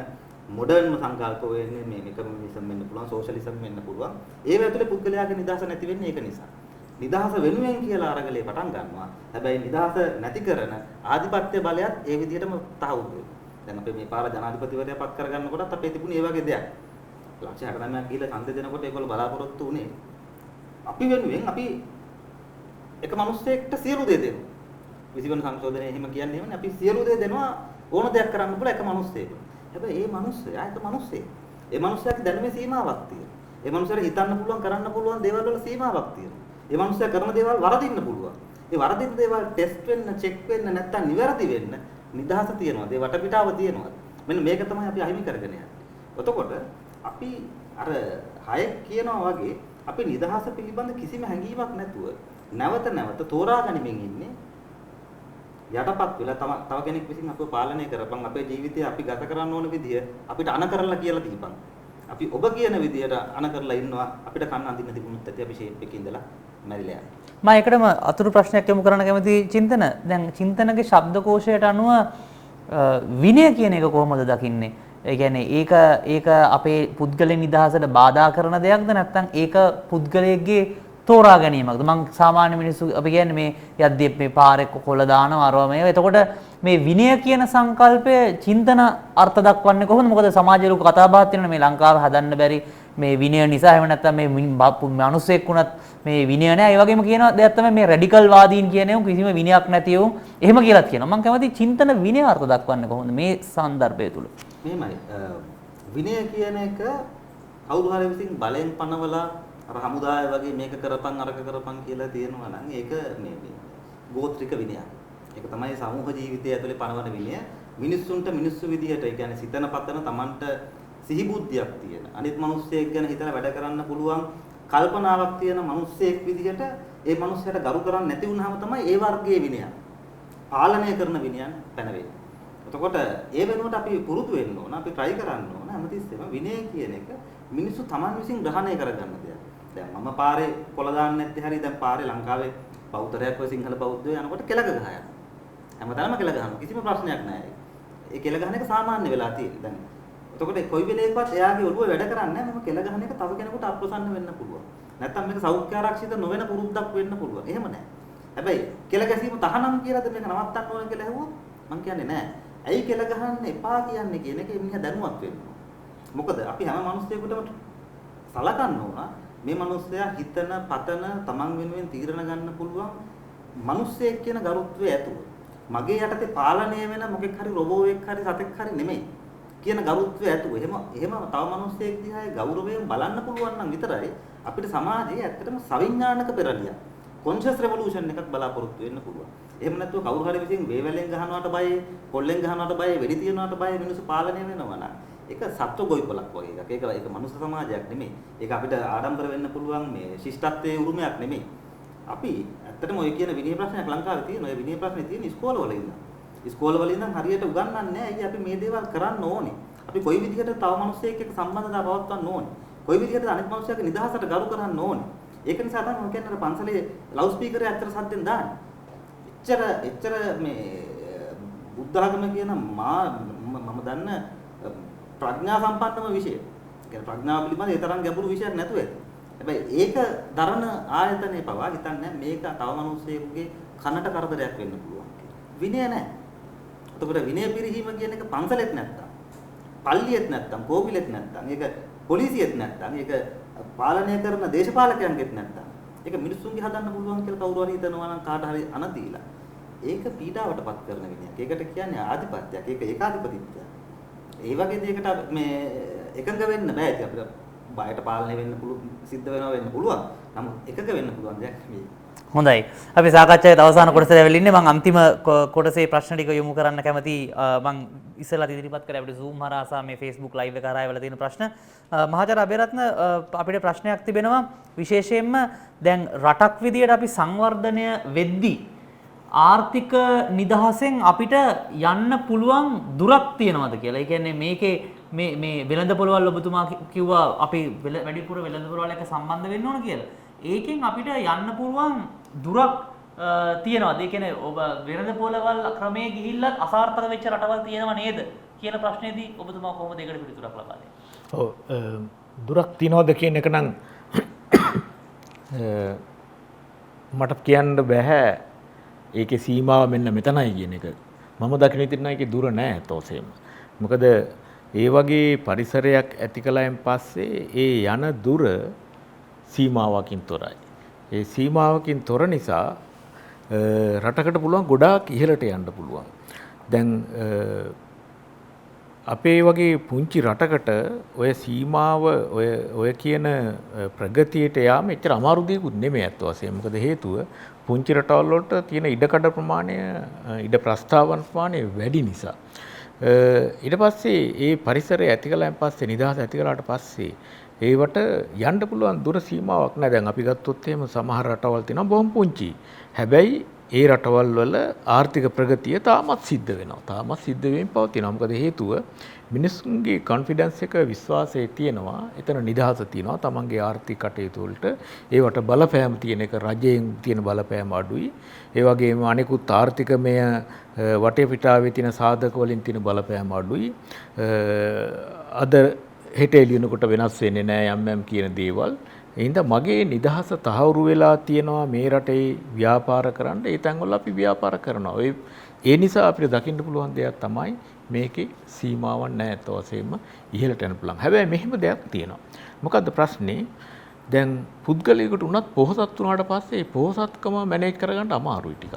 මොඩර්න් සංකල්ප වෙන්නේ මේ මෙකමිනිසම් වෙන්න පුළුවන්, සෝෂලිසම් වෙන්න පුළුවන්. ඒව ඇතුලේ පුද්ගලයාගේ නිදහස නැති වෙන්නේ ඒක නිසා. නිදහස වෙනුවෙන් කියලා අරගලේ පටන් ගන්නවා. හැබැයි නිදහස නැති කරන ආධිපත්‍ය බලයත් ඒ විදිහටම තහවුරු වෙනවා. දැන් අපි මේ පාර ජනාධිපතිවරයා පත් කරගන්නකොටත් අපේ තිබුණේ ඒ වගේ දෙයක්. ලක්ෂ 69ක් ගිහලා ඡන්දෙ දෙනකොට ඒගොල්ලෝ බලාපොරොත්තු වුණේ අපි වෙනුවෙන් අපි එක මිනිස්සෙක්ට සියලු දේ දෙනවා. 21 සංශෝධනයේ එහෙම කියන්නේ එහෙමනේ අපි සියලු දේ දෙනවා ඕන දෙයක් කරන්න පුළුවන් එක මිනිස්සෙකුට. හැබැයි මේ මිනිස්සයා එක මිනිස්සෙක්. ඒ මිනිස්සයාගේ දැනුමේ සීමාවක් තියෙනවා. ඒ මිනිස්සයාට හිතන්න පුළුවන් කරන්න පුළුවන් දේවල් වල සීමාවක් තියෙනවා. ඒ මිනිස්සයා කරන දේවල් වරදින්න පුළුවන්. ඒ වරදින දේවල් ටෙස්ට් වෙන්න, චෙක් වෙන්න නැත්තම් නිවැරදි වෙන්න නිදහස තියෙනවා. ඒ වටපිටාව තියෙනවා. මෙන්න මේක තමයි අපි අහිමි කරගෙන යන්නේ. එතකොට අපි අර හය කියනවා වගේ අපි නිදහස පිළිබඳ කිසිම හැඟීමක් නැතුව නැවත නැවත තෝරා ගනිමින් ඉන්නේ යටපත් වෙලා තව කෙනෙක් විසින් අපව පාලනය කරපන් අපේ ජීවිතය අපි ගත කරන්න ඕන විදිය අපිට අන කරලා කියලා දීපන්. අපි ඔබ කියන විදියට අන කරලා ඉන්නවා අපිට කන්න අඳින්න තිබුණත් ඇති අපි ෂේප් එකේ ඉඳලා මැරිලා යනවා. මම ඒකටම අතුරු ප්‍රශ්නයක් යොමු කරන්න කැමති චින්තන. දැන් චින්තනගේ ශබ්දකෝෂයට අනුව විනය කියන එක කොහොමද දකින්නේ? ඒ කියන්නේ ඒක අපේ පුද්ගලයන් නිදහසට බාධා කරන දෙයක්ද නැත්නම් ඒක පුද්ගලයෙක්ගේ තෝරා ගැනීමක්ද? මම සාමාන්‍ය මිනිස්සු අපි කියන්නේ මේ යද්දී මේ පාරේ කොළ දානවා අරවා මේ. එතකොට මේ විනය කියන සංකල්පය චින්තන අර්ථ දක්වන්නේ කොහොමද? මොකද සමාජයේ ලොකු කතාබහක් තියෙනවා මේ ලංකාවේ හදන්න බැරි මේ විනය නිසා එහෙම නැත්නම් මේ මිනිස්සෙක් වුණත් මේ විනය නැහැ. ඒ වගේම කියන දෙයක් තමයි මේ රැඩිකල් වාදීන් කියන්නේ කිසිම විනයක් නැති වුන් එහෙම කියලාත් කියනවා. මම කැමති චින්තන විනය අර්ථ දක්වන්නේ කොහොමද මේ සංදර්භය තුල? මෙහෙමයි විනය කියන එක කවුරු හරි විසින් බලෙන් පනවලා අර හමුදාය වගේ මේක කරපන් අරක කරපන් කියලා තියෙනවා නම් ඒක මේ ගෝත්‍රික විනයක්. ඒක තමයි සමූහ ජීවිතය ඇතුලේ පනවන විනය. මිනිස්සුන්ට මිනිස්සු විදිහට ඒ කියන්නේ සිතන පතන Tamanට සිහිබුද්ධියක් තියෙන අනිත් මිනිස්සෙක් ගැන හිතලා වැඩ කරන්න පුළුවන් කල්පනාවක් තියෙන මිනිස්සෙක් විදිහට ඒ මිනිස්සයාට ගරු කරන්නේ නැති වුනහම තමයි ඒ වර්ගයේ විනය පාලනය කරන විනයන් පැනවෙන්නේ. එතකොට ඒ වෙනුවට අපි පුරුදු වෙන්න ඕන අපි try කරන්න ඕන හැමතිස්සෙම විනය කියන එක මිනිස්සු Taman විසින් ග්‍රහණය කරගන්න දෙයක්. දැන් මම පාරේ කොළ දාන්න නැත්තේ හරි දැන් පාරේ ලංකාවේ බෞද්ධරයක් වෙ සිංහල බෞද්ධයෝ යනකොට කෙලක ගහ යනවා. හැමදාම කෙල ගහනවා කිසිම ප්‍රශ්නයක් නැහැ. ඒ කෙල ගහන එක සාමාන්‍ය වෙලා තියෙන්නේ දැන්. එතකොට කොයි වෙලේකවත් එයාගේ ඔළුව වැඩ කරන්නේ නැහැ. මම කෙල ගහන එක තව කෙනෙකුට අප්‍රසන්න වෙන්න පුළුවන්. නැත්තම් මේක සෞඛ්‍ය ආරක්ෂිත නොවන පුරුද්දක් වෙන්න පුළුවන්. එහෙම නැහැ. හැබැයි කෙල ගැසීම තහනම් කියලාද මේක නවත්තන්න ඕන කියලා ඇහුවොත් මම කියන්නේ නැහැ. ඇයි කෙල ගහන්න එපා කියන්නේ කියන එක මිනිහා දැනුවත් වෙන්න ඕන. මොකද අපි හැම මිනිස්සෙකුටම සලකන්න ඕන මේ මිනිස්සයා හිතන, පතන, තමන් වෙනුවෙන් තීරණ ගන්න පුළුවන් මිනිස්සෙක් කියන ගරුත්වය ඇතුව. මගේ යටතේ පාලනය වෙන මොකෙක් හරි රොබෝවෙක් හරි සතෙක් හරි නෙමෙයි කියන ගරුත්වය ඇතුව. එහෙම තව මිනිස්සෙක් දිහා ගෞරවයෙන් බලන්න පුළුවන් නම් විතරයි අපිට සමාජයේ ඇත්තටම සවිඥානික පෙරලියක්, කොන්ෂස් රෙවොලූෂන් එකක් බලාපොරොත්තු වෙන්න පුළුවන්. එහෙම නැත්නම් කවුරු හරි විසින් වේවැලෙන් ගහනවට බයයි, කොල්ලෙන් ගහනවට බයයි, වෙඩි තියනවට බයයි මිනිස්සු පාලනය වෙනවා නම් ඒක සත්ව ගොවිපලක් වගේ එකක්. ඒක මනුස්ස සමාජයක් නෙමෙයි. ඒක අපිට ආඩම්බර වෙන්න පුළුවන් මේ ශිෂ්ටත්වයේ උරුමයක් නෙමෙයි. අපි ඇත්තටම ඔය කියන විනය ප්‍රශ්නයක් ලංකාවේ තියෙන. ඔය විනය ප්‍රශ්නේ තියෙන ඉස්කෝලවල ඉඳන්. ඉස්කෝලවල ඉඳන් හරියට උගන්වන්නේ නැහැ. ඇයි අපි මේ දේවල් කරන්න ඕනේ? අපි කොයි විදිහට තව මිනිස්සෙක් එක්ක සම්බන්ධතාව පවත්වන්න ඕනේ? කොයි විදිහට අනිත් මිනිස්සුන්ගේ නිදහසට ගරු කරන්න ඕනේ? ඒක නිසා තමයි මම කියන්නේ පන්සලේ ලවුඩ් ස්පීකරේ ඇත්තට සද්දෙන් දාන්නේ. එච්චර මේ බුද්ධ ආගම කියන මම දන්න ප්‍රඥා සම්පන්නම විෂය. කියන්නේ ප්‍රඥාව පිළිබඳ ඒ තරම් ගැඹුරු විෂයක් නැතුව ඇති. හැබැයි ඒක දරන ආයතනයේ පවා හිතන්නේ මේක තව මිනිස්සෙකුගේ කනට කරදරයක් වෙන්න පුළුවන් කියලා. විනය නැහැ. එතකොට විනය පිරිහීම කියන එක පන්සලෙත් නැත්තම්, පල්ලියෙත් නැත්තම්, කෝවිලෙත් නැත්තම්, ඒක පොලිසියෙත් නැත්තම්, ඒක පාලනය කරන දේශපාලකයන්ගෙත් නැත්තම්, ඒක මිනිස්සුන්ගේ හදන්න පුළුවන් කියලා කවුරු හරි හිතනවා නම් කාට හරි අනදීලා. ඒක පීඩාවටපත් කරන විනයක්. ඒකට කියන්නේ ආධිපත්‍යයක්. ඒක ඒකාධිපතිත්වයක්. ඒ වගේ දෙයකට මේ එකඟ වෙන්න බෑ. ඉතින් අපිට බයට පාලනය වෙන්න සිද්ධ වෙන්න පුළුවන්. නමුත් එකක වෙන්න පුළුවන් දෙයක් නෙමෙයි. හොඳයි. අපි සාකච්ඡාවේ අවසාන කොටසට ඇවිල්ලා ඉන්නේ. මම අන්තිම කොටසේ ප්‍රශ්න ටික යොමු කරන්න කැමතියි. මම ඉස්සෙල්ලා ඉදිරිපත් කරේ අපිට Zoom හරහා මේ Facebook live එක හරහා වෙලා තියෙන ප්‍රශ්න. මහාචාර්ය අබේරත්න අපිට ප්‍රශ්නයක් තිබෙනවා. විශේෂයෙන්ම දැන් රටක් විදියට අපි සංවර්ධනය වෙද්දී ආර්ථික නිදහසෙන් අපිට යන්න පුළුවන් දුරක් තියනවාද කියලා. ඒ කියන්නේ මේකේ මේ වෙළඳ පොළවල් ඔබතුමා කිව්වා අපි වැඩිපුර වෙළඳ පොළවල් එක්ක සම්බන්ධ වෙන්න ඕන කියලා. ඒකෙන් අපිට යන්න පුළුවන් දුරක් තියනවාද? ඒ කියන්නේ ඔබ වෙළඳ පොළවල් ක්‍රමයේ ගිහිල්ලත් අසාර්ථක වෙච්ච රටවල් තියෙනව නේද කියන ප්‍රශ්නේදී ඔබතුමා කොහොමද ඒකට පිළිතුරක් ලබා දෙන්නේ? ඔව් දුරක් තියනවද කියන එක නම් මට කියන්න බෑ. ඒකේ සීමාව මෙන්න මෙතනයි කියන එක. මම දකින විදිහට නම් ඒකේ දුර නෑ තෝසෙම. මොකද ඒ වගේ පරිසරයක් ඇති කලයන් පස්සේ ඒ යන දුර සීමාවකින් තොරයි. ඒ සීමාවකින් තොර නිසා රටකට පුළුවන් ගොඩාක් ඉහළට යන්න පුළුවන්. දැන් අපේ වගේ පුංචි රටකට ඔය සීමාව ඔය කියන ප්‍රගතියට යාම එච්චර අමාරු දෙයක්ුත් නෙමෙයි අත් වශයෙන්. මොකද හේතුව පුංචි රටවල් වලට තියෙන ඉඩකඩ ප්‍රමාණය, ඉඩ ප්‍රස්තාවන ප්‍රමාණය වැඩි නිසා. ඊට පස්සේ ඒ පරිසරය ඇති කළාන් පස්සේ, නිදහස ඇති කළාට පස්සේ ඒවට යන්න පුළුවන් දුර සීමාවක් නැහැ. දැන් අපි ගත්තොත් එහෙම සමහර රටවල් තියෙනවා බොහොම පුංචි. හැබැයි ඒ රටවල් වල ආර්ථික ප්‍රගතිය තාමත් සිද්ධ වෙනවා. තාමත් සිද්ධ වෙමින් පවතිනවා. මොකද හේතුව මිනිස්සුන්ගේ කොන්ෆිඩන්ස් එක, විශ්වාසය තියෙනවා. එතන නිදහස තියෙනවා. තමන්ගේ ආර්ථික කටයුතු වලට ඒවට බලපෑම් තියෙන එක, රජයෙන් තියෙන බලපෑම අඩුයි. ඒ වගේම අනිකුත් ආර්ථිකමය වටේපිටාවේ තියෙන සාධක වලින් තියෙන බලපෑම අඩුයි. අද හෙට එළියනකොට වෙනස් වෙන්නේ නැහැ යම් යම් කියන දේවල්. එහෙනම් මගේ නිදහස තහවුරු වෙලා තියෙනවා මේ රටේ ව්‍යාපාර කරන්න. ඒ තැන්වල අපි ව්‍යාපාර කරනවා. ඒ නිසා අපිට දකින්න පුළුවන් දෙයක් තමයි මේකේ සීමාවක් නැහැ තෝසෙම ඉහළට යන්න පුළුවන්. හැබැයි මෙහෙම දෙයක් තියෙනවා. මොකද්ද ප්‍රශ්නේ? දැන් පුද්ගලයෙකුට උනත් පොහොසත් වුණාට පස්සේ පොහොසත්කම මැනේජ් කරගන්න අමාරුයි ටිකක්.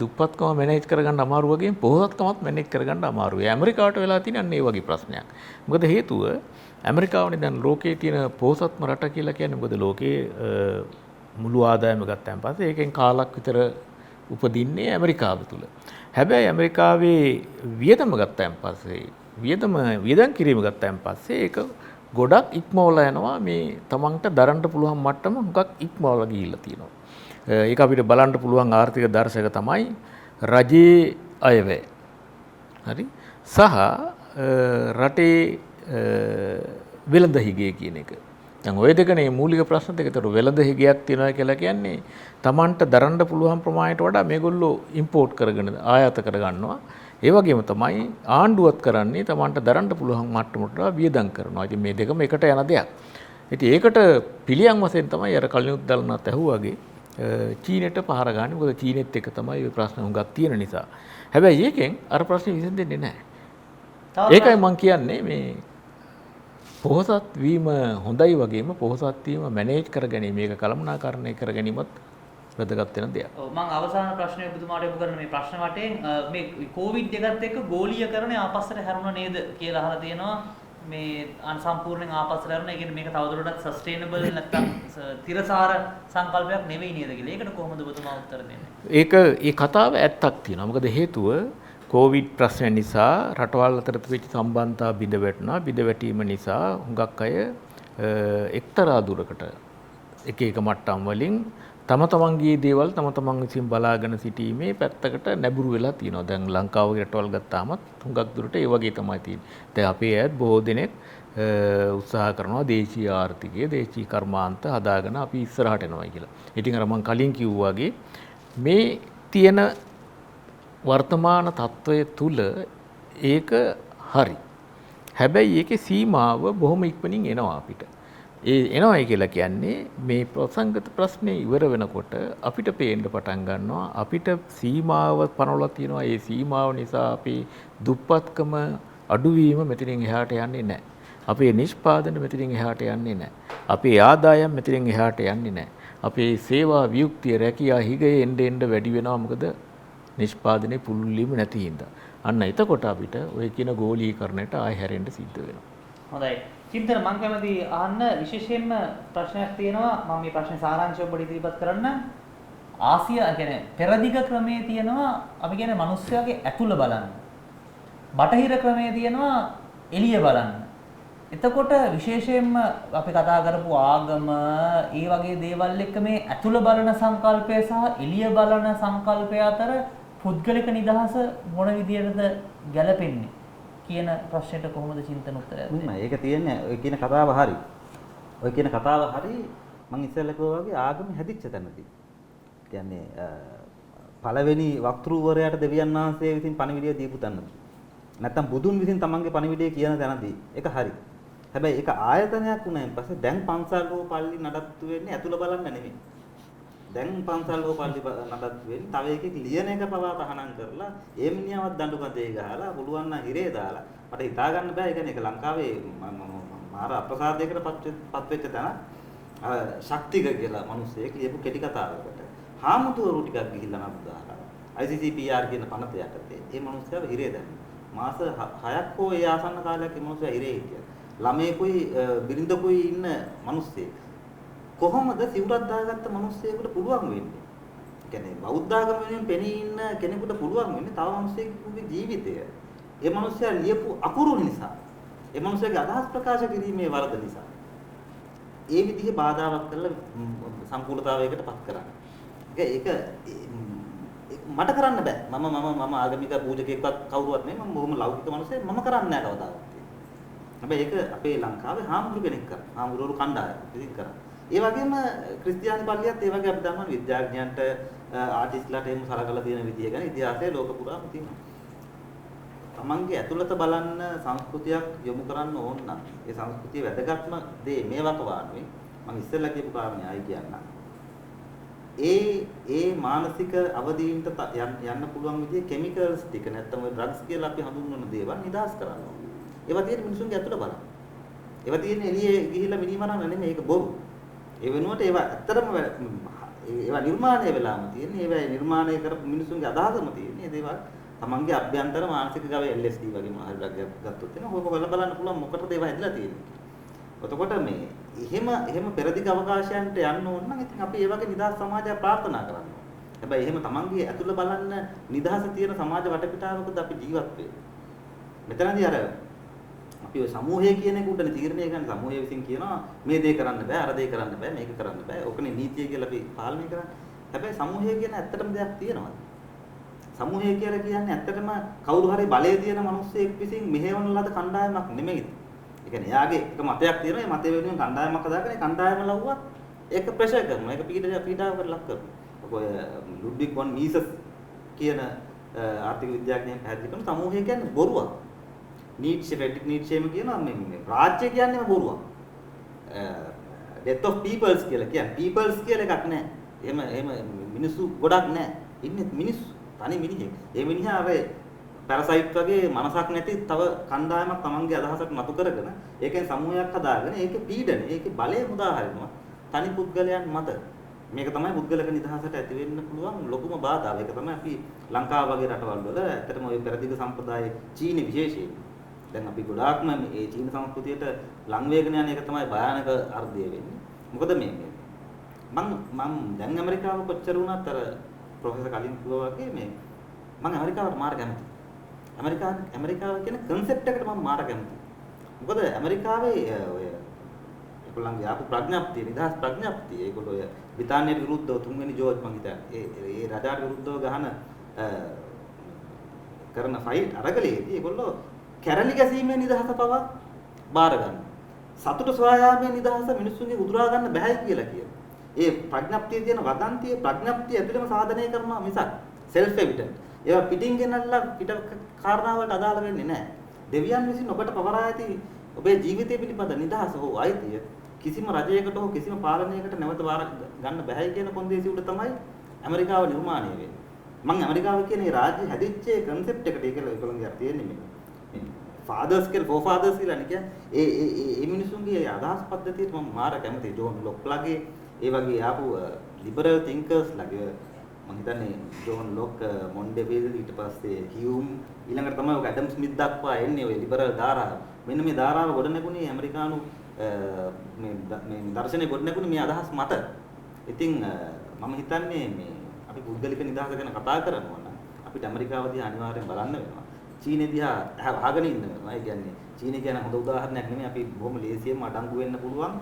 දුප්පත්කම මැනේජ් කරගන්න අමාරු වගේම පොහොසත්කමත් මැනේජ් කරගන්න අමාරුයි. ඇමරිකාවට වෙලා තියෙන ඒ වගේ ප්‍රශ්නයක්. මොකද හේතුව ඇමරිකාවනේ දැන් ලෝකයේ තියෙන පොහොසත්ම රට කියලා කියන්නේ. මොකද ලෝකයේ මුළු ආදායම ගත්තාන් පස්සේ ඒකෙන් කාලක් විතර උපදින්නේ ඇමරිකාව තුල. හැබැයි ඇමරිකාවේ වියදම ගත්තාන් පස්සේ වියදම් කිරීම ගත්තාන් පස්සේ ඒක ගොඩක් ඉක්මවලා යනවා. මේ තමන්ට දරන්න පුළුවන් මට්ටම හුඟක් ඉක්මවලා ගිහිල්ලා තියෙනවා. ඒක අපිට බලන්න පුළුවන් ආර්ථික දර්ශක තමයි රජයේ අයවැය. හරි? සහ රටේ වෙළඳ හිගය කියන එක. දැන් ওই දෙකනේ මූලික ප්‍රශ්න දෙක. ඒතර වෙළඳ හිගයක් තියනවා කියලා කියන්නේ තමන්ට දරන්න පුළුවන් ප්‍රමාණයට වඩා මේගොල්ලෝ ඉම්පෝට් කරගෙන ආයාත කරගන්නවා. ඒ වගේම තමයි ආණ්ඩුවත් කරන්නේ තමන්ට දරන්න පුළුවන් මට්ටමට වියදම් කරනවා. ඉතින් මේ දෙකම එකට යන දෙයක්. ඉතින් ඒකට පිළියම් වශයෙන් තමයි අර කලිනුත් දල්නත් ඇහුවාගේ චීනෙට පහර ගන්න. මොකද චීනෙත් එක තමයි මේ ප්‍රශ්න හුඟක් තියෙන නිසා. හැබැයි ඒකෙන් අර ප්‍රශ්නේ විසඳෙන්නේ නැහැ. ඒකයි මම කියන්නේ මේ පොහොසත් වීම හොඳයි වගේම පොහොසත් වීම මැනේජ් කරගැනීම මේක කළමනාකරණය කරගැනීමත් වැදගත් වෙන දෙයක්. ඔව් මම අවසාන ප්‍රශ්නය ඔබතුමාට යොමු කරන මේ ප්‍රශ්න වටේ මේ කොවිඩ් එකත් එක්ක ගෝලීයකරණය ආපස්සට හැරුණා නේද කියලා අහලා තියෙනවා. මේ අන්සම්පූර්ණයෙන් ආපස්සට හැරුණා. ඒ කියන්නේ මේක තවදුරටත් සස්ටේනබල් නැත්තම් තිරසාර සංකල්පයක් නෙවෙයි නේද කියලා. ඒකට කොහොමද ඔබතුමා උත්තර දෙන්නේ? ඒ කතාව ඇත්තක් තියෙනවා. මොකද හේතුව කොවිඩ් ප්‍රශ්න නිසා රටවල් අතර තිබිච්ච සම්බන්ධතා බිඳ වැටුණා. බිඳ වැටීම නිසා හුඟක් අය එක්තරා දුරකට එක එක මට්ටම් වලින් තම තමන්ගේ දේවල් තම තමන් විසින් බලාගෙන සිටීමේ පැත්තකට නැඹුරු වෙලා තියෙනවා. දැන් ලංකාව වගේ රටවල් ගත්තාමත් හුඟක් දුරට ඒ වගේ තමයි තියෙන්නේ. දැන් අපේ අයත් බොහෝ දෙනෙක් උත්සාහ කරනවා දේශීය ආර්ථිකය, දේශීය කර්මාන්ත හදාගෙන අපි ඉස්සරහට එනවා කියලා. ඉතින් අර මම කලින් කිව්වා වගේ මේ තියෙන වර්තමාන තත්වය තුල ඒක හරි. හැබැයි ඒකේ සීමාව බොහොම ඉක්මනින් එනවා අපිට. ඒ එනවායි කියලා කියන්නේ මේ ප්‍රසංගත ප්‍රශ්නේ ඉවර වෙනකොට අපිට පේන්න පටන් ගන්නවා අපිට සීමාව පනවලා තියෙනවා. ඒ සීමාව නිසා අපේ දුප්පත්කම අඩුවීම මෙතනින් එහාට යන්නේ නැහැ. අපේ නිෂ්පාදන මෙතනින් එහාට යන්නේ නැහැ. අපේ ආදායම් මෙතනින් එහාට යන්නේ නැහැ. අපේ සේවා වියුක්තිය රැකියා හිගය එන්න වැඩි වෙනවා. මොකද නිෂ්පාදනයේ පුළුල් වීම නැති හින්දා. අන්න එතකොට අපිට ඔය කියන ගෝලීකරණයට ආය හැරෙන්න සිද්ධ වෙනවා. හොඳයි. චින්තන මම කැමති අහන්න විශේෂයෙන්ම ප්‍රශ්නයක් තියෙනවා. මම මේ ප්‍රශ්නේ සාරාංශය ඔබට ඉදිරිපත් කරන්න. ආසියා කියන්නේ පෙරදිග ක්‍රමයේ තියෙනවා අපි කියන්නේ මිනිස්සුගේ ඇතුළ බලන්න. බටහිර ක්‍රමයේ තියෙනවා එළිය බලන්න. එතකොට විශේෂයෙන්ම අපි කතා කරපු ආගම ඒ වගේ දේවල් එක්ක මේ ඇතුළ බලන සංකල්පය සහ එළිය බලන සංකල්පය අතර පුද්ගලික නිදහස මොන විදියටද ගැලපෙන්නේ කියන ප්‍රශ්නෙට කොහොමද චින්තන උත්තරයක් දෙන්නේ? ඒක තියෙන්නේ ඔය කියන කතාව හරි. ඔය කියන කතාව හරි මම ඉස්සෙල්ලා කිව්වා වගේ ආගම හැදිච්ච තැනදී. කියන්නේ පළවෙනි වක්තෘවරයාට දෙවියන් වහන්සේ විසින් පණිවිඩය දීපු තැනදී. නැත්තම් බුදුන් විසින් තමන්ගේ පණිවිඩය කියන තැනදී. ඒක හරි. හැබැයි ඒක ආයතනයක් වුණායින් පස්සේ දැන් පන්සල් හෝ පල්ලි නඩත්තු වෙන්නේ ඇතුළ බලන්න නෙමෙයි. දැන් පන්සල් හෝ පල්ලි නඩත්තු වෙන්නේ තව එකෙක් ලියන එක පවා තහනම් කරලා ඒ මිනිහවත් දඬු කඳේ ගහලා පුළුවන් නම් හිරේ දාලා මට හිතා ගන්න බෑ. ඒ කියන්නේ ඒක ලංකාවේ මාර අප්‍රසාදයකට පත් වෙච්ච තැන ශක්තික කියලා මිනිස්සෙක් ලියපු කෙටි කතාවකට හාමුදුරුවෝ ටිකක් ගිහිල්ලා නඩු දාලා ICCPR කියන පනත යටතේ ඒ මිනිස්සයව හිරේ දැම්මා. මාස 6ක් හෝ ඒ ආසන්න කාලයක් ඒ මිනිස්සයා හිරේ හිටියා. ළමයෙකුයි බිරිඳකුයි ඉන්න මිනිස්සෙක් කොහොමද සිවුරක් දාගත්ත මිනිස්සෙකුට පුළුවන් වෙන්නේ? ඒ කියන්නේ බෞද්ධ ආගම වෙනුවෙන් පෙනී ඉන්න කෙනෙකුට පුළුවන් වෙන්නේ තව මිනිස්සෙකුගේ ජීවිතය. ඒ මිනිස්සයා ලියපු අකුරු නිසා, ඒ මිනිස්සයාගේ අදහස් ප්‍රකාශ කිරීමේ වරද නිසා. ඒ විදිහේ බාධාවක් කරලා සම්පූර්ණතාවයකට පත් කරන්නේ. ඒක මට කරන්න බෑ. මම ආගමික පූජකයෙක්වත් කවුරුවත් නෙමෙයි. මම බොහොම ලෞකික මිනිස්සෙක්. මම කරන්නේ නැහැ කවදාවත්. හැබැයි ඒක අපේ ලංකාවේ හාමුදුරු කෙනෙක් කරා. හාමුදුරුවෝ කණ්ඩායම ඉතින් කරා. ඒ වගේම ක්‍රිස්තියානි පල්ලියත් ඒ වගේ අපි දන්නවා විද්‍යාඥයන්ට ආටිස්ලාට එහෙම සලකලා තියෙන විදිය ගැන ඉතිහාසයේ ලෝක පුරාම තියෙනවා. තමන්ගේ ඇතුළත බලන්න සංස්කෘතියක් යොමු කරන්න ඕන නම් ඒ සංස්කෘතිය වැදගත්ම දේ මේ වකවානුවේ මම ඉස්සෙල්ලා කියපු කාරණේ ආයි කියන්න. ඒ මානසික අවදීන්ට යන්න පුළුවන් විදිහේ කිමිකල්ස් ටික නැත්නම් ඔය ඩ්‍රග්ස් කියලා අපි හඳුන්වන දේවල් නිදාස් කරන්න ඕනේ. ඒවා තියෙන මිනිසුන්ගේ ඇතුළ බලන්න. ඒවා තියෙන එළියේ ගිහිල්ලා මිනිමරන්න නෙමෙයි ඒක බොරු. ඒ වෙනුවට ඒවා ඇත්තටම ඒවා නිර්මාණය වෙලාම තියෙන්නේ. ඒවා නිර්මාණය කරපු මිනිසුන්ගේ අදහසම තියෙන්නේ. ඒ දේවල් තමන්ගේ අභ්‍යන්තර මානසික ගවය LSD වගේ මොනවා හරි ගත්තොත් එන හොම හොයලා බලන්න පුළුවන් මොකටද ඒවා හැදලා තියෙන්නේ. එතකොට මේ එහෙම පෙරදිග අවකාශයන්ට යන්න ඕන නම් ඉතින් අපි ඒ වගේ නිදහස් සමාජයක් ප්‍රාර්ථනා කරන්න ඕනේ. හැබැයි එහෙම තමන්ගේ ඇතුළ බලන්න නිදහස තියෙන සමාජ වටපිටාවකද අපි ජීවත් වෙන්නේ. මෙතනදී අර අපි ඔය සමූහය කියන එක උඩනේ තීරණය ගන්න. සමූහය විසින් කියනවා මේ දේ කරන්න බෑ, අර දේ කරන්න බෑ, මේක කරන්න බෑ. ඔකනේ නීතිය කියලා අපි පාලනය කරන්නේ. හැබැයි සමූහය කියන ඇත්තටම දෙයක් තියෙනවා. සමූහය කියලා කියන්නේ ඇත්තටම කවුරු හරි බලය තියෙන මිනිස්සෙක් විසින් මෙහෙවන ලද කණ්ඩායමක් නෙමෙයි. ඒ කියන්නේ එයාගේ එක මතයක් තියෙනවා. ඒ මතය වෙනුවෙන් කණ්ඩායමක් හදාගෙන ඒ කණ්ඩායම ලව්වත් ඒක ප්‍රෙෂර් කරනවා. ඒක පීඩාවකට ලක් කරනවා. ඔය ලුඩ්විග් වොන් මීසස් කියන ආර්ථික විද්‍යාඥයන් පැහැදිලි කරන සමූහය කියන්නේ බොරුවක්. නීට්ෂේ ෆ්‍රෙඩරික් නීට්ෂේම කියනවා මේ රාජ්‍ය කියන්නේම බොරුවක්. death of peoples කියලා කියන්නේ peoples කියලා එකක් නැහැ. එහෙම මිනිස්සු ගොඩක් නැහැ. ඉන්නේ මිනිස්සු තනි මිනිහෙක්. ඒ මිනිහා අර පැරසයිට් වගේ මනසක් නැති තව කණ්ඩායමක් තමන්ගේ අදහසක් නතු කරගෙන ඒකෙන් සමූහයක් හදාගෙන ඒකේ පීඩන ඒකේ බලය මුදා හරිනවා තනි පුද්ගලයන් මත මේක තමයි පුද්ගලක නිදහසට ඇති වෙන්න පුළුවන් ලොකුම බාධාව. ඒක තමයි අපි ලංකාව වගේ රටවල් වල ඇත්තටම ওই පෙරදිග සම්ප්‍රදායේ චීන විශේෂයෙන් දැන් අපි ගොඩාක්ම මේ චීන සංස්කෘතියට ලං වේගන යන එක තමයි භයානක අර්ධය වෙන්නේ. මොකද මේ මම දැන් ඇමරිකාව කොච්චර වුණත් අර ප්‍රොෆෙසර් කලින් කිව්වා වගේ මේ මම ඇමරිකාවට මාර කැමතියි. ඇමරිකාව කියන concept එකට මම මාර කැමතියි. මොකද ඇමරිකාවේ ඔය ඒගොල්ලන්ගේ ආපු ප්‍රඥාප්තිය නිදහස් ප්‍රඥාප්තිය ඒගොල්ලෝ ඔය බ්‍රිතාන්‍යයට විරුද්ධව තුන්වෙනි ජෝර්ජ් මං හිතන්නේ ඒ රජාට විරුද්ධව ගහන කරන ෆයිට් අරගලයේදී ඒගොල්ලෝ කැරලි ගැසීමේ නිදහස පවා බාර ගන්න. සතුට සොයායාමේ නිදහස මිනිස්සුන්ගේ උදුරා ගන්න බෑයි කියලා කියනවා. ඒ ප්‍රඥප්තිය තියෙන වදන්තිය ප්‍රඥප්තිය ඇතුළේම සාධනය කරනවා මිසක් self evident. ඒවා පිටින් ගෙනල්ලා පිට කාරණාවලට අදාළ වෙන්නේ නැහැ. දෙවියන් විසින් ඔබට පවරා ඇති ඔබේ ජීවිතය පිළිබඳ නිදහස හෝ අයිතිය කිසිම රජයකට හෝ කිසිම පාලනයකට නැවත බාර ගන්න බෑයි කියන කොන්දේසි උඩ තමයි ඇමරිකාව නිර්මාණය වෙන්නේ. මම ඇමරිකාව කියන ඒ රාජ්‍ය හැදිච්ච concept එකට ඒගොල්ලන්ගේ තියෙන්නේ මේ ෆාදර්ස් කියලා ෆෝෆාදර්ස් කියලා නේ කියන්නේ ඒ මිනිසුන්ගේ අදහස් පද්ධතියට මම මාර කැමතියි. ජෝන් ලොක්ලාගේ ඒ වගේ ආපු ලිබරල් තින්කර්ස් ලගේ මම හිතන්නේ ජෝන් ලොක් මොන්ඩෙවිල් ඊට පස්සේ හියුම් ඊළඟට තමයි ඔය ඇඩම් ස්මිත් දක්වා එන්නේ ඔය ලිබරල් ධාරාව. මෙන්න මේ ධාරාව ගොඩනැගුණේ ඇමරිකානු මේ දර්ශනය ගොඩනැගුණේ මේ අදහස් මත. ඉතින් මම හිතන්නේ මේ අපි පුද්ගලික නිදහස ගැන කතා කරනවා නම් අපිට ඇමරිකාව දිහා අනිවාර්යෙන් බලන්න වෙනවා. චීනේ දිහා අහගෙන ඉන්න වෙනවා. ඒ කියන්නේ චීනේ කියන හොඳ උදාහරණයක් නෙමෙයි අපි බොහොම ලේසියෙන්ම අඩංගු වෙන්න පුළුවන්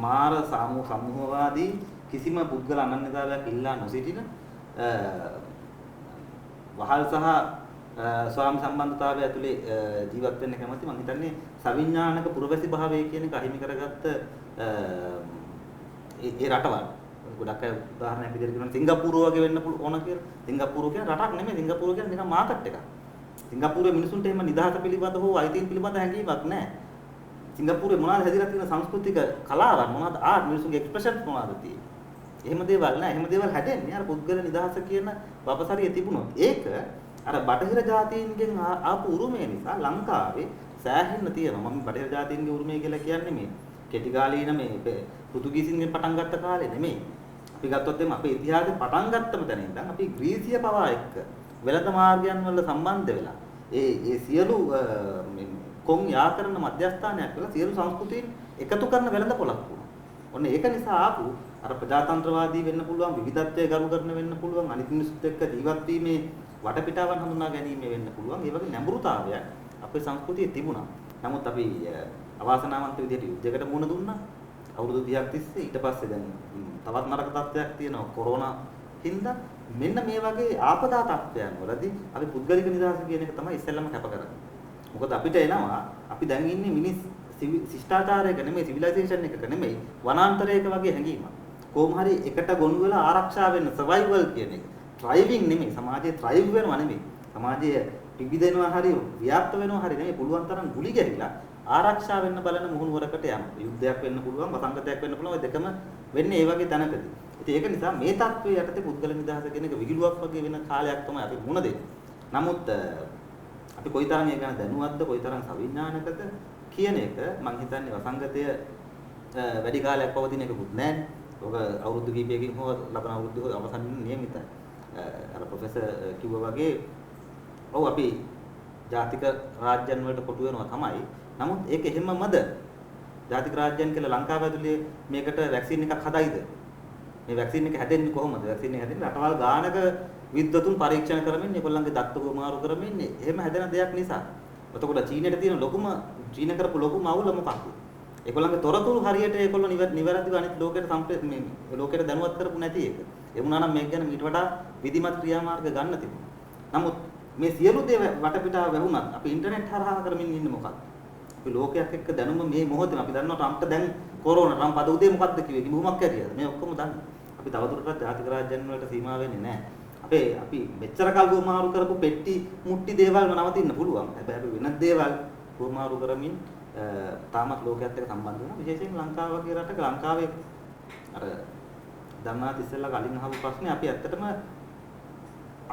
මාර සමූහවාදී කිසිම පුද්ගල අනන්‍යතාවයක් ඉල්ලා නොසිටින වහල් සහ ස්වාමි සම්බන්ධතාවය ඇතුලේ ජීවත් වෙන්න කැමති. මම හිතන්නේ සවිඥානික පුරවැසි භාවය කියන එක අහිමි කරගත්ත ඒ රටවල් ගොඩක් අය උදාහරණයක් විදිහට කියනවා සිංගප්පූරුව වගේ වෙන්න ඕන කියලා. සිංගප්පූරුව කියන්නේ රටක් නෙමෙයි. සිංගප්පූරුව කියන්නේ නිකන් මාකට් එකක්. සිංගප්පූරුවේ මිනිසුන්ට එහෙම නිදහස පිළිබඳ හෝ අයිතීන් පිළිබඳ හැඟීමක් නැහැ. සිංගප්පූරුවේ මොනවද හැදිලා තියෙන සංස්කෘතික කලාවන් මොනවද ආර්ට් මිනිසුන්ගේ එක්ස්ප්‍රෙෂන්ස් මොනවද තියෙන්නේ. එහෙම දේවල් නැහැ. එහෙම දේවල් හැදෙන්නේ අර පුද්ගල නිදහස කියන වපසරිය තිබුණොත්. ඒක අර බටහිර ජාතීන්ගෙන් ආපු උරුමය නිසා ලංකාවේ සෑහෙන්න තියෙනවා. මම බටහිර ජාතීන්ගේ උරුමය කියලා කියන්නේ මේ කෙටි කාලීන මේ පෘතුගීසින්ගෙන් පටන් ගත්ත කාලේ නෙමෙයි. අපි ගත්තොත් එimhe අපේ ඉතිහාසයේ පටන් ගත්තම තැන ඉඳන් අපි ග්‍රීසිය පවා එක්ක වෙළඳ මාර්ගයන් වල සම්බන්ධ වෙලා ඒ සියලු කොන් යා කරන මධ්‍යස්ථානයක් කියලා සියලු සංස්කෘතීන් එකතු කරන වෙළඳ පොළක් වුණා. ඔන්න ඒක නිසා ආපු අර ප්‍රජාතන්ත්‍රවාදී වෙන්න පුළුවන් විවිධත්වයේ ගරු කරන වෙන්න පුළුවන් අනිත් මිනිස්සුත් එක්ක ජීවත් වීමේ වටපිටාවන් හඳුනා ගැනීම වෙන්න පුළුවන්. ඒ වගේ නැඹුරුතාවයක් අපේ සංස්කෘතියේ තිබුණා. නමුත් අපි අවාසනාවන්ත විදිහට යුද්ධයකට මුහුණ දුන්නා. අවුරුදු 30ක් තිස්සේ ඊට පස්සේ දැන් තවත් නරක තත්ත්වයක් තියෙනවා කොරෝනා හින්දා. මෙන්න මේ වගේ ආපදා තත්ත්වයන් වලදී අපි පුද්ගලික නිදහස කියන එක තමයි ඉස්සෙල්ලම කැප කරන්නේ. මොකද අපිට එනවා අපි දැන් ඉන්නේ මිනිස් ශිෂ්ටාචාරයක නෙමෙයි සිවිලයිසේෂන් එකක නෙමෙයි වනාන්තරයක වගේ හැඟීමක්. කොහොම හරි එකට ගොනු වෙලා ආරක්ෂා වෙන්න සර්වයිවල් කියන එක. ත්‍රයිවිං නෙමෙයි සමාජයේ ත්‍රයිව් වෙනවා නෙමෙයි. සමාජයේ පිබිදෙනවා හරි ව්‍යාප්ත වෙනවා හරි නෙමෙයි පුළුවන් තරම් ගුලි ගැහිලා ආරක්ෂා වෙන්න බලන මුහුණුවරකට යනවා. යුද්ධයක් වෙන්න පුළුවන් වසංගතයක් වෙන්න පුළුවන් ඔය දෙකම වෙන්නේ ඒ වගේ තැනකදී. ඉතින් ඒක නිසා මේ තත්ත්වයේ යටතේ පුද්ගල නිදහස කියන එක විහිළුවක් වගේ වෙන කාලයක් තමයි අපි මුණ දෙන්නේ. නමුත් අපි කොයිතරම් ඒක ගැන දැනුවත්ද කොයිතරම් සවිඥානිකද කියන එක මම හිතන්නේ වසංගතය වැඩි කාලයක් පවතින එකකුත් නැහැ. ඔක අවුරුදු කිහිපයකින් හෝ ලබන අවුරුදු අවසන් නියමිතයි. අර ප්‍රොෆෙසර් කිව්වා වගේ ඔව් අපි ජාතික රාජ්‍යයන් වලට කොටු වෙනවා තමයි. නමුත් ඒක එහෙමමද? ජාතික රාජ්‍යයන් කියලා ලංකාව ඇතුලේ මේකට වැක්සින් එකක් හදයිද? මේ වැක්සින් එක හැදෙන්නේ කොහොමද? වැක්සින් එක හැදෙන්නේ රටවල් ගානක විද්වතුන් පරීක්ෂණ කරමින් ඒගොල්ලන්ගේ දත්ත හුවමාරු කරමින් එහෙම හැදෙන දෙයක් නිසා. එතකොට චීනයට තියෙන චීන කරපු ලොකුම අවුල මොකක්ද? ඒගොල්ලන්ගේ තොරතුරු හරියට ඒගොල්ලෝ නිවැරදිව අනිත් ලෝකයට මේ ලෝකයට දැනුවත් කරපු නැති එක. ඒ වුණා නම් මේක ගැන ඊට වඩා විධිමත් ක්‍රියාමාර්ග ගන්න තිබුණා. නමුත් මේ සියලු දේ වටපිටාව වැහුණත් අපි ඉන්ටර්නෙට් හරහා කරමින් ඉන්නේ මොකක්ද? අපි ලෝකයක් එක්ක දැනුම මේ මොහොතේ අපි දන්නවා ට්‍රම්ප්ට දැන් කොරෝනා ට්‍රම්ප් අද උදේ මොකක්ද කිව්වේ? කිඹුමක් ඇරියද? මේ ඔක්කොම දන්නේ. අපි තවදුරටත් ජාතික රාජ්‍යයන් වලට සීමා වෙන්නේ නැහැ. අපි මෙච්චර කල් ගෝමාරු කරපු පෙට්ටි මුට්ටි දේවල් නවතින්න පුළුවන්. හැබැයි අපි වෙනත් දේවල් ගෝමාරු කරමින් තාමත් ලෝකයේත් එක්ක සම්බන්ධ වෙනවා. විශේෂයෙන් ලංකාව වගේ රටක ලංකාවේ අර දන්නාත් ඉස්සෙල්ලා කලින් අහපු ප්‍රශ්නේ අපි ඇත්තටම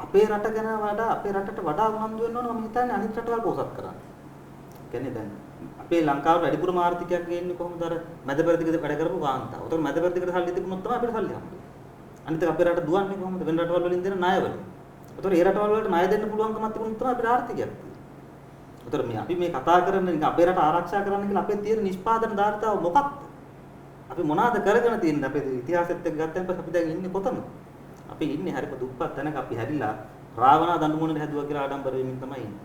අපේ රට ගැන වඩා අපේ රටට වඩා උනන්දු වෙන්න ඕන මම හිතන්නේ අනිත් රටවල් පොසත් කරන්න. කියන්නේ දැන් අපේ ලංකාවට වැඩිපුරම ආර්ථිකයක් ගේන්නේ කොහොමද අර මැද පෙරදිගට වැඩ කරපු කාන්තාව. උතන මැද පෙරදිගට සල්ලි තිබුණොත් තමයි අපිට සල්ලි හම්බෙන්නේ. අනිත් එක අපේ රට දුවන්නේ කොහොමද? වෙන රටවල් වලින් දෙන ණය වලින්. උතන ඒ රටවල් වලට ණය දෙන්න පුළුවන්කමක් තිබුණොත් තමයි අපේ ආර්ථිකයක් තියෙන්නේ. උතන මේ අපි මේ කතා කරන අපේ රට ආරක්ෂා කරන්න කියලා අපේ තියෙන නිෂ්පාදන ධාරිතාව මොකක්ද? අපි මොනවාද කරගෙන තියෙන්නේ? අපේ ඉතිහාසෙත් එක්ක ගත්තන් පස්සේ අපි දැන් ඉන්නේ කොතනද? අපි ඉන්නේ හරිම දුප්පත් තැනක. අපි හැදිලා රාවණා දඬු මොනට හැදුවා කියලා ආඩම්බර වෙමින් තමයි ඉන්නේ.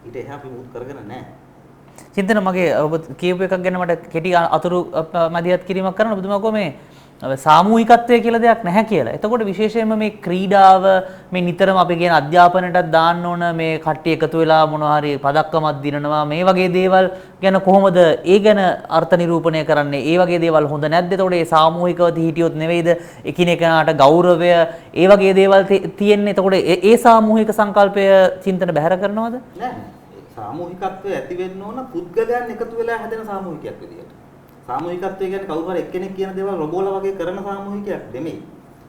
ඊට එහා අපි මුත් කරගෙන නැහැ. චින්තන මගේ ඔබ කියපු එකක් ගැන මට කෙටි අතුරු මැදිහත් කිරීමක් කරන්න බුදුමා මේ සාමූහිකත්වය කියලා දෙයක් නැහැ කියලා. එතකොට විශේෂයෙන්ම මේ ක්‍රීඩාව මේ නිතරම අපි කියන අධ්‍යාපනයටත් දාන්න ඕන මේ කට්ටිය එකතු වෙලා මොනවා හරි පදක්කමක් දිනනවා මේ වගේ දේවල් ගැන කොහොමද ඒ ගැන අර්ථ නිරූපණය කරන්නේ? ඒ වගේ දේවල් හොඳ නැද්ද? එතකොට මේ සාමූහිකව හිටියොත් නෙවෙයිද එකිනෙකාට ගෞරවය ඒ වගේ දේවල් තියෙන්නේ. එතකොට ඒ සාමූහික සංකල්පය චින්තන බැහැර කරනවද? නෑ. සාමූහිකත්වය ඇති වෙන්න ඕන පුද්ගලයන් එකතු වෙලා හැදෙන සාමූහිකයක් විදියට. සාමූහිකත්වය කියන්නේ කවුරු හරි එක්කෙනෙක් කියන දේවල් රොබෝලා වගේ කරන සාමූහිකයක් නෙමෙයි.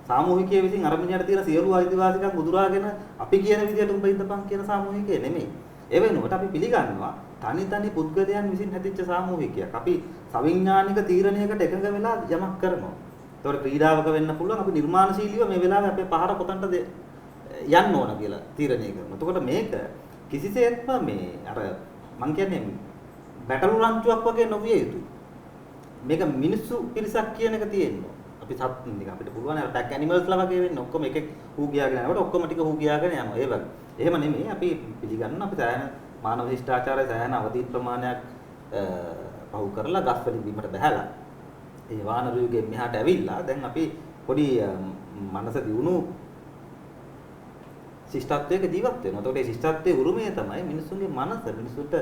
සාමූහිකයේ විසින් අරමිනියට තියෙන සියලු අයිතිවාසිකම් මුදුරාගෙන අපි කියන විදියට උඹ ඉඳපන් කියන සාමූහිකය නෙමෙයි. ඒ වෙනුවට අපි පිළිගන්නවා තනි පුද්ගලයන් විසින් හැදිච්ච සාමූහිකයක්. අපි සවිඥානික තීරණයකට එකඟ වෙලා යමක් කරනවා. ඒතකොට ක්‍රීඩාවක වෙන්න පුළුවන් අපි නිර්මාණශීලීව මේ වෙලාවේ අපේ පහර කොතනටද යන්න ඕන කියලා තීරණය කරනවා. එතකොට මේක කිසිසේත්ම මේ අර මං කියන්නේ බැටළු රංචුවක් වගේ නොවිය යුතුයි. මේක මිනිස්සු පිරිසක් කියන එක තියෙනවා. අපි සත් අපිට පුළුවන් අර ටැග් ඇනිමල්ස්ලා වගේ වෙන්න ඔක්කොම එකෙක් හූ ගියාගෙන යනකොට ඔක්කොම ටික හූ ගියාගෙන යනවා. ඒ වගේ. එහෙම නෙමෙයි අපි පිළිගන්නවා අපි සෑහෙන මානව ශිෂ්ටාචාරයේ සෑහෙන අවදි ප්‍රමාණයක් පහු කරලා ගස් වලින් බිමට බහැලා ඒ වානරයුගෙන් මෙහාට ඇවිල්ලා දැන් අපි පොඩි මනස දියුණු ශිෂ්ටත්වයක ජීවත් වෙනවා. එතකොට මේ ශිෂ්ටත්වයේ උරුමය තමයි මිනිස්සුන්ගේ මනස. මිනිස්සුන්ට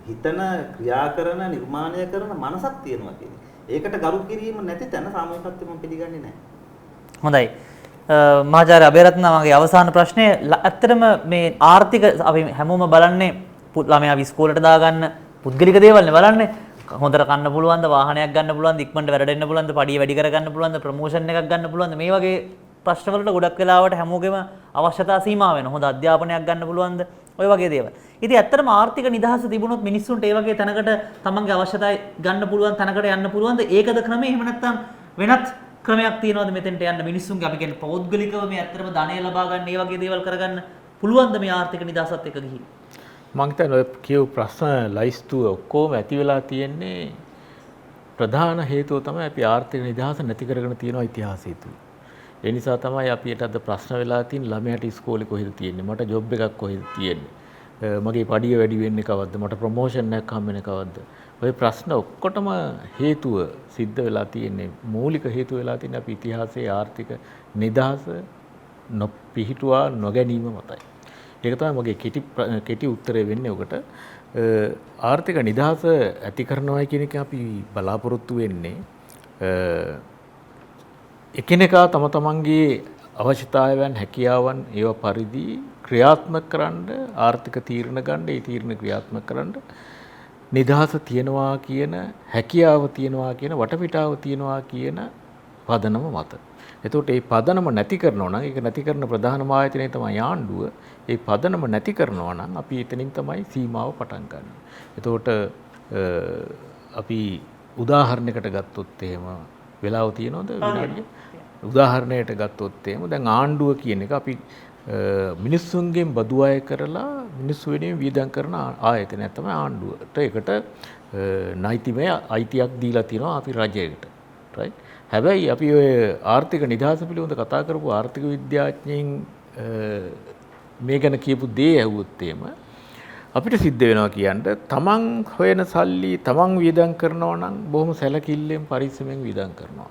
හිතන, ක්‍රියා කරන, නිර්මාණය කරන මනසක් තියෙනවා කියන්නේ. ඒකට ගරු කිරීම නැති තැන සාමූහිකත්වය මම පිළිගන්නේ නැහැ. හොඳයි. මහාචාර්ය අබේරත්න මගේ අවසාන ප්‍රශ්නය ඇත්තටම මේ ආර්ථික අපි හැමෝම බලන්නේ ළමයා ඉස්කෝලේට දාගන්න පුද්ගලික දේවල්නේ බලන්නේ. හොඳට කන්න පුළුවන්ද, වාහනයක් ගන්න පුළුවන්ද, ඉක්මනට වැඩ දෙන්න පුළුවන්ද, පඩිය වැඩි කර ගන්න පුළුවන්ද, ප්‍රොමෝෂන් එකක් ගන්න පුළුවන්ද, මේ වගේ ප්‍රශ්න වලට ගොඩක් වෙලාවට හැමෝගෙම අවශ්‍යතා සීමා වෙනවා. හොඳ අධ්‍යාපනයක් ගන්න පුළුවන්ද, ඔය වගේ දේවල්. ඉතින් ඇත්තටම ආර්ථික නිදහස තිබුණොත් මිනිස්සුන්ට ඒ වගේ තැනකට තමන්ගේ අවශ්‍යතා ගන්න පුළුවන් තැනකට යන්න පුළුවන්ද? ඒකද ක්‍රමය? එහෙම නැත්නම් වෙනත් ක්‍රමයක් තියනවද මෙතෙන්ට යන්න මිනිස්සුන්ගේ අපි කියන්නේ පෞද්ගලිකව මේ ඇත්තටම ධනය ලබා ගන්න ඒ වගේ දේවල් කරගන්න පුළුවන්ද මේ ආර්ථික නිදහසත් එක්ක ගිහින්? මම හිතන්නේ ඔය කියව ප්‍රශ්න ලයිස්තුව ඔක්කොම ඇති වෙලා තියෙන්නේ ප්‍රධාන හේතුව තමයි අපි ආර්ථික නිදහස නැති කරගෙන තියෙන ඉතිහාසය තුල. ඒ නිසා තමයි අපිට අද ප්‍රශ්න වෙලා තියෙන ළමයාට ඉස්කෝලේ කොහෙද තියෙන්නේ? මට ජොබ් එකක් කොහෙද තියෙන්නේ? මගේ පඩිය වැඩි වෙන්නේ කවද්ද? මට ප්‍රොමෝෂන් එකක් හම්බෙන්නේ කවද්ද? ඔය ප්‍රශ්න ඔක්කොටම හේතුව සිද්ධ වෙලා තියෙන්නේ මූලික හේතුව වෙලා තියෙන්නේ අපි ඉතිහාසයේ ආර්ථික නිදහස නොපිහිටුවා නොගැනීම මතයි. ඒක තමයි මගේ කෙටි උත්තරය වෙන්නේ ඔකට. ආර්ථික නිදහස ඇති කරනවා කියන එක අපි බලාපොරොත්තු වෙන්නේ එකිනෙකා තම තමන්ගේ අවශ්‍යතාවයන් හැකියාවන් ඒව පරිදි ක්‍රියාත්මක කරන්න ආර්ථික තීරණ ගන්න ඒ තීරණ ක්‍රියාත්මක කරන්න නිදහස තියනවා කියන හැකියාව තියනවා කියන වටපිටාව තියනවා කියන පදනම මත. එතකොට මේ පදනම නැති කරනවා නම් ඒක නැති කරන ප්‍රධානම ආයතනය තමයි ආණ්ඩුව. ඒ පදනම නැති කරනවා නම් අපි එතනින් තමයි සීමාව පටන් ගන්න. එතකොට අපි උදාහරණයකට ගත්තොත් එහෙම වෙලාව තියෙනවද විනාඩිය? උදාහරණයකට ගත්තොත් එහෙම දැන් ආණ්ඩුව කියන එක අපි මිනිස්සුන්ගෙන් බදු අය කරලා මිනිස්සු වෙනුවෙන් වියදම් කරන ආයතනයක් තමයි ආණ්ඩුවට. ඒකට නෛතිකමය අයිතියක් දීලා තියෙනවා අපි රජයකට. right? හැබැයි අපි ඔය ආර්ථික නිදහස පිළිබඳ කතා කරපු ආර්ථික විද්‍යාඥයින් මේ ගැන කියපු දේ ඇහුවොත් එහෙම අපිට සිද්ධ වෙනවා කියන්නේ තමන් හොයන සල්ලි තමන් වියදම් කරනවා නම් බොහොම සැලකිල්ලෙන් පරිස්සමෙන් වියදම් කරනවා.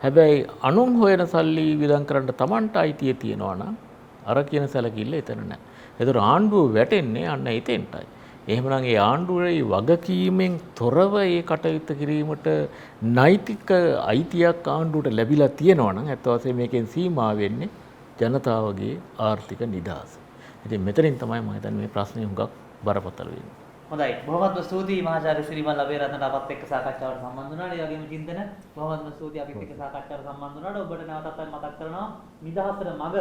හැබැයි අනුන් හොයන සල්ලි වියදම් කරන්න තමන්ට අයිතිය තියෙනවා නම් අර කියන සැලකිල්ල එතන නැහැ. ඒතර ආණ්ඩුව වැටෙන්නේ අන්න එතෙන්ටයි. එහෙමනම් ඒ ආණ්ඩුවේ වගකීමෙන් තොරව ඒ කටයුත්ත කිරීමට නෛතික අයිතියක් ආණ්ඩුවට ලැබිලා තියෙනවා නම් අත් වශයෙන් මේකෙන් සීමා වෙන්නේ ජනතාවගේ ආර්ථික නිදහස. ඉතින් මෙතනින් තමයි මම හිතන්නේ මේ ප්‍රශ්නේ හුඟක් බරපතල වෙන්නේ. හොඳයි. බොහොමත්ම ස්තුතියි මහාචාර්ය සිරිමල් අබේරත්නට අපත් එක්ක සාකච්ඡාවට සම්බන්ධ වුණාට. ඒ වගේම චින්තන බොහොමත්ම ස්තුතියි අපිත් එක්ක සාකච්ඡාවට සම්බන්ධ වුණාට. ඔබට නැවතත් මතක් කරනවා නිදහසට මඟ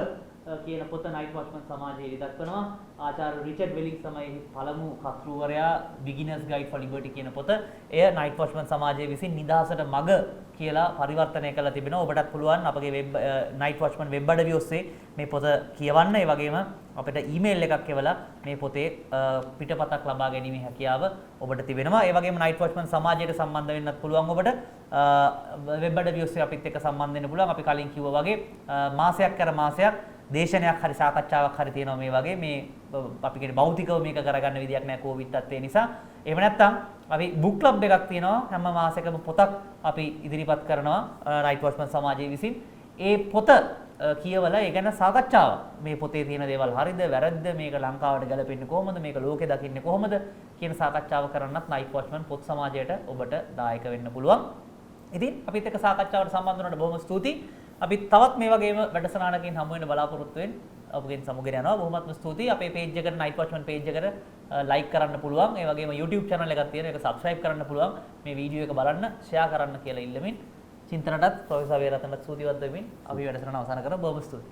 කියන පොත නයිට් වොච්මන් සමාජයේ ඉදක්වනවා. ආචාර්ය රිචඩ් වෙලිංස් තමයි පළමු කර්තෘවරයා බිගිනර්ස් ගයිඩ් ෆොර් ලිබර්ටි කියන පොත. එය නයිට් වොච්මන් සමාජයේ විසින් නිදහසට මඟ කියලා පරිවර්තනය කරලා තිබෙනවා. ඔබටත් පුළුවන් අපගේ වෙබ් නයිට් වොච්මන් වෙබ් අඩවිය ඔස්සේ මේ පොත කියවන්න. ඒ වගේම අපිට ඊමේල් එකක් එවලා මේ පොතේ පිටපතක් ලබා ගැනීමේ හැකියාව ඔබට තිබෙනවා. ඒ වගේම නයිට් වොච්මන් සමාජයට සම්බන්ධ වෙන්නත් පුළුවන් ඔබට. වෙබ් අඩවිය ඔස්සේ අපිත් එක්ක සම්බන්ධ වෙන්න පුළුවන්. අපි කලින් කිව්වා වගේ මාසයක් කර මාසයක් දේශනයක් හරි සාකච්ඡාවක් හරි තියෙනවා මේ වගේ. මේ අපි කියන්නේ භෞතිකව මේක කරගන්න විදියක් නැහැ කොවිඩ් තත්ත්වය නිසා. එහෙම නැත්නම් අපි බුක් ක්ලබ් එකක් තියෙනවා. හැම මාසෙකම පොතක් අපි ඉදිරිපත් කරනවා නයිට් වොච්මන් සමාජයේ විසින්. ඒ පොත කියවලා ඒ ගැන සාකච්ඡාව මේ පොතේ තියෙන දේවල් හරිද වැරද්ද මේක ලංකාවට ගැලපෙන්නේ කොහොමද මේක ලෝකෙ දකින්නේ කොහොමද කියන සාකච්ඡාව කරන්නත් නයිට් වොච්මන් පොත් සමාජයට ඔබට දායක වෙන්න පුළුවන්. ඉතින් අපිත් එක්ක සාකච්ඡාවට සම්බන්ධ වුණාට බොහොම ස්තුතියි. අපි තවත් මේ වගේම වැඩසටහනකින් හමු වෙන්න බලාපොරොත්තු වෙන ඔබගෙන් සමුගෙන යනවා. බොහොමත්ම ස්තුතියි. අපේ page එකට නයිට් වොච්මන් page එකට like කරන්න පුළුවන්. ඒ වගේම YouTube channel එකක් තියෙනවා. ඒක subscribe කරන්න පුළුවන්. මේ වීඩියෝ එක බලන්න, share කරන්න කියලා ඉල්ලමින් චින්තනටත් ප්‍රොෆෙසර් වේරතනට ස්තුතිවන්ත වෙමින් අපි වැඩසටහන අවසන් කරමු. බොහොම ස්තුතියි.